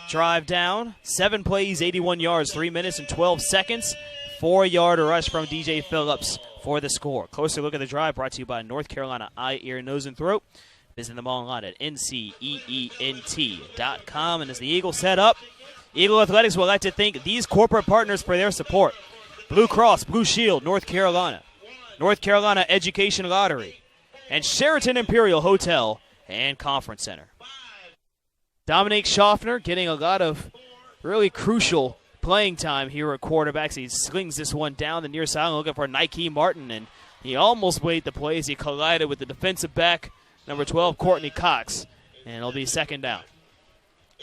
drive down. 7 plays, 81 yards, 3 minutes and 12 seconds. 4-yard rush from DJ Phillips for the score. Closer look at the drive brought to you by North Carolina Eye, Ear, Nose, and Throat. Visit them online at nceent.com. And as the Eagles set up, Eagle Athletics would like to thank these corporate partners for their support. Blue Cross, Blue Shield, North Carolina Education Lottery, and Sheraton Imperial Hotel and Conference Center. Dominic Schaffner getting a lot of really crucial playing time here at quarterbacks. He slings this one down the near sideline looking for Nike Martin, and He almost made the play as he collided with the defensive back, number 12, Courtney Cox, and it'll be second down.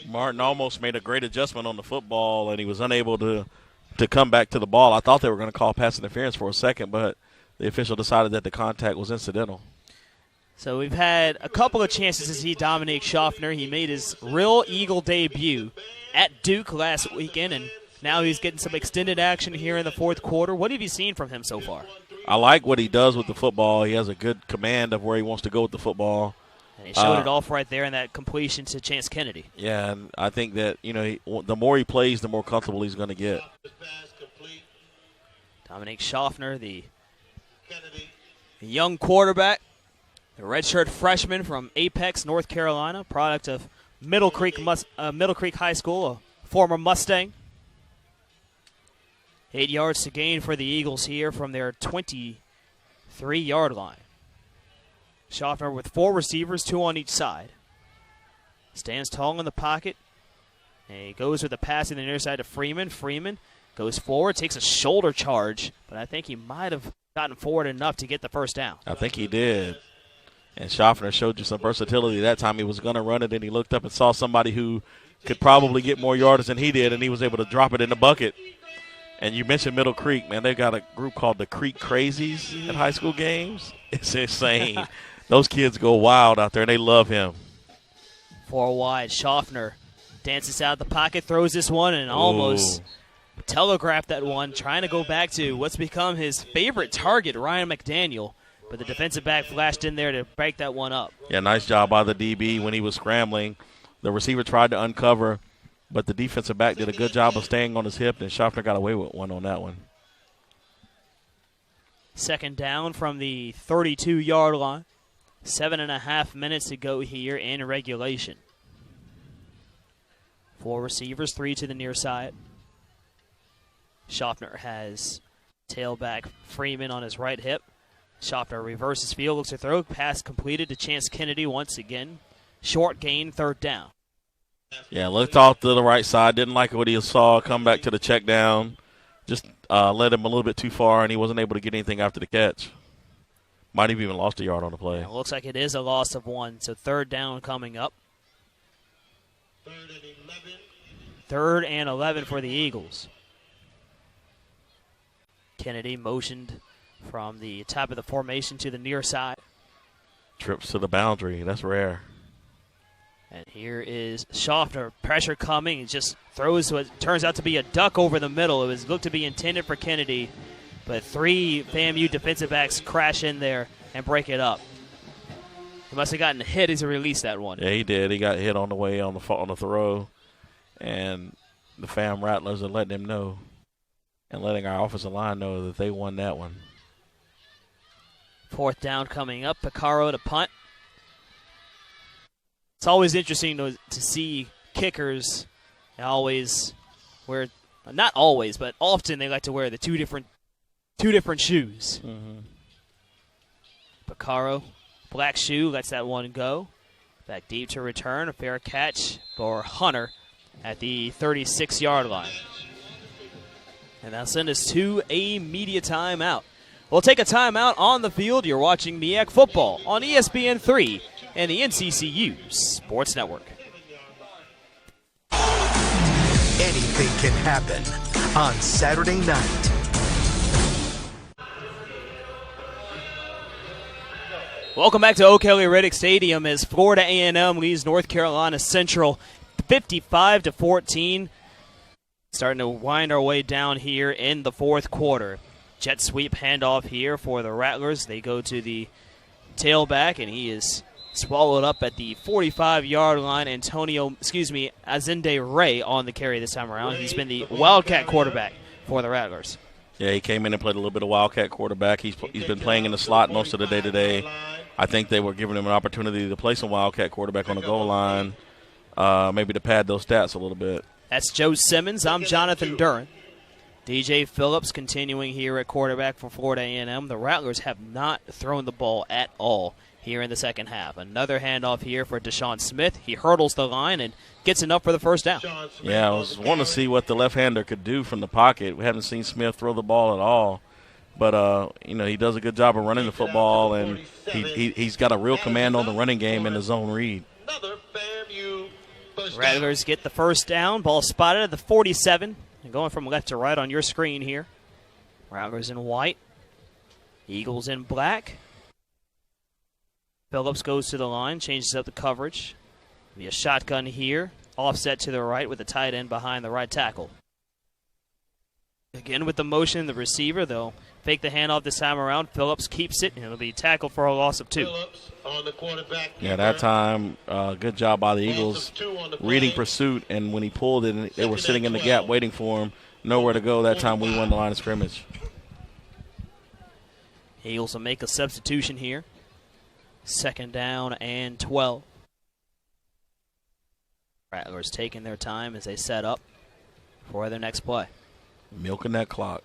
Martin almost made a great adjustment on the football, and he was unable to come back to the ball. I thought they were going to call pass interference for a second, but the official decided that the contact was incidental. So we've had a couple of chances to see Dominique Schaffner. He made his real Eagle debut at Duke last weekend, and now he's getting some extended action here in the fourth quarter. What have you seen from him so far? I like what he does with the football. He has a good command of where he wants to go with the football. And he showed it off right there in that completion to Chance Kennedy. Yeah, and I think that, the more he plays, the more comfortable he's going to get. Dominique Schaffner, the young quarterback, the redshirt freshman from Apex, North Carolina, product of Middle Creek High School, a former Mustang. 8 yards to gain for the Eagles here from their 23-yard line. Schaffner with 4 receivers, 2 on each side. Stands tall in the pocket. And he goes with the pass in the near side to Freeman. Freeman goes forward, takes a shoulder charge, but I think he might have gotten forward enough to get the first down. I think he did. And Schaffner showed you some versatility. That time he was going to run it, and he looked up and saw somebody who could probably get more yardage than he did, and he was able to drop it in the bucket. And you mentioned Middle Creek, man. They've got a group called the Creek Crazies at high school games. It's insane. Those kids go wild out there, and they love him. 4 wide. Schaffner dances out of the pocket, throws this one, and almost telegraphed that one, trying to go back to what's become his favorite target, Ryan McDaniel. But the defensive back flashed in there to break that one up. Yeah, nice job by the DB when he was scrambling. The receiver tried to uncover, but the defensive back did a good job of staying on his hip, and Schaffner got away with one on that one. Second down from the 32-yard line. 7.5 minutes to go here in regulation. 4 receivers, 3 to the near side. Schaffner has tailback Freeman on his right hip. Schaffner reverses field, looks to throw. Pass completed to Chance Kennedy once again. Short gain, third down. Yeah, looked off to the right side. Didn't like what he saw. Come back to the check down. Just led him a little bit too far, and he wasn't able to get anything after the catch. Might have even lost a yard on the play. It looks like it is a loss of 1, so third down coming up. 3rd and 11 for the Eagles. Kennedy motioned from the top of the formation to the near side. Trips to the boundary. That's rare. And here is Schaffner. Pressure coming. He just throws what turns out to be a duck over the middle. It was looked to be intended for Kennedy, but 3 FAMU defensive backs crash in there and break it up. He must have gotten hit as he released that one. Yeah, he did. He got hit on the way on the throw, and the FAM Rattlers are letting him know and letting our offensive line know that they won that one. 4th down coming up. Picaro to punt. It's always interesting to see kickers always wear, not always, but often they like to wear the two different shoes. Mm-hmm. Picaro, black shoe, lets that one go. Back deep to return. A fair catch for Hunter at the 36-yard line. And that'll send us to a media timeout. We'll take a timeout on the field. You're watching MEAC Football on ESPN3 and the NCCU Sports Network. Anything can happen on Saturday night. Welcome back to O'Kelly-Riddick Stadium as Florida A&M leads North Carolina Central 55-14. Starting to wind our way down here in the fourth quarter. Jet sweep handoff here for the Rattlers. They go to the tailback, and he is swallowed up at the 45-yard line. Azende Ray on the carry this time around. He's been the Wildcat quarterback for the Rattlers. Yeah, he came in and played a little bit of Wildcat quarterback. He's been playing in the slot most of the day today. I think they were giving him an opportunity to play some Wildcat quarterback on the goal line, maybe to pad those stats a little bit. That's Joe Simmons. I'm Jonathan Duran. DJ Phillips continuing here at quarterback for Florida A&M. The Rattlers have not thrown the ball at all here in the second half. Another handoff here for Deshaun Smith. He hurdles the line and gets enough for the first down. Yeah, I was wanting to see what the left-hander could do from the pocket. We haven't seen Smith throw the ball at all. But, he does a good job of running the football, and he's got a real command on the running game and the zone read. Rattlers get the first down. Ball spotted at the 47. And going from left to right on your screen here. Rattlers in white. Eagles in black. Phillips goes to the line, changes up the coverage. Be a shotgun here. Offset to the right with the tight end behind the right tackle. Again with the motion, the receiver, they'll fake the handoff this time around. Phillips keeps it, and it'll be tackled for a loss of 2. Yeah, that time, good job by the Eagles reading pursuit, and when he pulled it, they were sitting in the gap waiting for him. Nowhere to go. That time we won the line of scrimmage. Eagles will make a substitution here. 2nd down and 12. Rattlers taking their time as they set up for their next play. Milking that clock.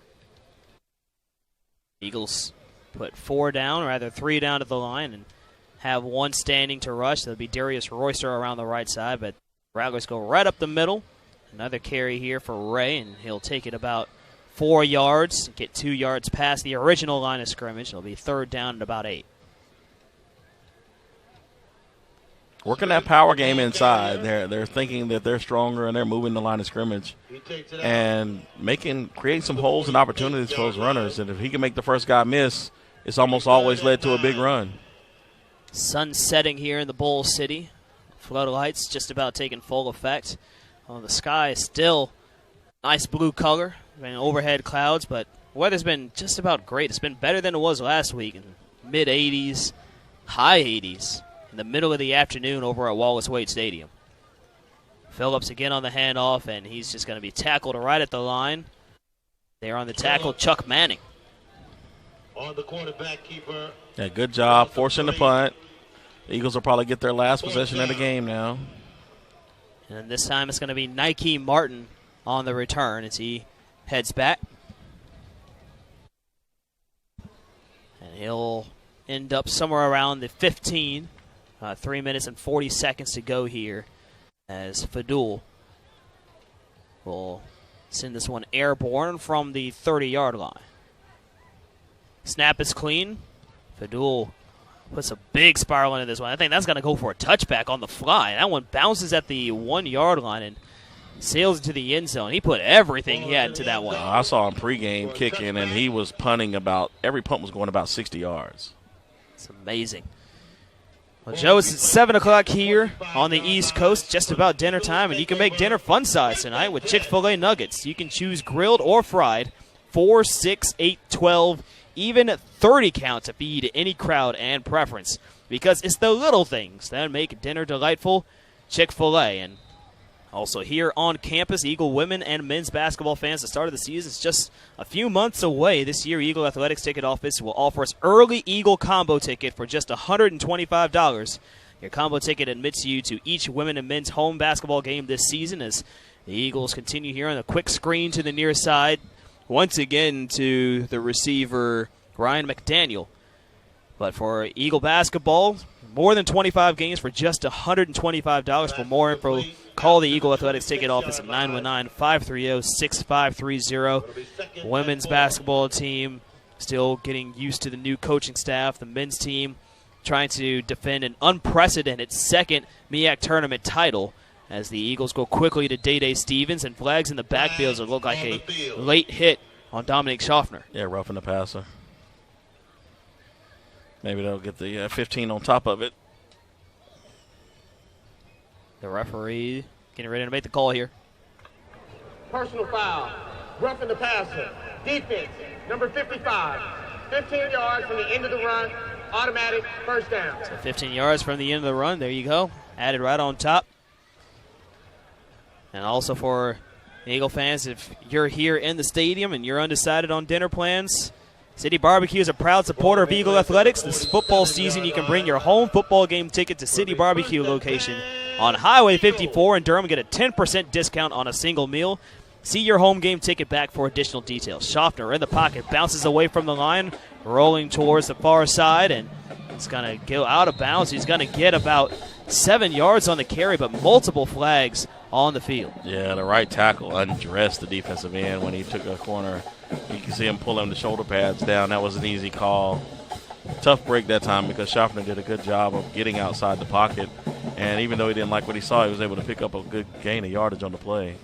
Eagles put 3 down to the line and have 1 standing to rush. That'll be Darius Royster around the right side, but Rattlers go right up the middle. Another carry here for Ray, and he'll take it about 4 yards, get 2 yards past the original line of scrimmage. It'll be 3rd down and about 8. Working that power game inside. They're thinking that they're stronger, and they're moving the line of scrimmage and creating some holes and opportunities for those runners. And if he can make the first guy miss, it's almost always led to a big run. Sun setting here in the Bowl City. Floodlights just about taking full effect. The sky is still nice blue color. Overhead clouds, but weather's been just about great. It's been better than it was last week. In mid-80s, high 80s. In the middle of the afternoon over at Wallace Wade Stadium. Phillips again on the handoff, and he's just going to be tackled right at the line. There on the tackle, Chuck Manning. On the quarterback keeper. Yeah, good job forcing the punt. The Eagles will probably get their last possession of the game now. And this time it's going to be Nike Martin on the return as he heads back. And he'll end up somewhere around the 15. 3 minutes and 40 seconds to go here as Fadul will send this one airborne from the 30-yard line. Snap is clean. Fadul puts a big spiral into this one. I think that's going to go for a touchback on the fly. That one bounces at the 1-yard line and sails into the end zone. He put everything he had into that one. I saw him pregame kicking, and he was punting every punt was going about 60 yards. It's amazing. Well, Joe, it's 7 o'clock here on the East Coast, just about dinner time, and you can make dinner fun size tonight with Chick-fil-A nuggets. You can choose grilled or fried, 4, 6, 8, 12, even 30 count to feed any crowd and preference. Because it's the little things that make dinner delightful. Chick-fil-A. And also here on campus, Eagle women and men's basketball fans, the start of the season is just a few months away. This year, Eagle Athletics Ticket Office will offer us early Eagle combo ticket for just $125. Your combo ticket admits you to each women and men's home basketball game this season as the Eagles continue here on a quick screen to the near side. Once again to the receiver, Ryan McDaniel. But for Eagle basketball, more than 25 games for just $125. For more info, call the Eagle Athletics Ticket Office at 919-530-6530. Women's basketball team still getting used to the new coaching staff. The men's team trying to defend an unprecedented second MEAC tournament title as the Eagles go quickly to Day-Day Stevens, and flags in the backfields will look like a late hit on Dominic Schaffner. Yeah, roughing the passer. Maybe they'll get the 15 on top of it. The referee getting ready to make the call here. Personal foul. Roughing the passer. Defense, number 55. 15 yards from the end of the run. Automatic first down. So 15 yards from the end of the run. There you go. Added right on top. And also for Eagle fans, if you're here in the stadium and you're undecided on dinner plans, City Barbecue is a proud supporter of Eagle Athletics. This football season, you can bring your home football game ticket to City Barbecue location on Highway 54 in Durham. Get a 10% discount on a single meal. See your home game ticket back for additional details. Schaffner in the pocket, bounces away from the line, rolling towards the far side, and it's going to go out of bounds. He's going to get about 7 yards on the carry, but multiple flags on the field. Yeah, the right tackle undressed the defensive end when he took a corner You can see him pulling the shoulder pads down. That was an easy call. Tough break that time because Schaffner did a good job of getting outside the pocket. And even though he didn't like what he saw, he was able to pick up a good gain of yardage on the play.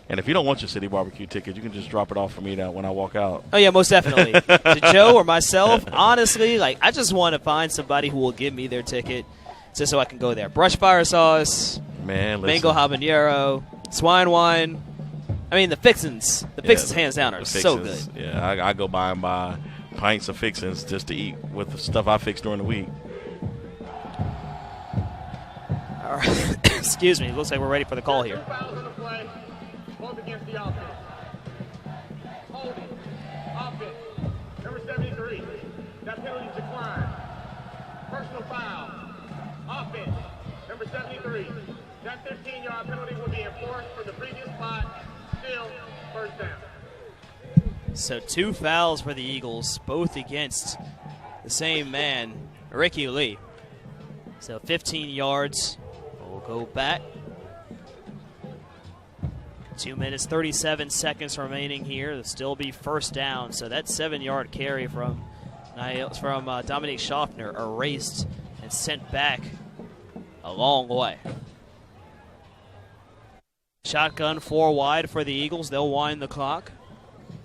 And if you don't want your City Barbecue ticket, you can just drop it off for me now when I walk out. Oh, yeah, most definitely. To Joe or myself, honestly, I just want to find somebody who will give me their ticket just so I can go there. Brush fire sauce, mango habanero, swine wine. I mean, the fixins. The fixins, hands down, are so good. Yeah, I go by and buy pints of fixins just to eat with the stuff I fix during the week. All right. Excuse me. Looks like we're ready for the call here. Both against the offense. Holding. Offense. Number 73. That penalty declined. Personal foul. Offense. Number 73. That 15-yard penalty will be enforced from the previous spot. Still first down. So 2 fouls for the Eagles, both against the same man, Ricky Lee. So 15 yards. We'll go back. 2 minutes, 37 seconds remaining here. It'll still be first down. So that 7-yard carry from Dominique Schaffner erased and sent back a long way. Shotgun 4 wide for the Eagles. They'll wind the clock.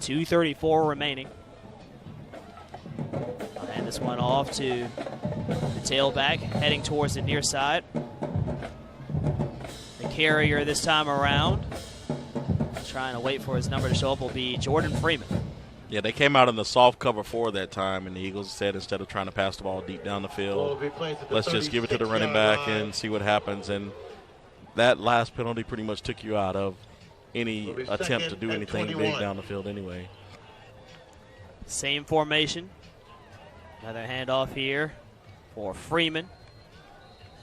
2:34 remaining. I'll hand this one off to the tailback, heading towards the near side. The carrier this time around, trying to wait for his number to show up, will be Jordan Freeman. Yeah, they came out in the soft cover 4 that time, and the Eagles said instead of trying to pass the ball deep down the field, let's just give it to the running back and see what happens. And that last penalty pretty much took you out of any attempt to do anything big down the field anyway. Same formation. Another handoff here for Freeman.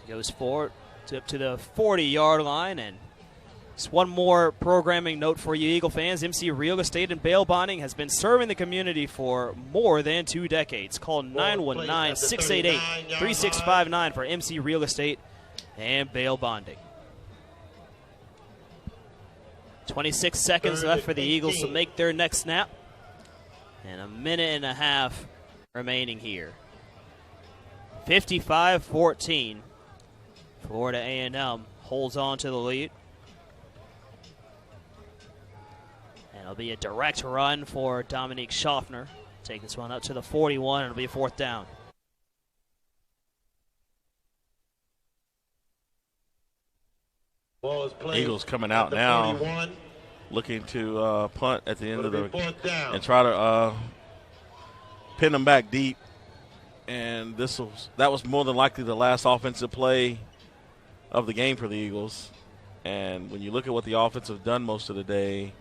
Goes forward up to the 40-yard line. And just one more programming note for you Eagle fans. MC Real Estate and Bail Bonding has been serving the community for more than 2 decades. Call 919-688-3659 for MC Real Estate and Bail Bonding. 26 seconds left for the Eagles to make their next snap. And a minute and a half remaining here. 55-14. Florida A&M holds on to the lead. And it'll be a direct run for Dominique Schaffner. Take this one up to the 41, and it'll be a 4th down. Eagles coming out now, looking to punt at the end of the and try to pin them back deep. And that was more than likely the last offensive play of the game for the Eagles. And when you look at what the offense have done most of the day,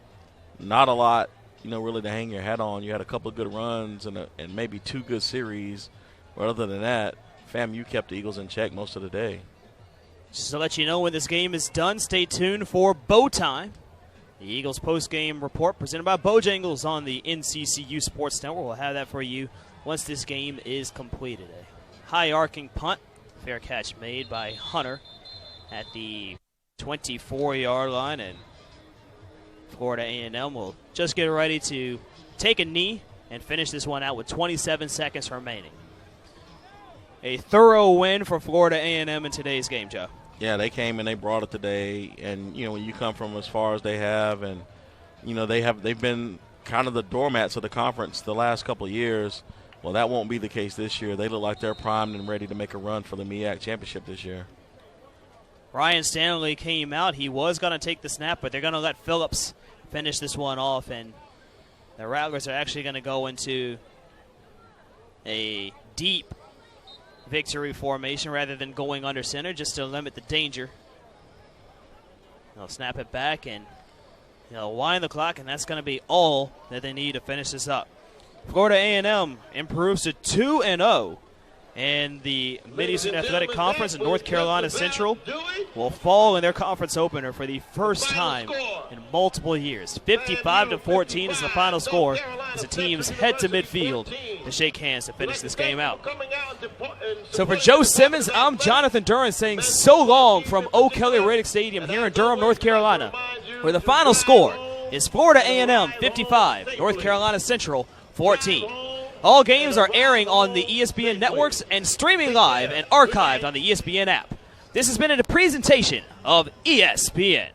not a lot, really to hang your hat on. You had a couple of good runs and maybe 2 good series. But other than that, FAMU kept the Eagles in check most of the day. Just to let you know when this game is done, stay tuned for Bow Time. The Eagles post-game report presented by Bojangles on the NCCU Sports Network. We'll have that for you once this game is completed. A high-arcing punt, fair catch made by Hunter at the 24-yard line, and Florida A&M will just get ready to take a knee and finish this one out with 27 seconds remaining. A thorough win for Florida A&M in today's game, Joe. Yeah, they came and they brought it today, and when you come from as far as they have, and they've been kind of the doormats of the conference the last couple of years. Well, that won't be the case this year. They look like they're primed and ready to make a run for the MEAC championship this year. Ryan Stanley came out. He was going to take the snap, but they're going to let Phillips finish this one off, and the Rattlers are actually going to go into a deep victory formation rather than going under center, just to limit the danger. They'll snap it back and they'll wind the clock, and that's going to be all that they need to finish this up. Florida A&M improves to 2-0, and the Mid-Eastern Athletic Conference in North Carolina Central will fall in their conference opener for the first time in multiple years. 55-14 is the final score as the teams head to midfield to shake hands to finish this game out. So for Joe Simmons, I'm Jonathan Duran saying so long from O'Kelly Radic Stadium here in Durham, North Carolina, where the final score is Florida A&M 55, North Carolina Central 14. All games are airing on the ESPN networks and streaming live and archived on the ESPN app. This has been a presentation of ESPN.